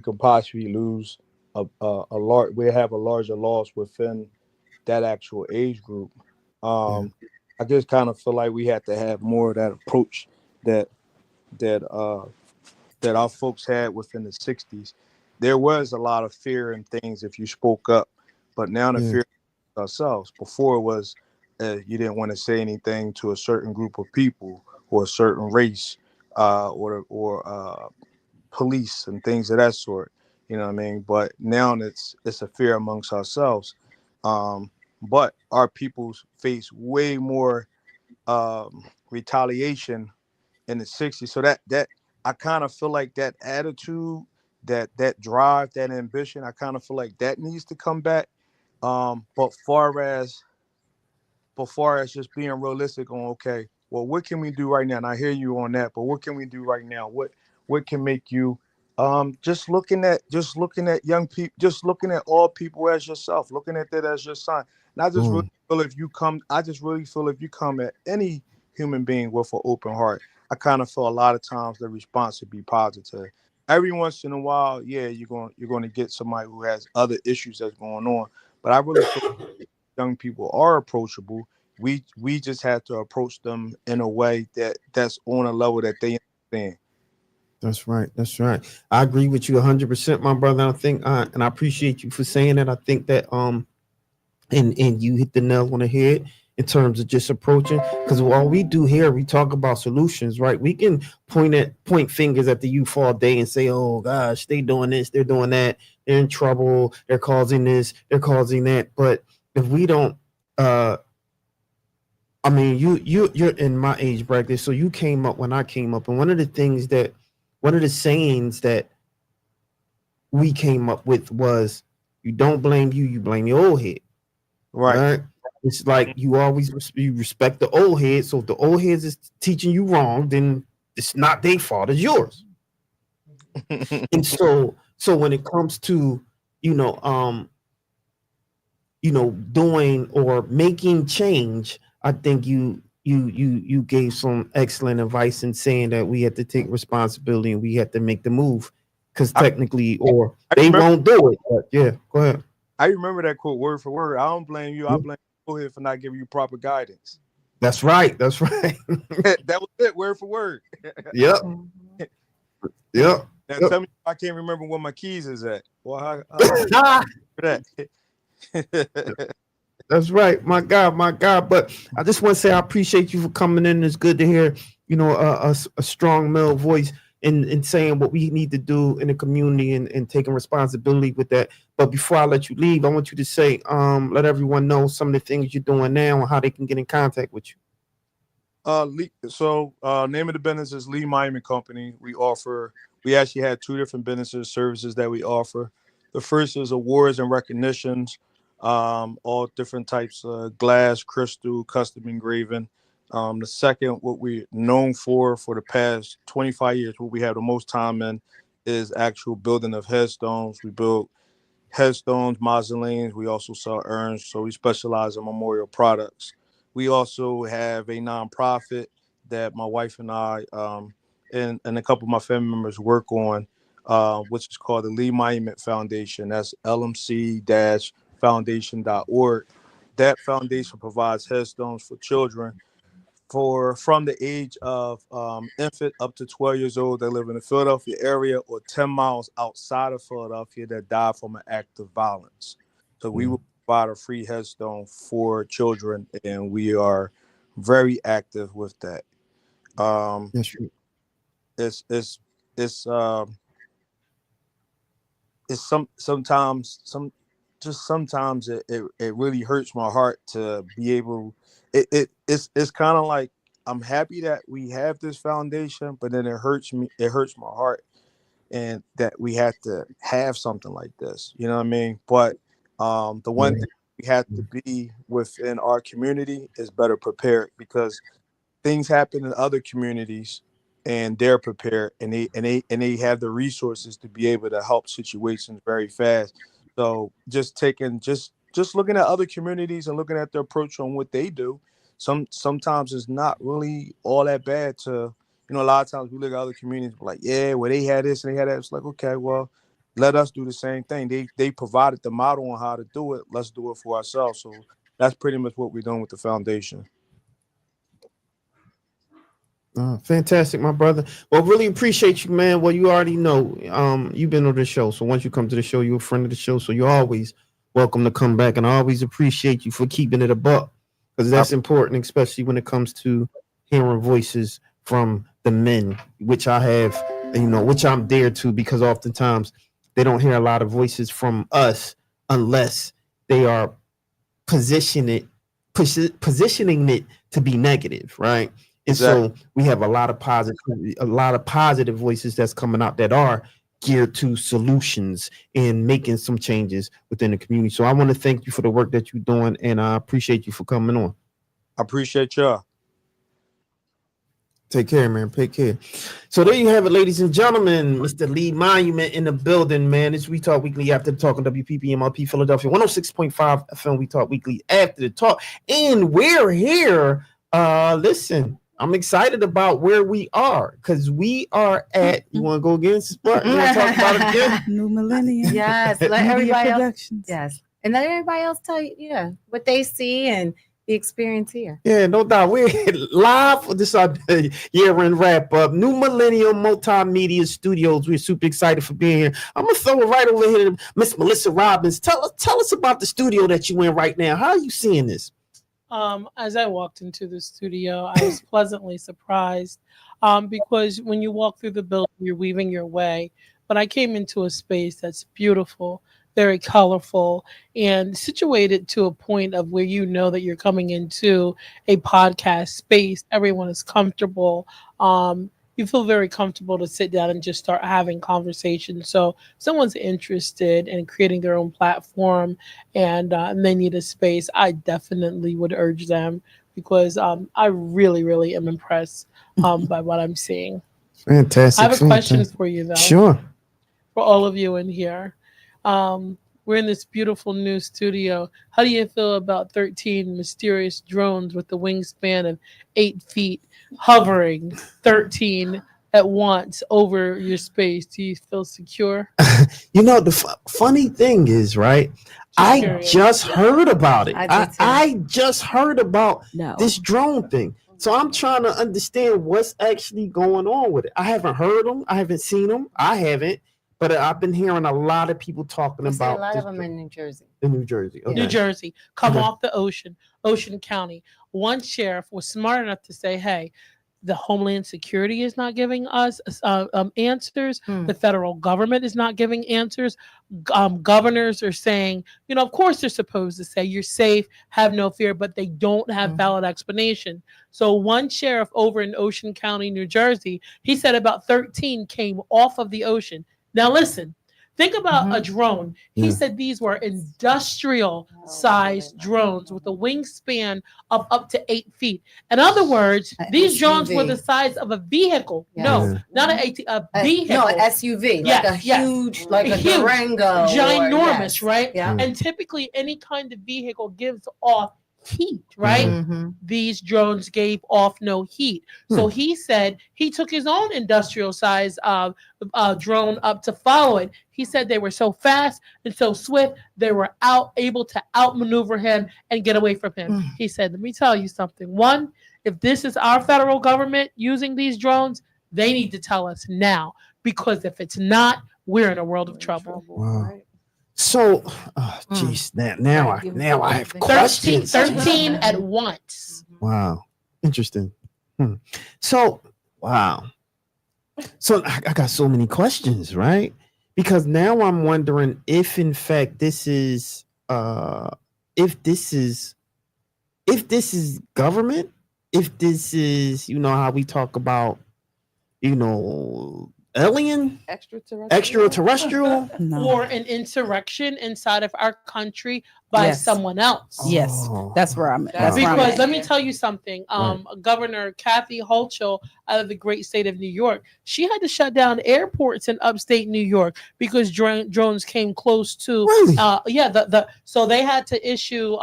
could possibly lose a large. We have a larger loss within that actual age group. I just kind of feel like we have to have more of that approach that that uh, that our folks had within the '60s. There was a lot of fear and things if you spoke up, but now the fear ourselves. Before it was you didn't want to say anything to a certain group of people or a certain race or police and things of that sort. You know what I mean? But now it's a fear amongst ourselves. But our peoples face way more retaliation in the 60s. So that I kind of feel like that attitude, that drive, that ambition, I kind of feel like that needs to come back. But far as just being realistic on, okay, well, what can we do right now? And I hear you on that, but what can we do right now? What can make you just looking at young people, just looking at all people as yourself, looking at that as your son. And I just really feel if you come at any human being with an open heart, I kind of feel a lot of times the response would be positive. Every once in a while, yeah, you're going to get somebody who has other issues that's going on, but I really feel young people are approachable. We just have to approach them in a way that's on a level that they understand. That's right. That's right. I agree with you 100%, my brother. I think, and I appreciate you for saying that. I think that, and you hit the nail on the head in terms of just approaching, because all we do here, we talk about solutions, right? We can point fingers at the youth all day and say, oh gosh, they doing this, they're doing that, they're in trouble, they're causing this, they're causing that. But if we don't, I mean, you're in my age bracket, so you came up when I came up, and one of the sayings that we came up with was, you don't blame you blame your old head. Right. It's like you respect the old head. So if the old heads is teaching you wrong, then it's not their fault, it's yours. And so when it comes to, doing or making change, I think you gave some excellent advice in saying that we have to take responsibility and we have to make the move, because technically, or they won't do it. But yeah, go ahead. I remember that quote word for word. I don't blame you. I blame you for not giving you proper guidance. That's right. That's right. That was it, word for word. Yep. Yep. Now tell me, I can't remember where my keys is at. Well, that. That's right, my God. But I just want to say I appreciate you for coming in. It's good to hear, a strong male voice in saying what we need to do in the community and taking responsibility with that. But before I let you leave, I want you to say, let everyone know some of the things you're doing now and how they can get in contact with you. Name of the business is Lee Miami Company. We actually had two different services that we offer. The first is awards and recognitions, all different types of glass, crystal, custom engraving. The second, what we're known for the past 25 years, what we have the most time in, is actual building of headstones. We build headstones, mausoleums. We also sell urns. So we specialize in memorial products. We also have a nonprofit that my wife and I and a couple of my family members work on, which is called the Lee Monument Foundation. That's lmc-foundation.org. That foundation provides headstones for children from the age of infant up to 12 years old that live in the Philadelphia area or 10 miles outside of Philadelphia that die from an act of violence. So we will provide a free headstone for children, and we are very active with that. Sometimes it really hurts my heart to be able. It's kind of like I'm happy that we have this foundation, but then it hurts me. It hurts my heart, and that we have to have something like this. You know what I mean? But the one thing we have to be within our community is better prepared, because things happen in other communities and they're prepared and they have the resources to be able to help situations very fast. So just looking at other communities and looking at their approach on what they do, sometimes it's not really all that bad to, a lot of times we look at other communities like, yeah, well, they had this and they had that. It's like, okay, well, let us do the same thing. They provided the model on how to do it. Let's do it for ourselves. So that's pretty much what we're doing with the foundation. Fantastic, my brother. Well, really appreciate you, man. Well, you already know, you've been on the show. So once you come to the show, you're a friend of the show. So you're always welcome to come back. And I always appreciate you for keeping it a buck, because that's important, especially when it comes to hearing voices from the men, which I have, which I'm there to, because oftentimes they don't hear a lot of voices from us unless they are positioning it to be negative, right? And so we have a lot of positive voices that's coming out that are geared to solutions and making some changes within the community. So I want to thank you for the work that you're doing, and I appreciate you for coming on. I appreciate y'all. Take care, man. Take care. So there you have it, ladies and gentlemen. Mr. Lee Monument in the building, man. It's We Talk Weekly after the talk on WPPMRP Philadelphia 106.5 FM. We Talk Weekly after the talk. And we're here. Listen, I'm excited about where we are because we are at, you want to go again, Spark? You want to talk about it again? New Millennium. Yes, let Media everybody else. Productions. Yes, and let everybody else tell you, what they see and the experience here. Yeah, no doubt. We're live for this year-end wrap-up. New Millennium Multimedia Studios. We're super excited for being here. I'm gonna throw it right over here to Miss Melissa Robbins. Tell us about the studio that you in right now. How are you seeing this? As I walked into the studio, I was pleasantly surprised because when you walk through the building, you're weaving your way. But I came into a space that's beautiful, very colorful, and situated to a point of where you know that you're coming into a podcast space. Everyone is comfortable. You feel very comfortable to sit down and just start having conversations. So if someone's interested in creating their own platform and they need a space, I definitely would urge them because I really, really am impressed by what I'm seeing. Fantastic. I have a question for you, though. Sure. For all of you in here. We're in this beautiful new studio. How do you feel about 13 mysterious drones with the wingspan of 8 feet hovering 13 at once over your space? Do you feel secure? You know, the funny thing is, right? I just heard about it. I just heard about this drone thing. So I'm trying to understand what's actually going on with it. I haven't heard them. I haven't seen them. I haven't. But I've been hearing a lot of people talking about a lot of them in New Jersey. In New Jersey. Okay. New Jersey. Come off the ocean, Ocean County. One sheriff was smart enough to say, hey, the Homeland Security is not giving us answers. The federal government is not giving answers. Governors are saying, of course they're supposed to say you're safe, have no fear, but they don't have valid explanation. So one sheriff over in Ocean County, New Jersey, he said about 13 came off of the ocean. Now listen, think about a drone. He said these were industrial-sized drones with a wingspan of up to 8 feet. In other words, these drones were the size of a vehicle. Yes. No, not a vehicle. No, an SUV, like a huge, like a Durango. Ginormous, right? Yeah. And typically any kind of vehicle gives off heat, right? These drones gave off no heat. So he said he took his own industrial size drone up to follow it. He said they were so fast and so swift, they were able to outmaneuver him and get away from him. He said, let me tell you something. One, if this is our federal government using these drones, they need to tell us now, because if it's not, we're in a world of trouble. Wow. So, geez, now I have questions. 13 at once. Wow, interesting. So, wow. So I got so many questions, right? Because now I'm wondering if, in fact, this is if this is government, if this is, how we talk about, alien, extraterrestrial, or an insurrection inside of our country by someone else. Yes, that's where I'm at. Because let me tell you something. Governor Kathy Hochul out of the great state of New York, she had to shut down airports in upstate New York because drones came close to. So they had to issue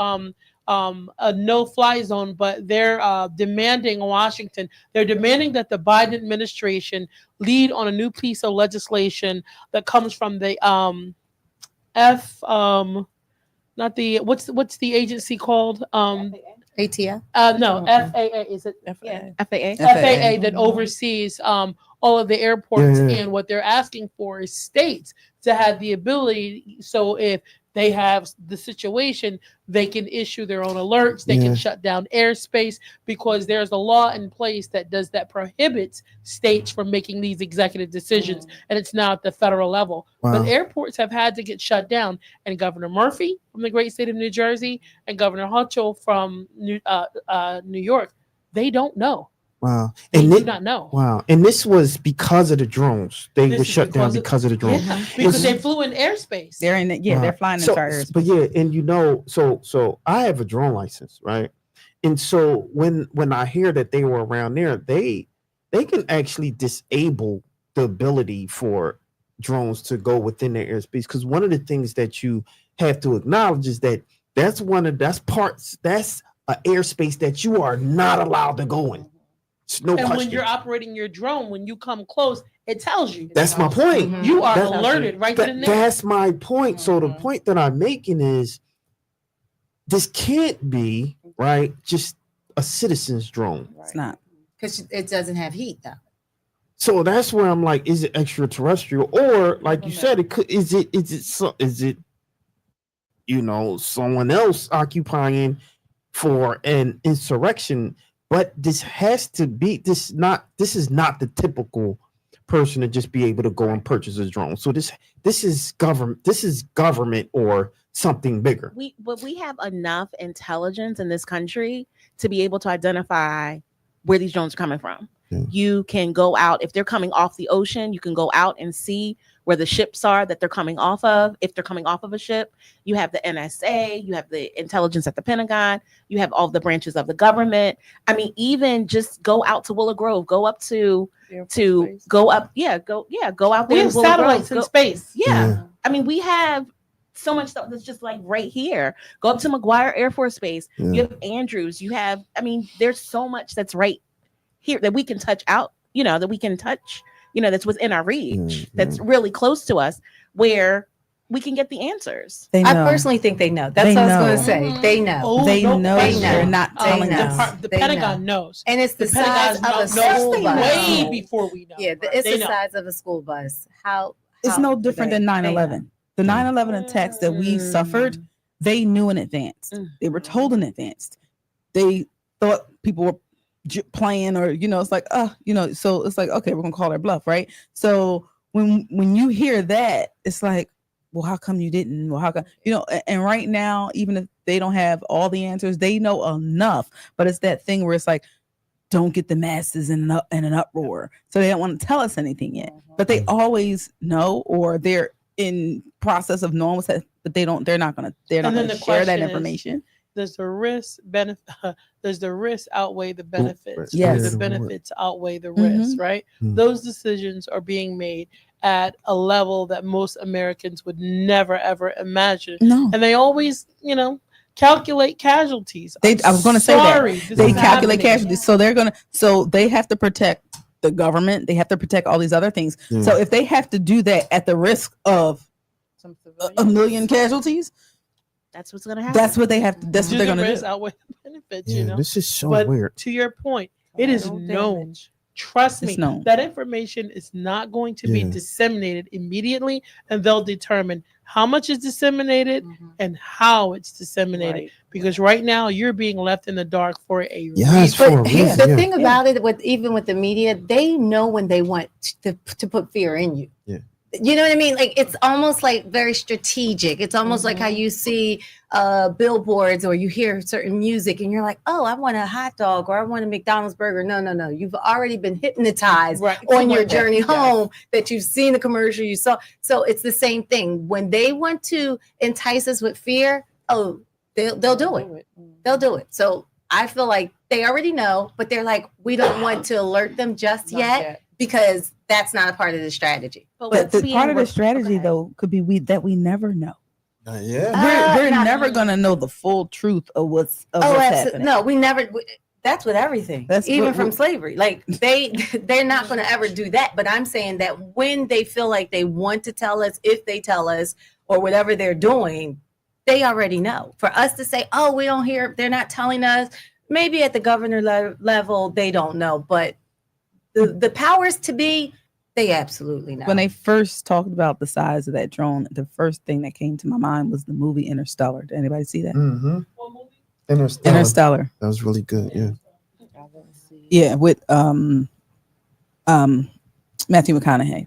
a no-fly zone, but they're demanding Washington. They're demanding that the Biden administration lead on a new piece of legislation that comes from the what's the agency called? ATF? No, FAA. Is it FAA? FAA that oversees all of the airports, and what they're asking for is states to have the ability. So if they have the situation, they can issue their own alerts. They can shut down airspace, because there's a law in place that prohibits states from making these executive decisions, and it's now at the federal level. But airports have had to get shut down, and Governor Murphy from the great state of New Jersey and Governor Hochul from New York, they don't know. Wow. They And do it, not know. wow. And this was because of the drones. They This were is shut down because of the drones. Yeah, because they flew in airspace. They're in it. Yeah, they're flying so, entire airspace. but yeah, and you know, so I have a drone license, right? And so when I hear that they were around there, they can actually disable the ability for drones to go within their airspace. Because one of the things that you have to acknowledge is that that's an airspace that you are not allowed to go in. It's no and question. when you're operating your drone, when you come close, it tells you. That's my point. You are alerted right then and there. That's my point. So the point that I'm making is this can't be right just a citizen's drone. It's not, because it doesn't have heat though. So that's where I'm like, is it extraterrestrial, or like you said, it could? Is it you know, someone else occupying for an insurrection? But this has to be this is not the typical person to just be able to go and purchase a drone. So this is government or something bigger. But we have enough intelligence in this country to be able to identify where these drones are coming from. Yeah. You can go out, if they're coming off the ocean, you can go out and see where the ships are that they're coming off of. If they're coming off of a ship, you have the NSA, you have the intelligence at the Pentagon, you have all the branches of the government. I mean, even just go out to Willow Grove, go up go out there. We have satellites in space. Yeah. I mean, we have so much stuff that's just like right here. Go up to McGuire Air Force Base. Yeah. You have Andrews. You have, I mean, there's so much that's right here that we can touch out, you know, that we can touch, you know, that's within our reach, that's really close to us, where we can get the answers. I personally think they know. That's what I was going to say. They know. Oh, they know. They're not telling us. The Pentagon knows. And it's the size of a school bus. Way before we know. Yeah, it's the size of a school bus. It's no different than 9/11. The 9/11 attacks that we suffered, they knew in advance. They were told in advance. They thought people were playing, or you know, it's like, you know, so it's like, okay, we're gonna call their bluff, right? So when you hear that, it's like, well, how come you didn't? Well, how come, you know? And right now, even if they don't have all the answers, they know enough. But it's that thing where it's like, don't get the masses in an uproar. So they don't want to tell us anything yet, but they always know, or they're in process of knowing what's that, but they're not gonna share that information. Does the risk outweigh the benefits? Yes. Does the benefits outweigh the risk, right? Those decisions are being made at a level that most Americans would never, ever imagine. No. And they always, you know, calculate casualties. I was going to say that. They calculate casualties. So they have to protect the government. They have to protect all these other things. So if they have to do that at the risk of a million casualties, that's what's going to happen. That's what they have to. That's what they're going to do. Outweigh the benefits, you know. This is so but weird. To your point, it is known. Trust me, that information is not going to be disseminated immediately, and they'll determine how much is disseminated and how it's disseminated. Right. Because right now you're being left in the dark for a reason. The thing about it, even with the media, they know when they want to put fear in you. Yeah. You know what I mean? Like, it's almost like very strategic. It's almost like how you see billboards, or you hear certain music and you're like, oh, I want a hot dog, or I want a McDonald's burger. No. You've already been hypnotized on your journey home, that you've seen the commercial you saw. So it's the same thing. When they want to entice us with fear, they'll do it. They'll do it. So I feel like they already know, but they're like, we don't want to alert them just yet. Because that's not a part of the strategy. But the part of the strategy, though, could be that we never know. Yeah, we're never gonna know the full truth of what's happening. No, we never. That's with everything. Even from slavery. Like they're not gonna ever do that. But I'm saying that when they feel like they want to tell us, if they tell us, or whatever they're doing, they already know. For us to say, oh, we don't hear, they're not telling us. Maybe at the governor level, they don't know, but the powers to be, they absolutely know. When they first talked about the size of that drone, the first thing that came to my mind was the movie Interstellar. Did anybody see that? Mm-hmm. Interstellar. That was really good. Yeah. Yeah, with Matthew McConaughey.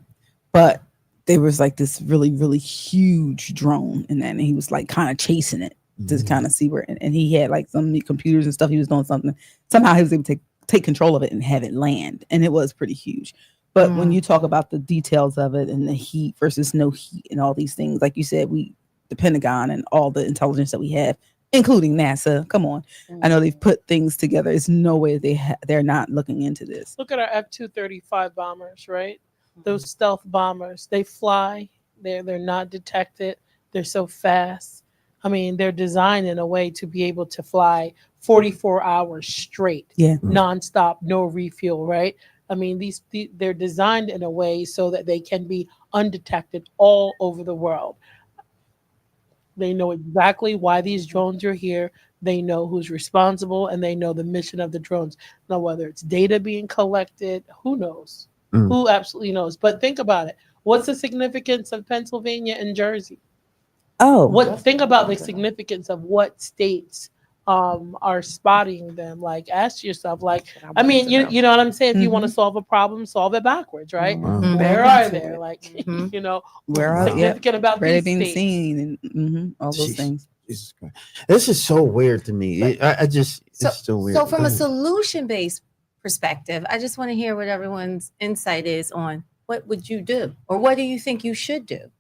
But there was like this really, really huge drone, and he was like kind of chasing it to kind of see where. And he had like some computers and stuff. He was doing something. Somehow he was able to take take control of it and have it land, and it was pretty huge. But when you talk about the details of it and the heat versus no heat and all these things, like you said, the Pentagon and all the intelligence that we have, including NASA, come on, I know they've put things together. There's no way they're not looking into this. Look at our F-235 bombers, right? Those stealth bombers, they fly. They're not detected. They're so fast. I mean, they're designed in a way to be able to fly 44 hours straight, nonstop, no refuel, right? I mean, they're designed in a way so that they can be undetected all over the world. They know exactly why these drones are here. They know who's responsible, and they know the mission of the drones. Now, whether it's data being collected, who knows? Who absolutely knows? But think about it. What's the significance of Pennsylvania and Jersey? Think about the significance of what states are spotting them. Like, ask yourself, like, I mean, you know what I'm saying? If you want to solve a problem, solve it backwards, right? Where are they? Like, you know, what's significant about where these they're being states? seen and all those things. This is so weird to me. It's so weird. So from a solution-based perspective, I just want to hear what everyone's insight is on what would you do, or what do you think you should do?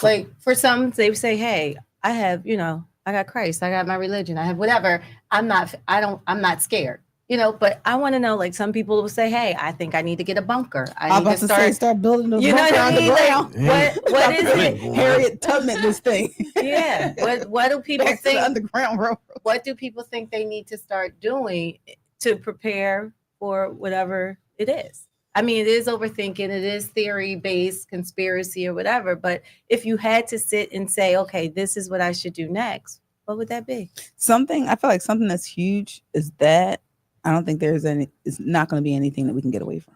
Like, for some, they say, hey, I have, I got Christ, I got my religion, I have whatever. I'm not scared, but I want to know, like, some people will say, hey, I think I need to get a bunker. I need to start building those bunker on the ground. What is it? Harriet Tubman, this thing. Yeah. What do people think? Underground Railroad. What do people think they need to start doing to prepare for whatever it is? I mean, it is overthinking, it is theory-based conspiracy or whatever, but if you had to sit and say, okay, this is what I should do next, what would that be? I feel like something that's huge is that I don't think it's not going to be anything that we can get away from.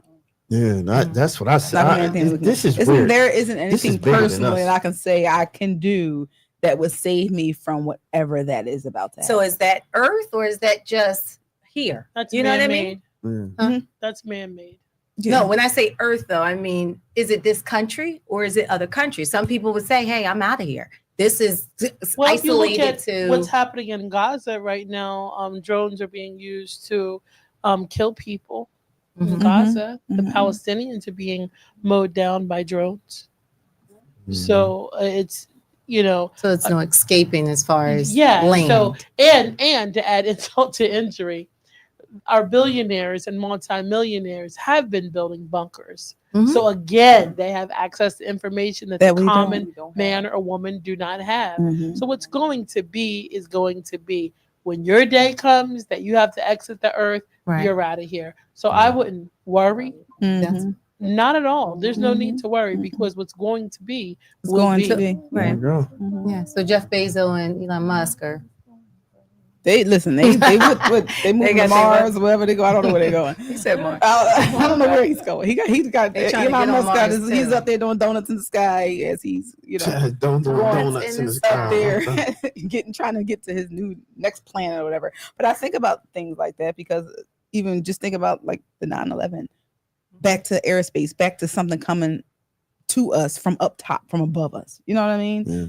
Yeah, that's what I said. There isn't anything personally that I can say I can do that would save me from whatever that is about to happen. So is that Earth, or is that just here? That's you know what I mean? That's man-made. Yeah. No, when I say Earth, though, I mean, is it this country or is it other countries? Some people would say, hey, I'm out of here. This is isolated to what's happening in Gaza right now. Drones are being used to kill people in Gaza. The Palestinians are being mowed down by drones. So it's, so it's no escaping as far as land. So and to add insult to injury, our billionaires and multimillionaires have been building bunkers. So again, they have access to information that the common man or woman do not have. So what's going to be is going to be when your day comes that you have to exit the earth, you're out of here. So I wouldn't worry. Not at all. There's no need to worry because what's going to be will be. Right. Yeah. So Jeff Bezos and Elon Musk are. They move to Mars, wherever they go. I don't know where they're going. He said Mars. I don't know where he's going. He's got Elon Musk he's up there doing donuts in the sky as he's donuts in the sky up there trying to get to his next planet or whatever. But I think about things like that because even just think about like the 9/11, back to airspace, back to something coming to us from up top, from above us. You know what I mean? Yeah.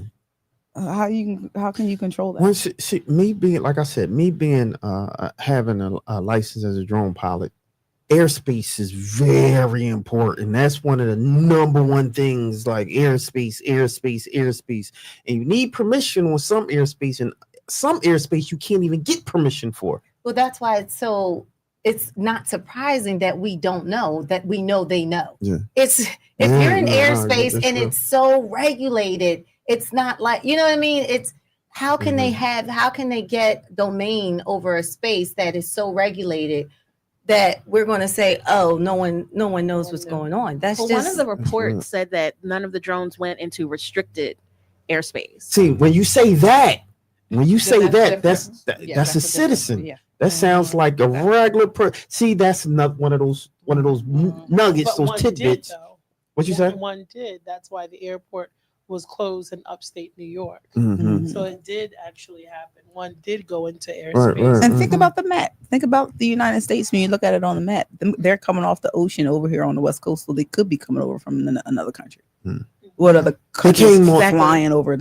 How can you control that? Well, me being, like I said, having a license as a drone pilot, airspace is very important. That's one of the number one things, like airspace, and you need permission with some airspace, and some airspace you can't even get permission for. Well, that's why it's not surprising that we don't know that we know they know. Yeah. If you're in airspace and it's so regulated. It's not like, you know what I mean? It's how can they get domain over a space that is so regulated that we're going to say, oh, no one knows what's going on. That's one of the reports said that none of the drones went into restricted airspace. See, when you say that, that's a citizen. Yeah. That sounds like a regular person. See, that's not one of those nuggets, those tidbits. What you say? One did. That's why the airport was closed in upstate New York. So it did actually happen. One did go into airspace. Right. And think about the map. Think about the United States when you look at it on the map. They're coming off the ocean over here on the West Coast, so they could be coming over from another country. What other countries flying over?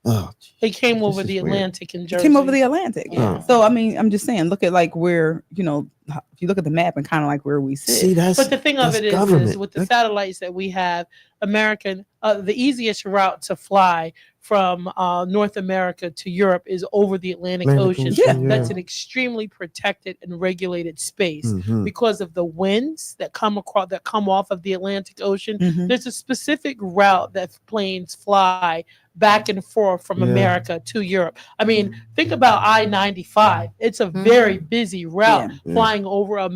Oh, They came this over is the weird. Atlantic in It Jersey. came over the Atlantic. Yeah. So I mean, I'm just saying, look at like where, you know, if you look at the map and kind of like where we sit. See, But the thing of that's it is government. with the satellites that we have, the easiest route to fly from North America to Europe is over the Atlantic Ocean. That's an extremely protected and regulated space because of the winds that come off of the Atlantic Ocean. There's a specific route that planes fly back and forth from America to Europe. I mean, think about I-95. It's a very busy route flying over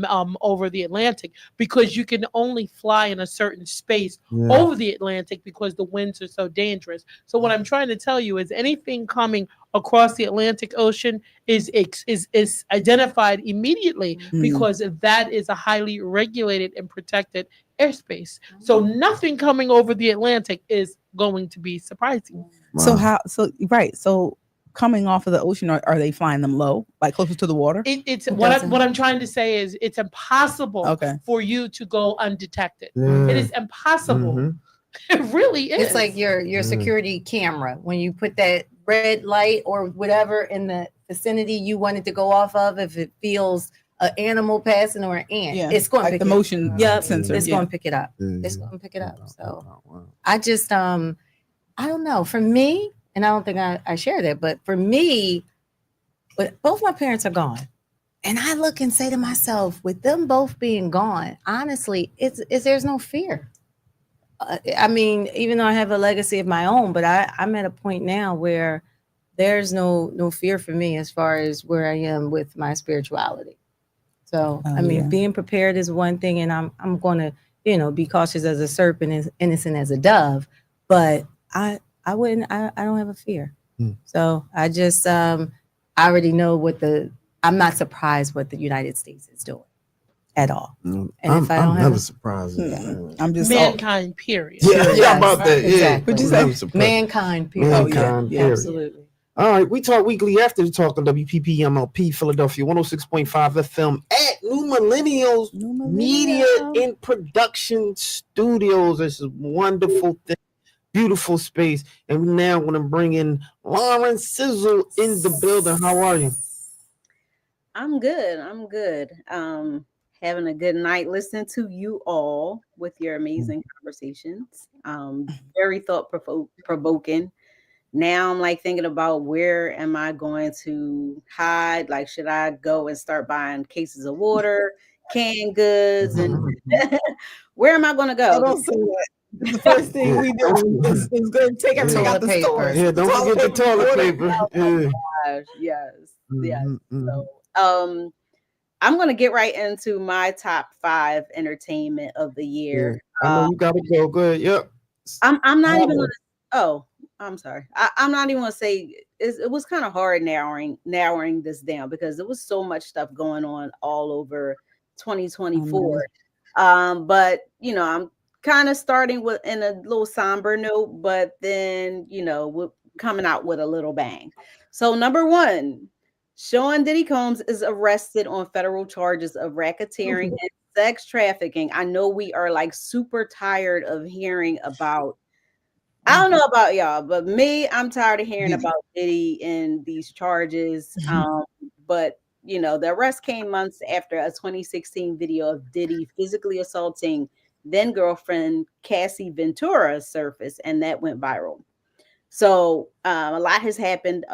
the Atlantic because you can only fly in a certain space over the Atlantic because the winds are so dangerous. So what I'm trying to tell you is anything coming across the Atlantic Ocean is identified immediately because that is a highly regulated and protected airspace. So nothing coming over the Atlantic is going to be surprising. Wow. So coming off of the ocean, are they flying them low, like closer to the water? What I'm trying to say is it's impossible for you to go undetected. It is impossible. It really is. It's like your security camera. When you put that red light or whatever in the vicinity you want it to go off of, if it feels an animal passing or an ant, it's going to pick the motion sensor. It's going to pick it up. It's going to pick it up. So I just I don't know. For me, and I don't think I share that, but for me, but both my parents are gone. And I look and say to myself, with them both being gone, honestly, there's no fear. I mean, even though I have a legacy of my own, but I'm at a point now where there's no fear for me as far as where I am with my spirituality. So, I mean, being prepared is one thing, and I'm going to, be cautious as a serpent and innocent as a dove, but I don't have a fear. So I just, I already know I'm not surprised what the United States is doing at all. And if I don't I'm have never surprised. I'm just mankind, period. Yeah, about that. Exactly. What'd you say? Mankind, period. Mankind, period. Absolutely. All right, we talk weekly after the talk on WPP MLP Philadelphia 106.5 FM at New Millennials Media and Production Studios. This is a wonderful thing, beautiful space, and we now want to bring in Lauren Sizzle in the building. How are you? I'm good. Having a good night listening to you all with your amazing conversations. Very thought provoking. Now I'm like thinking about where am I going to hide? Like, should I go and start buying cases of water, canned goods, and where am I going to go? Don't say that. The first thing we do is go take everything out the store. Yeah, don't forget the toilet paper. Oh my gosh, yes. So, I'm going to get right into my top 5 entertainment of the year. I know you got to go. Go ahead. Yep. I'm not even going to. Oh, I'm sorry. I'm not even going to say it was kind of hard narrowing this down because there was so much stuff going on all over 2024. But I'm kind of starting with in a little somber note, but then we're coming out with a little bang. So number 1, Sean Diddy Combs is arrested on federal charges of racketeering and sex trafficking. I know we are like super tired of hearing about. I don't know about y'all, but me, I'm tired of hearing about Diddy and these charges. But the arrest came months after a 2016 video of Diddy physically assaulting then girlfriend Cassie Ventura surfaced, and that went viral. So a lot has happened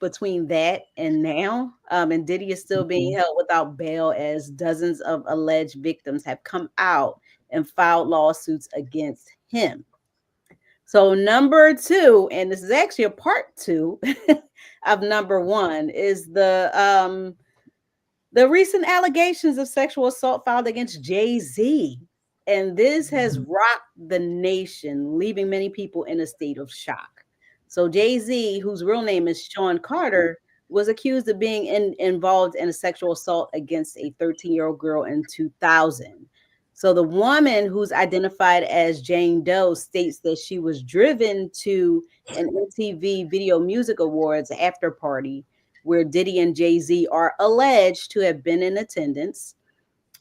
between that and now, and Diddy is still being held without bail as dozens of alleged victims have come out and filed lawsuits against him. So number 2, and this is actually a part 2 of number 1, is the recent allegations of sexual assault filed against Jay-Z. And this has rocked the nation, leaving many people in a state of shock. So Jay-Z, whose real name is Sean Carter, was accused of being involved in a sexual assault against a 13-year-old girl in 2000. So the woman, who's identified as Jane Doe, states that she was driven to an MTV Video Music Awards after party where Diddy and Jay-Z are alleged to have been in attendance.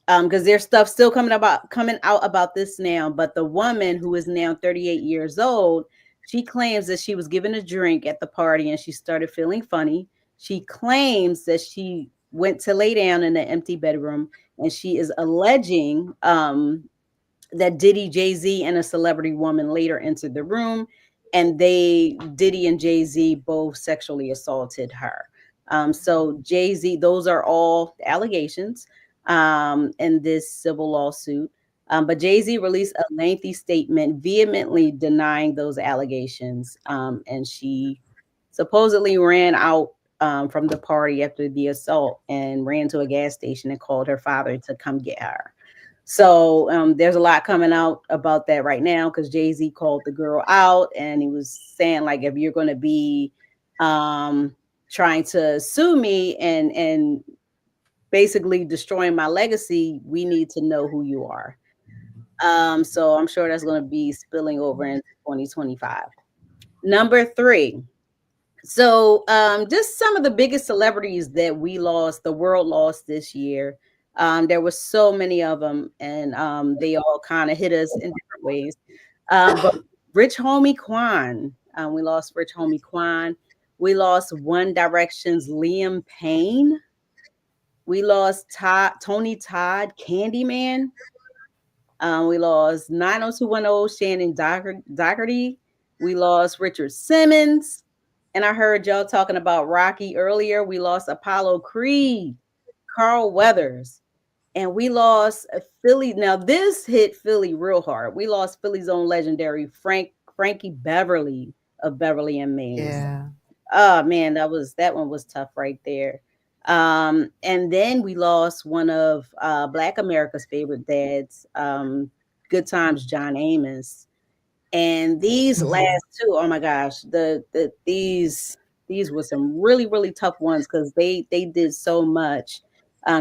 Because there's stuff still coming out about this now. But the woman, who is now 38 years old, She claims that she was given a drink at the party and she started feeling funny. She claims that she went to lay down in the empty bedroom, and she is alleging that Diddy, Jay-Z, and a celebrity woman later entered the room, and Diddy and Jay-Z both sexually assaulted her. So Jay-Z, those are all allegations in this civil lawsuit. But Jay-Z released a lengthy statement vehemently denying those allegations. And she supposedly ran out from the party after the assault and ran to a gas station and called her father to come get her. So there's a lot coming out about that right now because Jay-Z called the girl out and he was saying, like, if you're going to be trying to sue me and basically destroying my legacy, we need to know who you are. So I'm sure that's going to be spilling over into 2025. Number 3. So just some of the biggest celebrities that the world lost this year. There were so many of them, and they all kind of hit us in different ways. But Rich Homie Quan, we lost Rich Homie Quan. We lost One Direction's Liam Payne. We lost Tony Todd, Candyman. We lost 90210 Shannon Doherty. We lost Richard Simmons. And I heard y'all talking about Rocky earlier. We lost Apollo Creed, Carl Weathers, and we lost Philly. Now this hit Philly real hard. We lost Philly's own legendary Frankie Beverly of Beverly and Maze. Yeah. Oh man, that one was tough right there. And then we lost one of Black America's favorite dads, Good Times John Amos. And these last two, oh my gosh, these were some really, really tough ones because they did so much.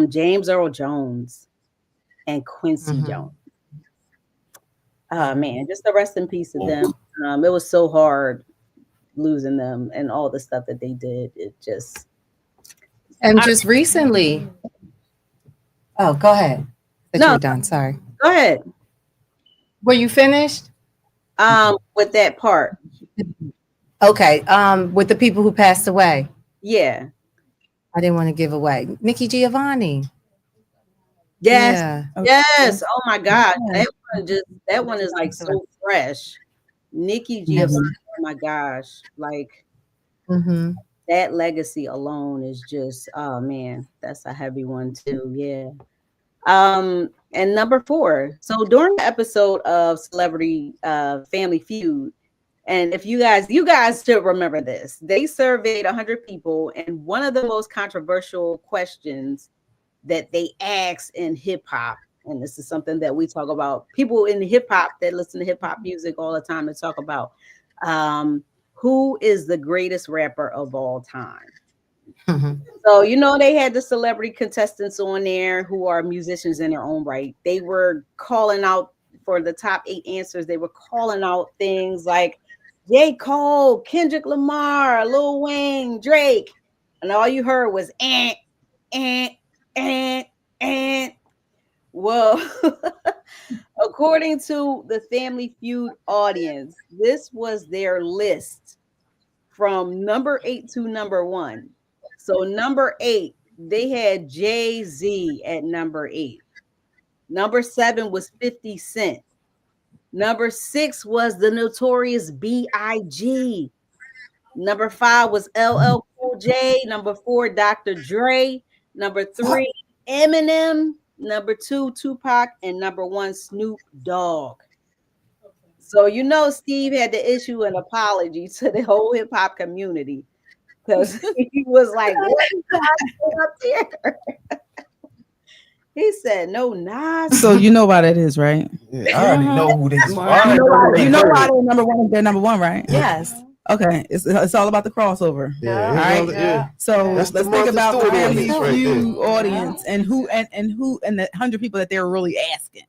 James Earl Jones and Quincy Jones. Oh man, just the rest in peace of them. It was so hard losing them and all the stuff that they did. It just just recently. Oh, go ahead. No, you're done. Sorry. Go ahead. Were you finished? With that part. Okay. With the people who passed away. Yeah. I didn't want to give away. Nikki Giovanni. Yes. Yeah. Yes. Oh my God. That one is like so fresh. Nikki Giovanni. Oh my gosh. Like that legacy alone is just, oh man, that's a heavy one too. Yeah. And number 4. So during the episode of Celebrity Family Feud, and if you guys should remember this, they surveyed 100 people, and one of the most controversial questions that they asked in hip hop, and this is something that we talk about, people in hip hop that listen to hip hop music all the time, to talk about who is the greatest rapper of all time. So, they had the celebrity contestants on there who are musicians in their own right. They were calling out for the top 8 answers. They were calling out things like J. Cole, Kendrick Lamar, Lil Wayne, Drake. And all you heard was, Well, according to the Family Feud audience, this was their list from number 8 to number 1. So number 8, they had Jay-Z at number 8. Number 7 was 50 Cent. Number 6 was the Notorious B.I.G. Number 5 was LL Cool J. Number 4, Dr. Dre. Number 3, Eminem. Number 2, Tupac. And number 1, Snoop Dogg. So Steve had to issue an apology to the whole hip hop community because he was like, "What is up there?" He said, "No, Nas." So you know why that is, right? Yeah, I already know who these are. You know why they're number 1? They're number 1, right? Yes. Okay, it's all about the crossover. Yeah. All right. Yeah. So That's let's the think Martha about the Stewart Family audience right Feud there. audience and who and the 100 people that they were really asking,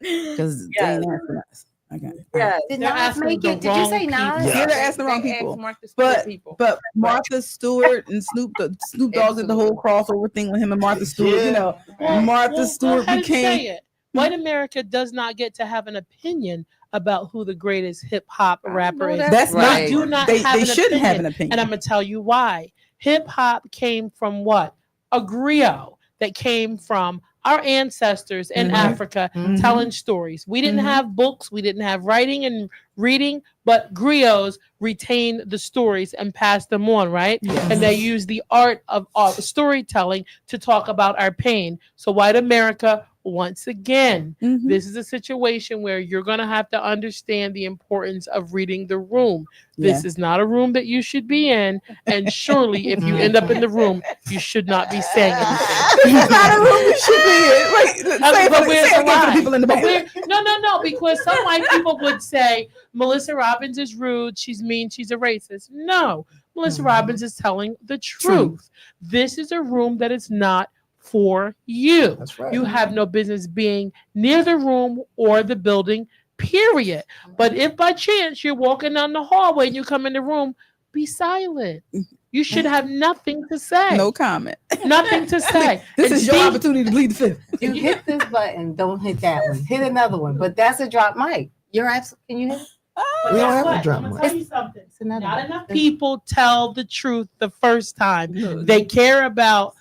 because they ain't asking us. Okay. Yeah. Did They're Nas asking make the it? Did you say wrong Nas? people. Yeah, they're asking the wrong They asked people. Martha Stewart people. But Martha Stewart and Snoop Dogg did the whole crossover thing with him and Martha Stewart. Martha Stewart go ahead and became. say it. White America does not get to have an opinion about who the greatest hip hop rapper is. That's right. They do not They have an shouldn't opinion. have an opinion. And I'm gonna tell you why. Hip hop came from what? A griot that came from our ancestors in Africa telling stories. We didn't have books, we didn't have writing and reading, but griots retained the stories and passed them on, right? Yes. And they used the art of storytelling to talk about our pain. So white America, once again, this is a situation where you're going to have to understand the importance of reading the room. This is not a room that you should be in. And surely if you end up in the room, you should not be saying anything. This is not a room you should be in. Wait, say it for the people in the back. No, because some white people would say, Melissa Robbins is rude, she's mean, she's a racist. No, Melissa Robbins is telling the truth. This is a room that is not for you. That's right. You have no business being near the room or the building, period. But if by chance you're walking down the hallway and you come in the room, be silent. You should have nothing to say. No comment. Nothing to say. This is your opportunity to plead the fifth. You hit this button, don't hit that one. Hit another one. But that's a drop mic. You're absolutely. Can you hit it? But guess what? I'm gonna tell you something. Not enough people tell the truth the first time. They care about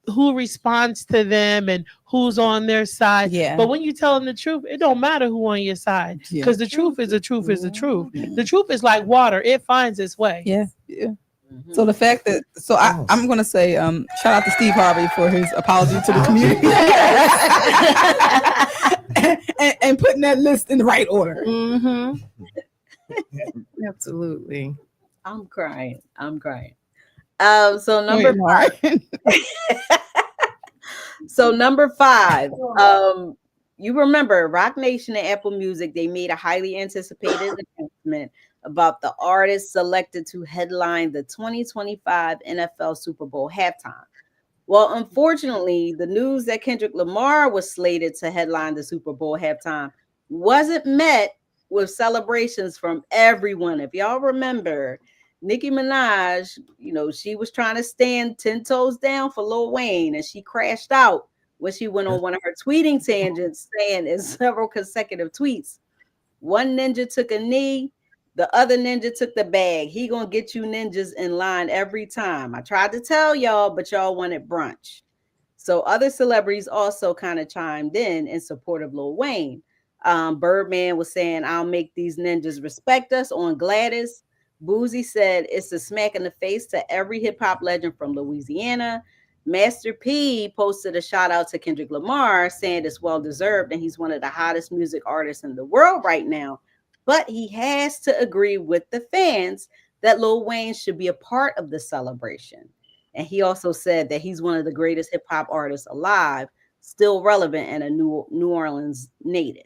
who responds to them and who's on their side. Yeah. But when you tell them the truth, it don't matter who on your side. Because the truth is the truth is the truth. The truth is like water. It finds its way. Yeah. So the fact that I'm gonna say shout out to Steve Harvey for his apology to the community and putting that list in the right order. Absolutely. I'm crying. So number 5. You remember Rock Nation and Apple Music, they made a highly anticipated announcement about the artists selected to headline the 2025 NFL Super Bowl halftime. Well, unfortunately, the news that Kendrick Lamar was slated to headline the Super Bowl halftime wasn't met with celebrations from everyone. If y'all remember, Nicki Minaj, she was trying to stand 10 toes down for Lil Wayne, and she crashed out when she went on one of her tweeting tangents, saying in several consecutive tweets, one ninja took a knee, the other ninja took the bag. He gonna get you ninjas in line every time. I tried to tell y'all, but y'all wanted brunch. So other celebrities also kind of chimed in support of Lil Wayne. Birdman was saying, I'll make these ninjas respect us on Gladys. Boozy said it's a smack in the face to every hip hop legend from Louisiana. Master P posted a shout out to Kendrick Lamar saying it's well deserved and he's one of the hottest music artists in the world right now. But he has to agree with the fans that Lil Wayne should be a part of the celebration. And he also said that he's one of the greatest hip hop artists alive, still relevant and a New Orleans native.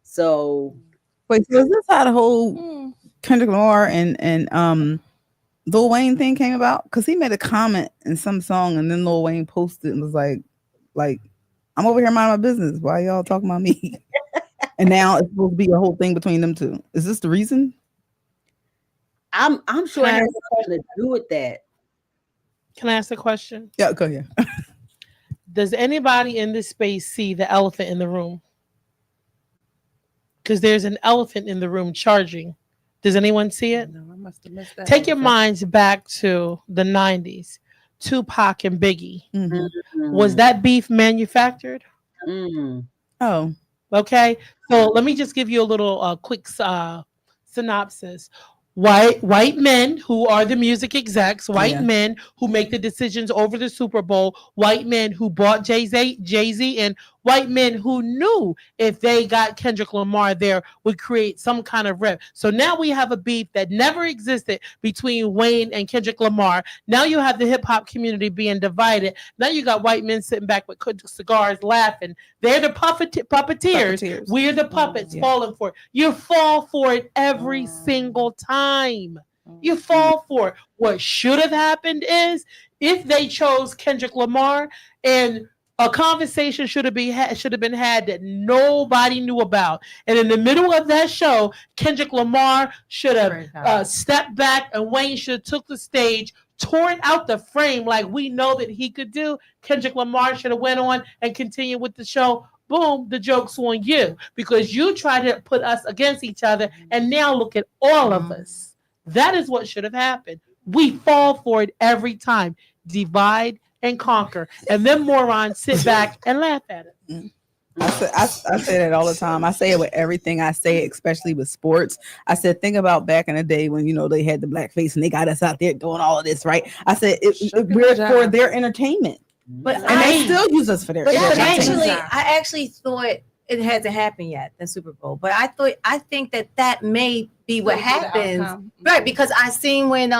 So wait, so is this how the whole Kendrick Lamar and Lil Wayne thing came about? Because he made a comment in some song and then Lil Wayne posted and was like I'm over here minding my business. Why y'all talking about me? And now it's supposed to be a whole thing between them two. Is this the reason? I'm sure it has something to do with that. Can I ask a question? Yeah, go ahead. Does anybody in this space see the elephant in the room? Because there's an elephant in the room charging. Does anyone see it? No, I must have missed that. Take your minds back to the 90s. Tupac and Biggie. Was that beef manufactured? Oh. Okay. So let me just give you a little quick synopsis. White men who are the music execs, white men who make the decisions over the Super Bowl, white men who bought Jay-Z, and white men who knew if they got Kendrick Lamar there would create some kind of rip. So now we have a beef that never existed between Wayne and Kendrick Lamar. Now you have the hip hop community being divided. Now you got white men sitting back with cigars laughing. They're the puppeteers. We're the puppets falling for it. You fall for it every single time. You fall for it. What should have happened is if they chose Kendrick Lamar and a conversation should have been had that nobody knew about. And in the middle of that show, Kendrick Lamar should have stepped back and Wayne should have took the stage, torn out the frame like we know that he could do. Kendrick Lamar should have went on and continued with the show. boom, the joke's on you because you try to put us against each other, and now look at all of us. That is what should have happened. We fall for it every time. Divide and conquer, and then morons sit back and laugh at it. I say that all the time. I say it with everything I say, especially with sports. I said, think about back in the day when, they had the blackface and they got us out there doing all of this, right? I said, we're for their entertainment. But they still use us for their entertainment. I actually thought it hasn't happened yet, the Super Bowl. But I think that may be what happens. Right, because I seen when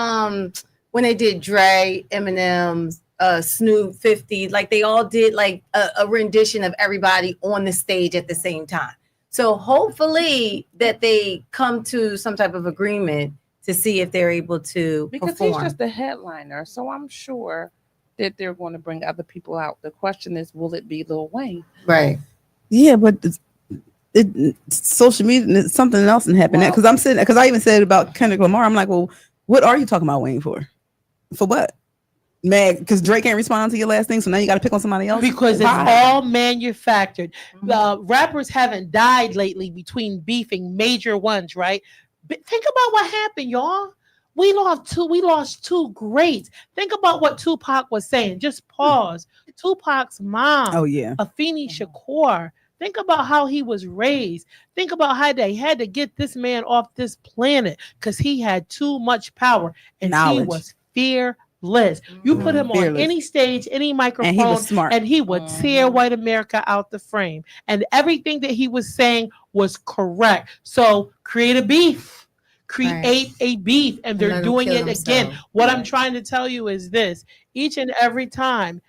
they did Dre, Eminem's, Snoop, 50, like they all did like a rendition of everybody on the stage at the same time. So hopefully that they come to some type of agreement to see if they're able to perform. He's just the headliner, so I'm sure that they're going to bring other people out. The question is, will it be Lil Wayne? Right. Yeah, but social media, something else and happened. Because I even said about Kendrick Lamar, I'm like, well, what are you talking about Wayne for? For what? Man, because Drake can't respond to your last thing, so now you got to pick on somebody else. Because it's all manufactured. Rappers haven't died lately between beefing major ones, right? But think about what happened, y'all. We lost two greats. Think about what Tupac was saying. Just pause. Tupac's mom, Afeni Shakur. Think about how he was raised. Think about how they had to get this man off this planet because he had too much power and he was fearless. You put him on any stage, any microphone, and he was smart, and he would tear white America out the frame. And everything that he was saying was correct. So create a beef. Create a beef, and they're doing it again. What I'm trying to tell you is this: each and every time,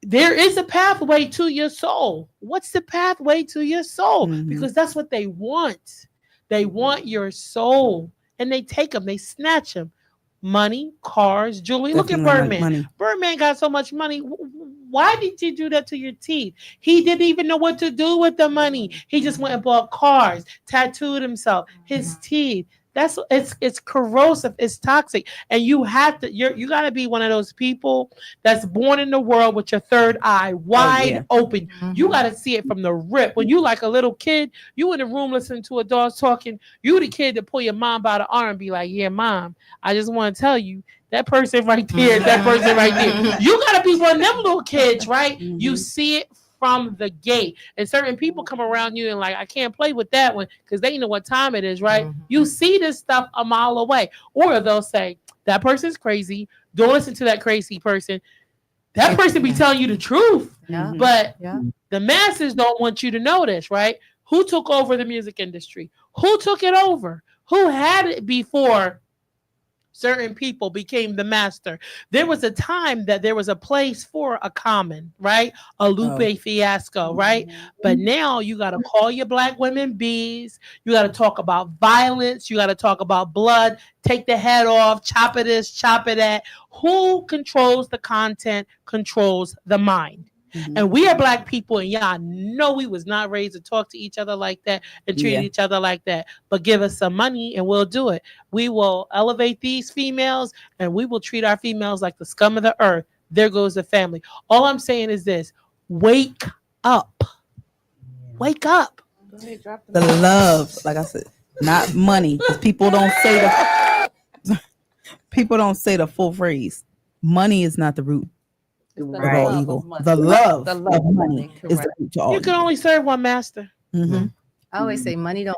there is a pathway to your soul. What's the pathway to your soul? Because that's what they want. They want your soul, and they take them, they snatch them. Money, cars, jewelry. Definitely. Look at Birdman. Money. Birdman got so much money. Why did you do that to your teeth? He didn't even know what to do with the money. He just went and bought cars, tattooed himself, his teeth. It's corrosive, it's toxic, and you have to. You got to be one of those people that's born in the world with your third eye wide open. You got to see it from the rip. When you like a little kid, you in the room listening to adults talking. You the kid that pull your mom by the arm and be like, "Yeah, mom, I just want to tell you that person right there, that person right there." You got to be one of them little kids, right? You see it from the gate, and certain people come around you and like, I can't play with that one because they know what time it is, right? You see this stuff a mile away, or they'll say that person's crazy. Don't listen to that crazy person. That person be telling you the truth, but the masses don't want you to know this, right? Who took over the music industry? Who took it over? Who had it before certain people became the master? There was a time that there was a place for a Common, right? A Lupe Fiasco, right? But now you got to call your black women bees. You got to talk about violence. You got to talk about blood. Take the head off. Chop it this, chop it that. Who controls the content controls the mind. And we are black people, and y'all know we was not raised to talk to each other like that and treat each other like that. But give us some money and we'll do it. We will elevate these females, and we will treat our females like the scum of the earth. There goes the family. All I'm saying is this: wake up. Wake up. The love, like I said, not money. People don't say the full phrase. Money is not the root of all evil. The love of money is the root to all evil. You can only serve one master. I always say money don't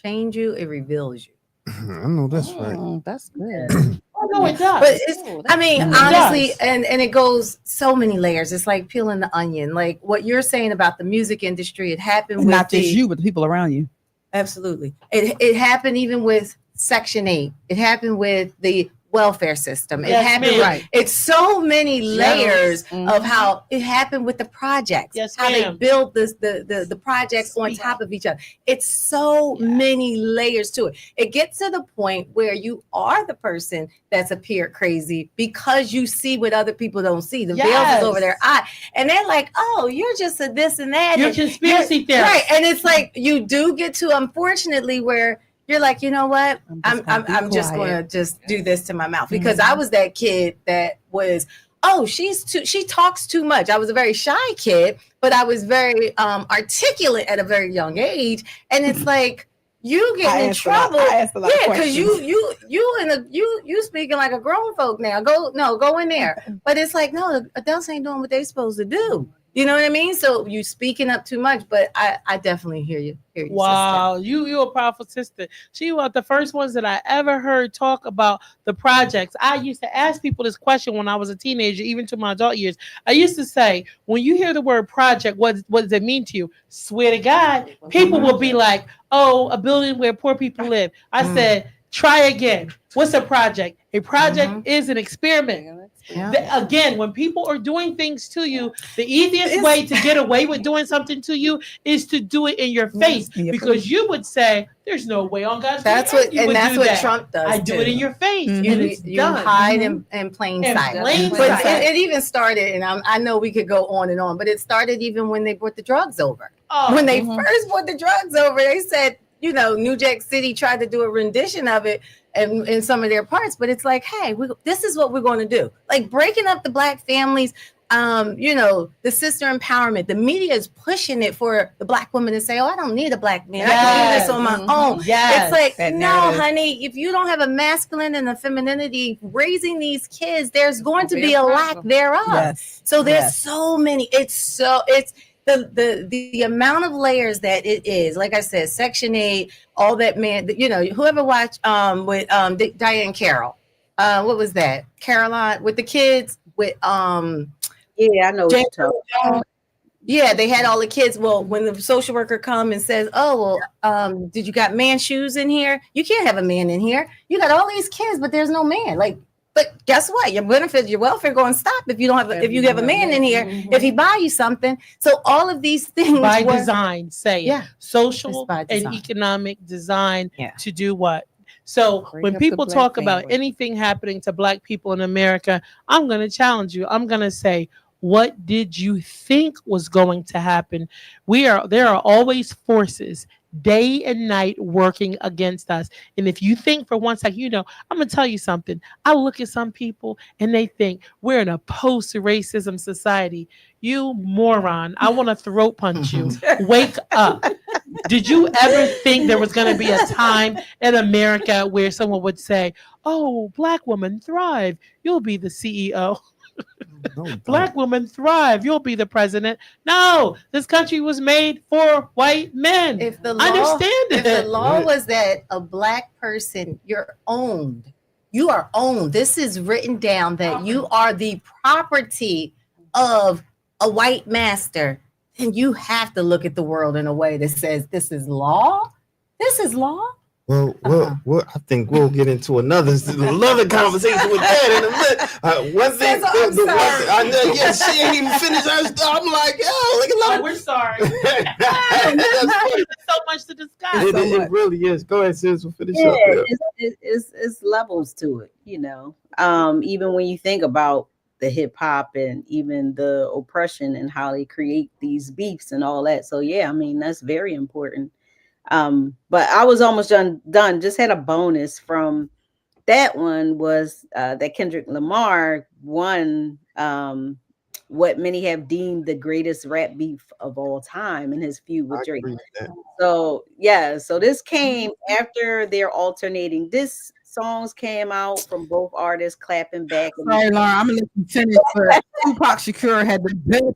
change you, it reveals you. I know that's right. That's good. Oh, no, it does. But honestly, and it goes so many layers. It's like peeling the onion. Like what you're saying about the music industry, it happened with not just you, but the people around you. Absolutely. It happened even with Section 8. It happened with the welfare system. It happened right. It's so many layers of how it happened with the projects. How they build the projects on top of each other. It's so many layers to it. It gets to the point where you are the person that's appeared crazy because you see what other people don't see. The veils is over their eye. And they're like, oh, you're just a this and that. You're conspiracy theorist. Right. And it's like you do get to, unfortunately, where you're like, you know what? I'm just going to just do this to my mouth, because I was that kid that was oh, she talks too much. I was a very shy kid, but I was very articulate at a very young age. And it's like, you getting in trouble. Yeah, because you speaking like a grown folk now. Go in there. But it's like, no, the adults ain't doing what they supposed to do. You know what I mean? So you speaking up too much, but I definitely hear you. Wow, you a powerful sister. She was the first ones that I ever heard talk about the projects. I used to ask people this question when I was a teenager, even to my adult years. I used to say, when you hear the word project, what does it mean to you? Swear to God, people will be like, oh, a building where poor people live. I said, try again. What's a project? A project is an experiment. Again, when people are doing things to you, the easiest way to get away with doing something to you is to do it in your face, because you would say, "There's no way on God's that's green what, earth you and would that's do what that." Trump does. I do it in your face, and it's you done. hide in plain sight. But it even started, and I know we could go on and on, but it started even when they brought the drugs over. When they first brought the drugs over, they said, you know, New Jack City tried to do a rendition of it in some of their parts, but it's like, hey, this is what we're going to do. Like breaking up the Black families, you know, the sister empowerment. The media is pushing it for the Black woman to say, oh, I don't need a Black man. I can do this on my own. It's like, That no, narrative. honey, if you don't have a masculine and a femininity raising these kids, there's going to be a lack thereof. Yes. So there's so many. It's the amount of layers that it is. Like I said, Section 8, all that, man, you know, whoever watched with Diane Carroll. What was that? Caroline with the kids with yeah, I know what you're talking. Yeah, they had all the kids. Well, when the social worker come and says, oh, well, did you got man shoes in here? You can't have a man in here. You got all these kids, but there's no man. Like, but guess what? Your benefits, your welfare going to stop if you don't have if you have a man in here. If he buy you something. So all of these things by design, say Yeah. social by and design. economic design Yeah. to do what? So when up people the Black talk about family. anything happening to Black people in America, I'm going to challenge you. I'm going to say, what did you think was going to happen? There are always forces day and night working against us. And if you think for one second, you know, I'm going to tell you something. I look at some people and they think we're in a post-racism society. You moron. I want to throat punch you. Wake up. Did you ever think there was going to be a time in America where someone would say, oh, Black woman, thrive. You'll be the CEO. Black women thrive. You'll be the president. No, this country was made for white men. If the Understand if it. the law was that a Black person, you're owned. You are owned. This is written down that you are the property of a white master. And you have to look at the world in a way that says this is law. This is law. Well, I think we'll get into another conversation with that in a minute. One thing, I know, yeah, she ain't even finished her stuff. I'm like, yo, look at that. We're sorry. There's so much to discuss. It really is. Go ahead, sis. We'll finish Yeah, up. it's levels to it, you know. Even when you think about the hip hop and even the oppression and how they create these beefs and all that. So yeah, I mean that's very important. But I was almost done. Just had a bonus from that one was that Kendrick Lamar won what many have deemed the greatest rap beef of all time in his feud with Drake. So yeah, so this came after their alternating diss songs came out from both artists clapping back. Sorry, Lauren, I'm gonna let you finish, but Tupac Shakur had the best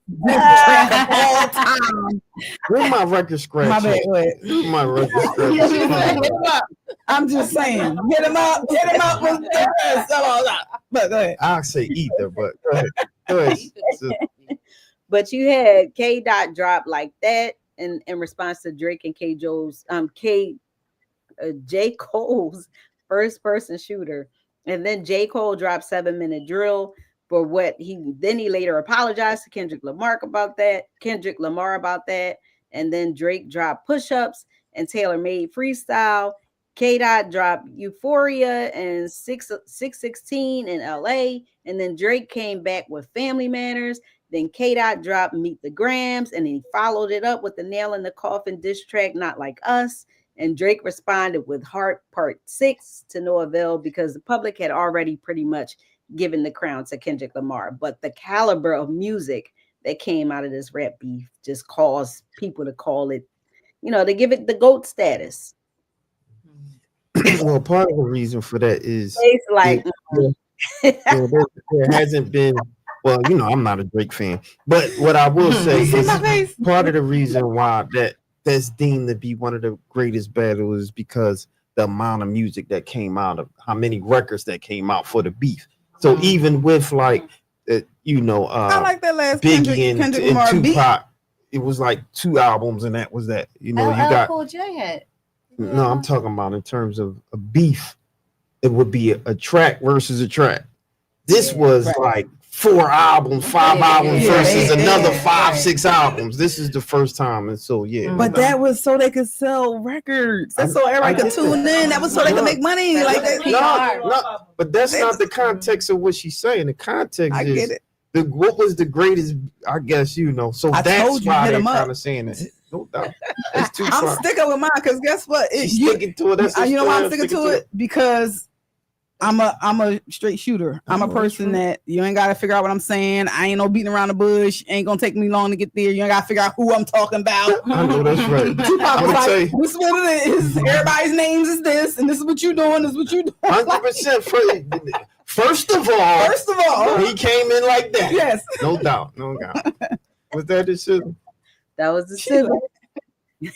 track of all time. Where's my record scratch? My bad, go ahead. My record scratch. Hit him up. I'm just saying, hit him up with the rest of all that. But go ahead. I'll say either, but go ahead. Go ahead. But you had K Dot drop like that in response to Drake and J. Cole's first person shooter. And then J. Cole dropped 7 Minute Drill for what he later apologized to Kendrick Lamar about that. And then Drake dropped Push Ups and Taylor Made Freestyle. K Dot dropped Euphoria and 616 in LA. And then Drake came back with Family Manners. Then K Dot dropped Meet the Grams. And then he followed it up with the Nail in the Coffin diss track, Not Like Us. And Drake responded with Heart Part 6 to no avail because the public had already pretty much giving the crown to Kendrick Lamar. But the caliber of music that came out of this rap beef just caused people to call it, they give it the GOAT status. Well, part of the reason for that is It's like there hasn't been. Well, I'm not a Drake fan, but what I will say is part of the reason why that's deemed to be one of the greatest battles is because the amount of music that came out of how many records that came out for the beef. So even with like, I like that last Biggie Kendrick and Lamar Tupac, beat. it was like 2 albums, and that was that. You LL got. Cool J had. No, I'm talking about in terms of a beef. It would be a track versus a track. This was like 4 albums, 5 albums versus another 5, 6 albums. This is the first time, and so But that was so they could sell records. That's so everybody could tune in. That was so they could make money. Like that. No, but that's not the context of what she's saying. The context I is get it. What was the greatest, I guess, so I that's told you, why hit they're 'em up. kind of saying it. No doubt. It's too I'm far. sticking with mine because guess what? She's sticking to it. That's You know why I'm story. sticking to it? Because I'm a straight shooter. I'm a person that you ain't gotta figure out what I'm saying. I ain't no beating around the bush. Ain't gonna take me long to get there. You ain't gotta figure out who I'm talking about. I know that's right. Tupac I'm was gonna tell like, you. this is what it is. Everybody's names is this, and this is what you doing. This is what you doing. 100%. First of all, he came in like that. Yes, no doubt. Was that the sizzle? That was the sizzle.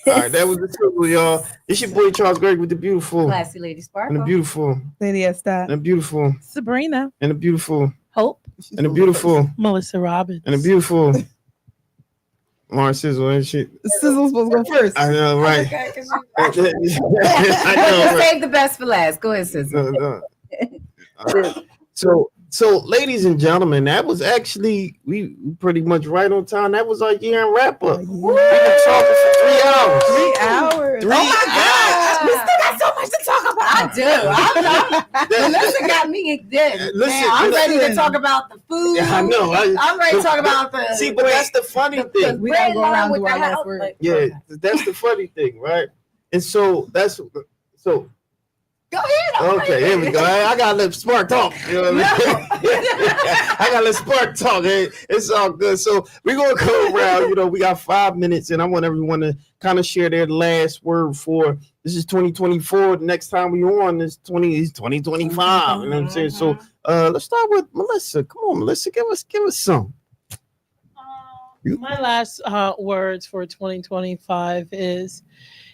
All right, that was the sizzle, y'all. It's your boy Charles Greg with the beautiful, Classy Lady Sparkle, and the beautiful Lady Esther, and the beautiful Sabrina, and the beautiful Hope, and the beautiful Melissa Robbins, and the beautiful Lauren Sizzle and shit. Sizzle's supposed to go first. I know, right? I know, right? Save the best for last. Go ahead, Sizzle. So, ladies and gentlemen, that was actually we pretty much right on time. That was our year-end wrap up. We've been talking for 3 hours. 3 hours. Oh my God, we still got so much to talk about. I do. Melissa got me dead. Listen, I'm ready to talk about the food. Yeah, I know. I'm ready to talk about the. See, but that's the funny thing. We gotta go around and do our last word. Yeah, that's the funny thing, right? And so so. Go ahead. Okay, here we go. I gotta let Spark talk. You know what I mean? I gotta let Spark talk. It's all good. So we're gonna go around. We got 5 minutes, and I want everyone to kind of share their last word for this is 2024. The next time we on is 2025. You know what I'm saying? So let's start with Melissa. Come on, Melissa, give us some. My last words for 2025 is,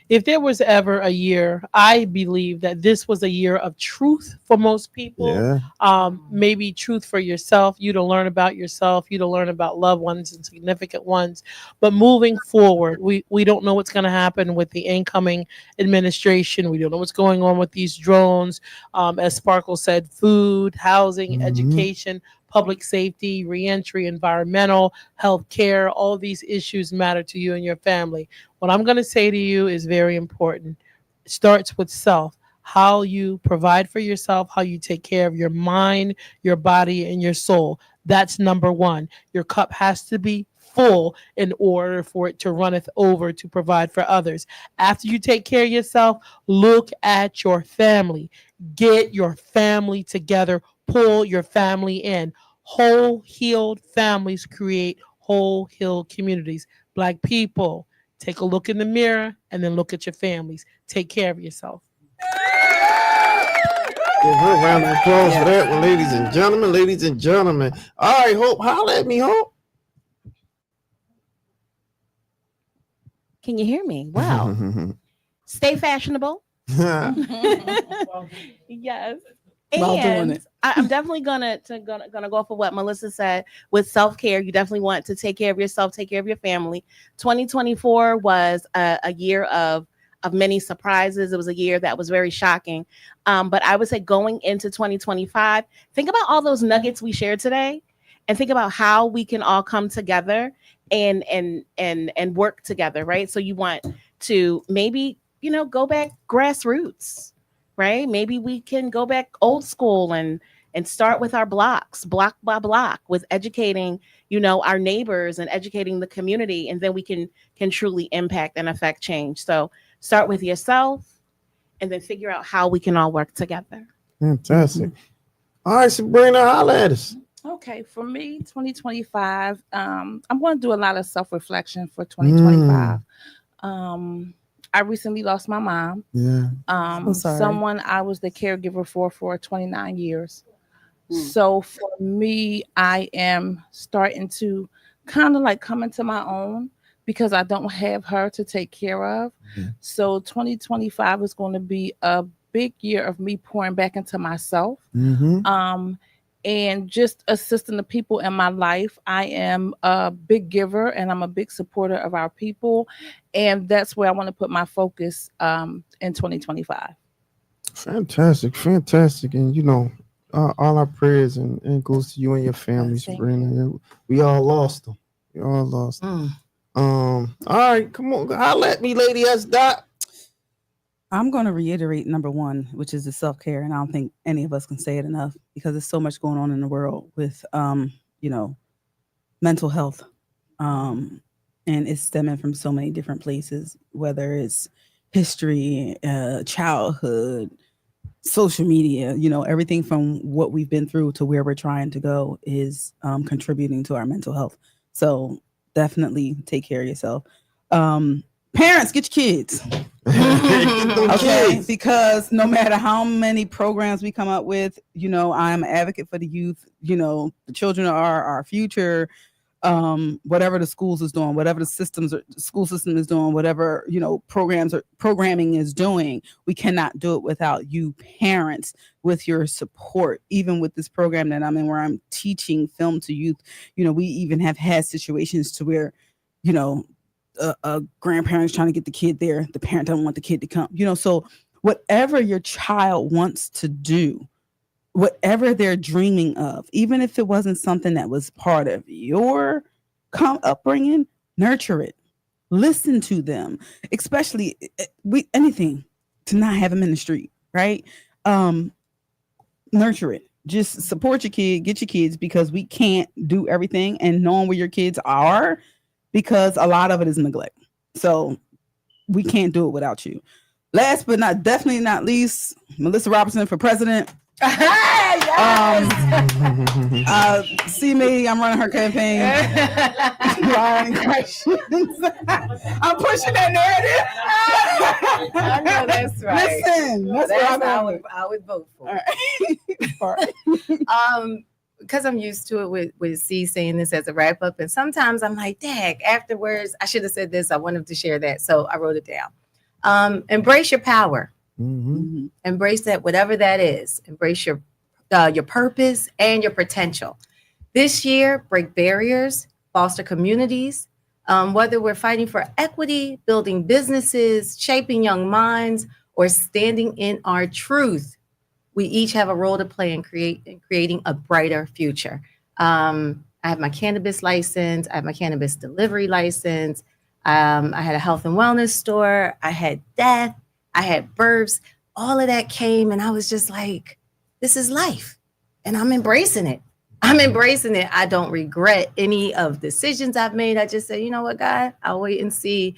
if there was ever a year, I believe that this was a year of truth for most people. Yeah. Maybe truth for yourself, you to learn about yourself, you to learn about loved ones and significant ones. But moving forward, we don't know what's going to happen with the incoming administration. We don't know what's going on with these drones. As Sparkle said, food, housing, education, public safety, reentry, environmental, health care, all these issues matter to you and your family. What I'm going to say to you is very important. It starts with self. How you provide for yourself, how you take care of your mind, your body, and your soul. That's number one. Your cup has to be full in order for it to runneth over to provide for others. After you take care of yourself, look at your family. Get your family together. Pull your family in. Whole healed families create whole healed communities. Black people, take a look in the mirror and then look at your families. Take care of yourself. Give her a round of applause for that one, ladies and gentlemen. Ladies and gentlemen. All right, Hope, holla at me, Hope. Can you hear me? Wow. Stay fashionable. Yes. And I'm definitely gonna go off of what Melissa said with self-care. You definitely want to take care of yourself, take care of your family. 2024 was a year of many surprises. It was a year that was very shocking. But I would say going into 2025, think about all those nuggets we shared today and think about how we can all come together and work together, right? So you want to maybe, go back grassroots. Right? Maybe we can go back old school and start with our blocks, block by block, with educating, our neighbors and educating the community, and then we can truly impact and affect change. So start with yourself and then figure out how we can all work together. Fantastic. All right, Sabrina, holla at us. Okay, for me, 2025, I'm going to do a lot of self-reflection for 2025. I recently lost my mom. Yeah. So sorry. Someone I was the caregiver for 29 years. So for me, I am starting to kind of like come into my own because I don't have her to take care of. So 2025 is going to be a big year of me pouring back into myself. And just assisting the people in my life. I am a big giver and I'm a big supporter of our people. And that's where I want to put my focus in 2025. Fantastic, fantastic. And all our prayers and goes to you and your family, Sabrina. We all lost them. We all lost them. All right, come on, holla at me, Lady S. Dot. I'm going to reiterate number one, which is the self-care. And I don't think any of us can say it enough because there's so much going on in the world with, mental health. And it's stemming from so many different places, whether it's history, childhood, social media, everything from what we've been through to where we're trying to go is contributing to our mental health. So definitely take care of yourself. Parents, get your kids. Okay, because no matter how many programs we come up with, I'm an advocate for the youth. The children are our future. Whatever the schools is doing, whatever the school system is doing, whatever programming is doing, we cannot do it without you parents with your support. Even with this program that I'm in, where I'm teaching film to youth, we even have had situations to where, a grandparent's trying to get the kid there, the parent doesn't want the kid to come. So whatever your child wants to do, whatever they're dreaming of, even if it wasn't something that was part of your upbringing, nurture it. Listen to them, especially anything to not have them in the street, right? Nurture it. Just support your kid, get your kids, because we can't do everything, and knowing where your kids are, because a lot of it is neglect. So we can't do it without you. Last but definitely not least, Melissa Robertson for president. See me, I'm running her campaign. I'm pushing that narrative. I know that's right. Listen, that's what I would vote for. Because I'm used to it with C saying this as a wrap up, and sometimes I'm like, dang, afterwards I should have said this. I wanted to share that, so I wrote it down. Embrace your power. Embrace that, whatever that is. Embrace your purpose and your potential. This year, break barriers, foster communities. Whether we're fighting for equity, building businesses, shaping young minds, or standing in our truth, we each have a role to play in creating a brighter future. I have my cannabis license. I have my cannabis delivery license. I had a health and wellness store. I had death. I had births. All of that came, and I was just like, this is life, and I'm embracing it. I don't regret any of decisions I've made. I just say, you know what, God, I'll wait and see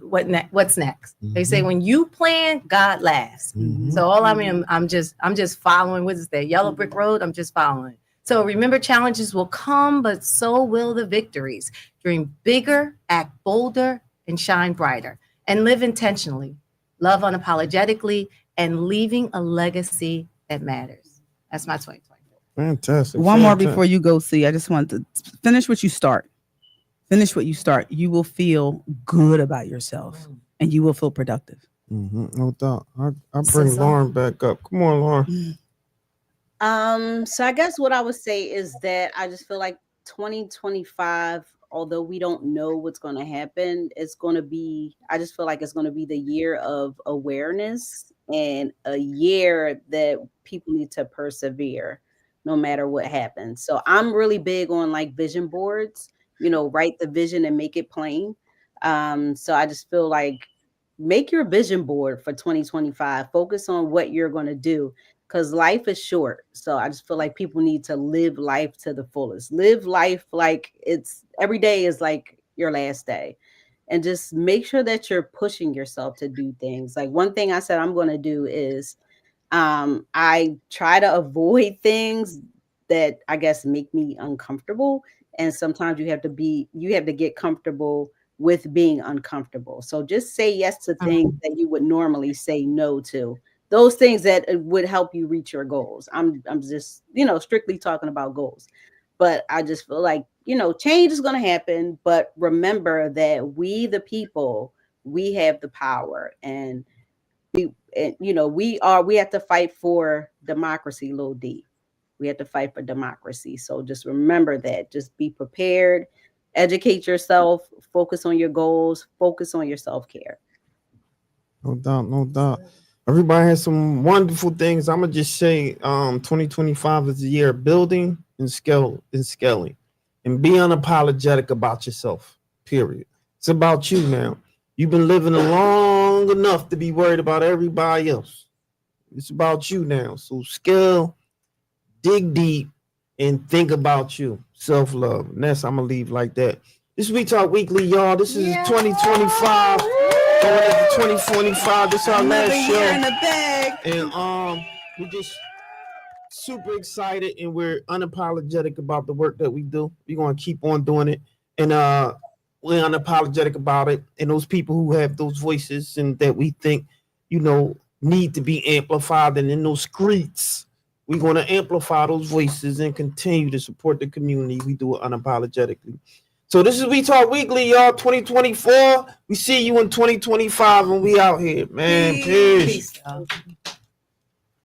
what's next. They say when you plan, God laughs. So all I'm just following. What is that yellow brick road? I'm just following. So remember, challenges will come, but so will the victories. Dream bigger, act bolder, and shine brighter. And live intentionally, love unapologetically, and leaving a legacy that matters. That's my 2024. Fantastic. One more before you go, see. I just want to finish what you start. Finish what you start. You will feel good about yourself, and you will feel productive. No doubt. I'll bring Lauren back up. Come on, Lauren. So I guess what I would say is that I just feel like 2025, although we don't know what's going to happen, I just feel like it's going to be the year of awareness and a year that people need to persevere no matter what happens. So I'm really big on like vision boards, write the vision and make it plain. So I just feel like make your vision board for 2025. Focus on what you're going to do, because life is short. So I just feel like people need to live life to the fullest. Live life like every day is like your last day. And just make sure that you're pushing yourself to do things. Like one thing I said I'm going to do is I try to avoid things that I guess make me uncomfortable. And sometimes you have to get comfortable with being uncomfortable. So just say yes to things that you would normally say no to. Those things that would help you reach your goals. I'm just, strictly talking about goals. But I just feel like, change is going to happen. But remember that we, the people, we have the power. And we have to fight for democracy, Lil D. We have to fight for democracy. So just remember that. Just be prepared, educate yourself, focus on your goals, focus on your self-care. No doubt, no doubt. Everybody has some wonderful things. I'm gonna just say 2025 is the year of building and scaling. And be unapologetic about yourself. Period. It's about you now. You've been living long enough to be worried about everybody else. It's about you now. So scale, dig deep, and think about you. Self-love. And that's I'm gonna leave like that. This is We Talk Weekly, y'all. This is 2025. Going into 2025. This is our Another last year show. in the bag. And we're just super excited and we're unapologetic about the work that we do. We're gonna keep on doing it. And we're unapologetic about it. And those people who have those voices and that we think, need to be amplified and in those streets, we're going to amplify those voices and continue to support the community. We do it unapologetically. So this is We Talk Weekly, y'all. 2024. We see you in 2025 when we out here, man. Peace. Peace.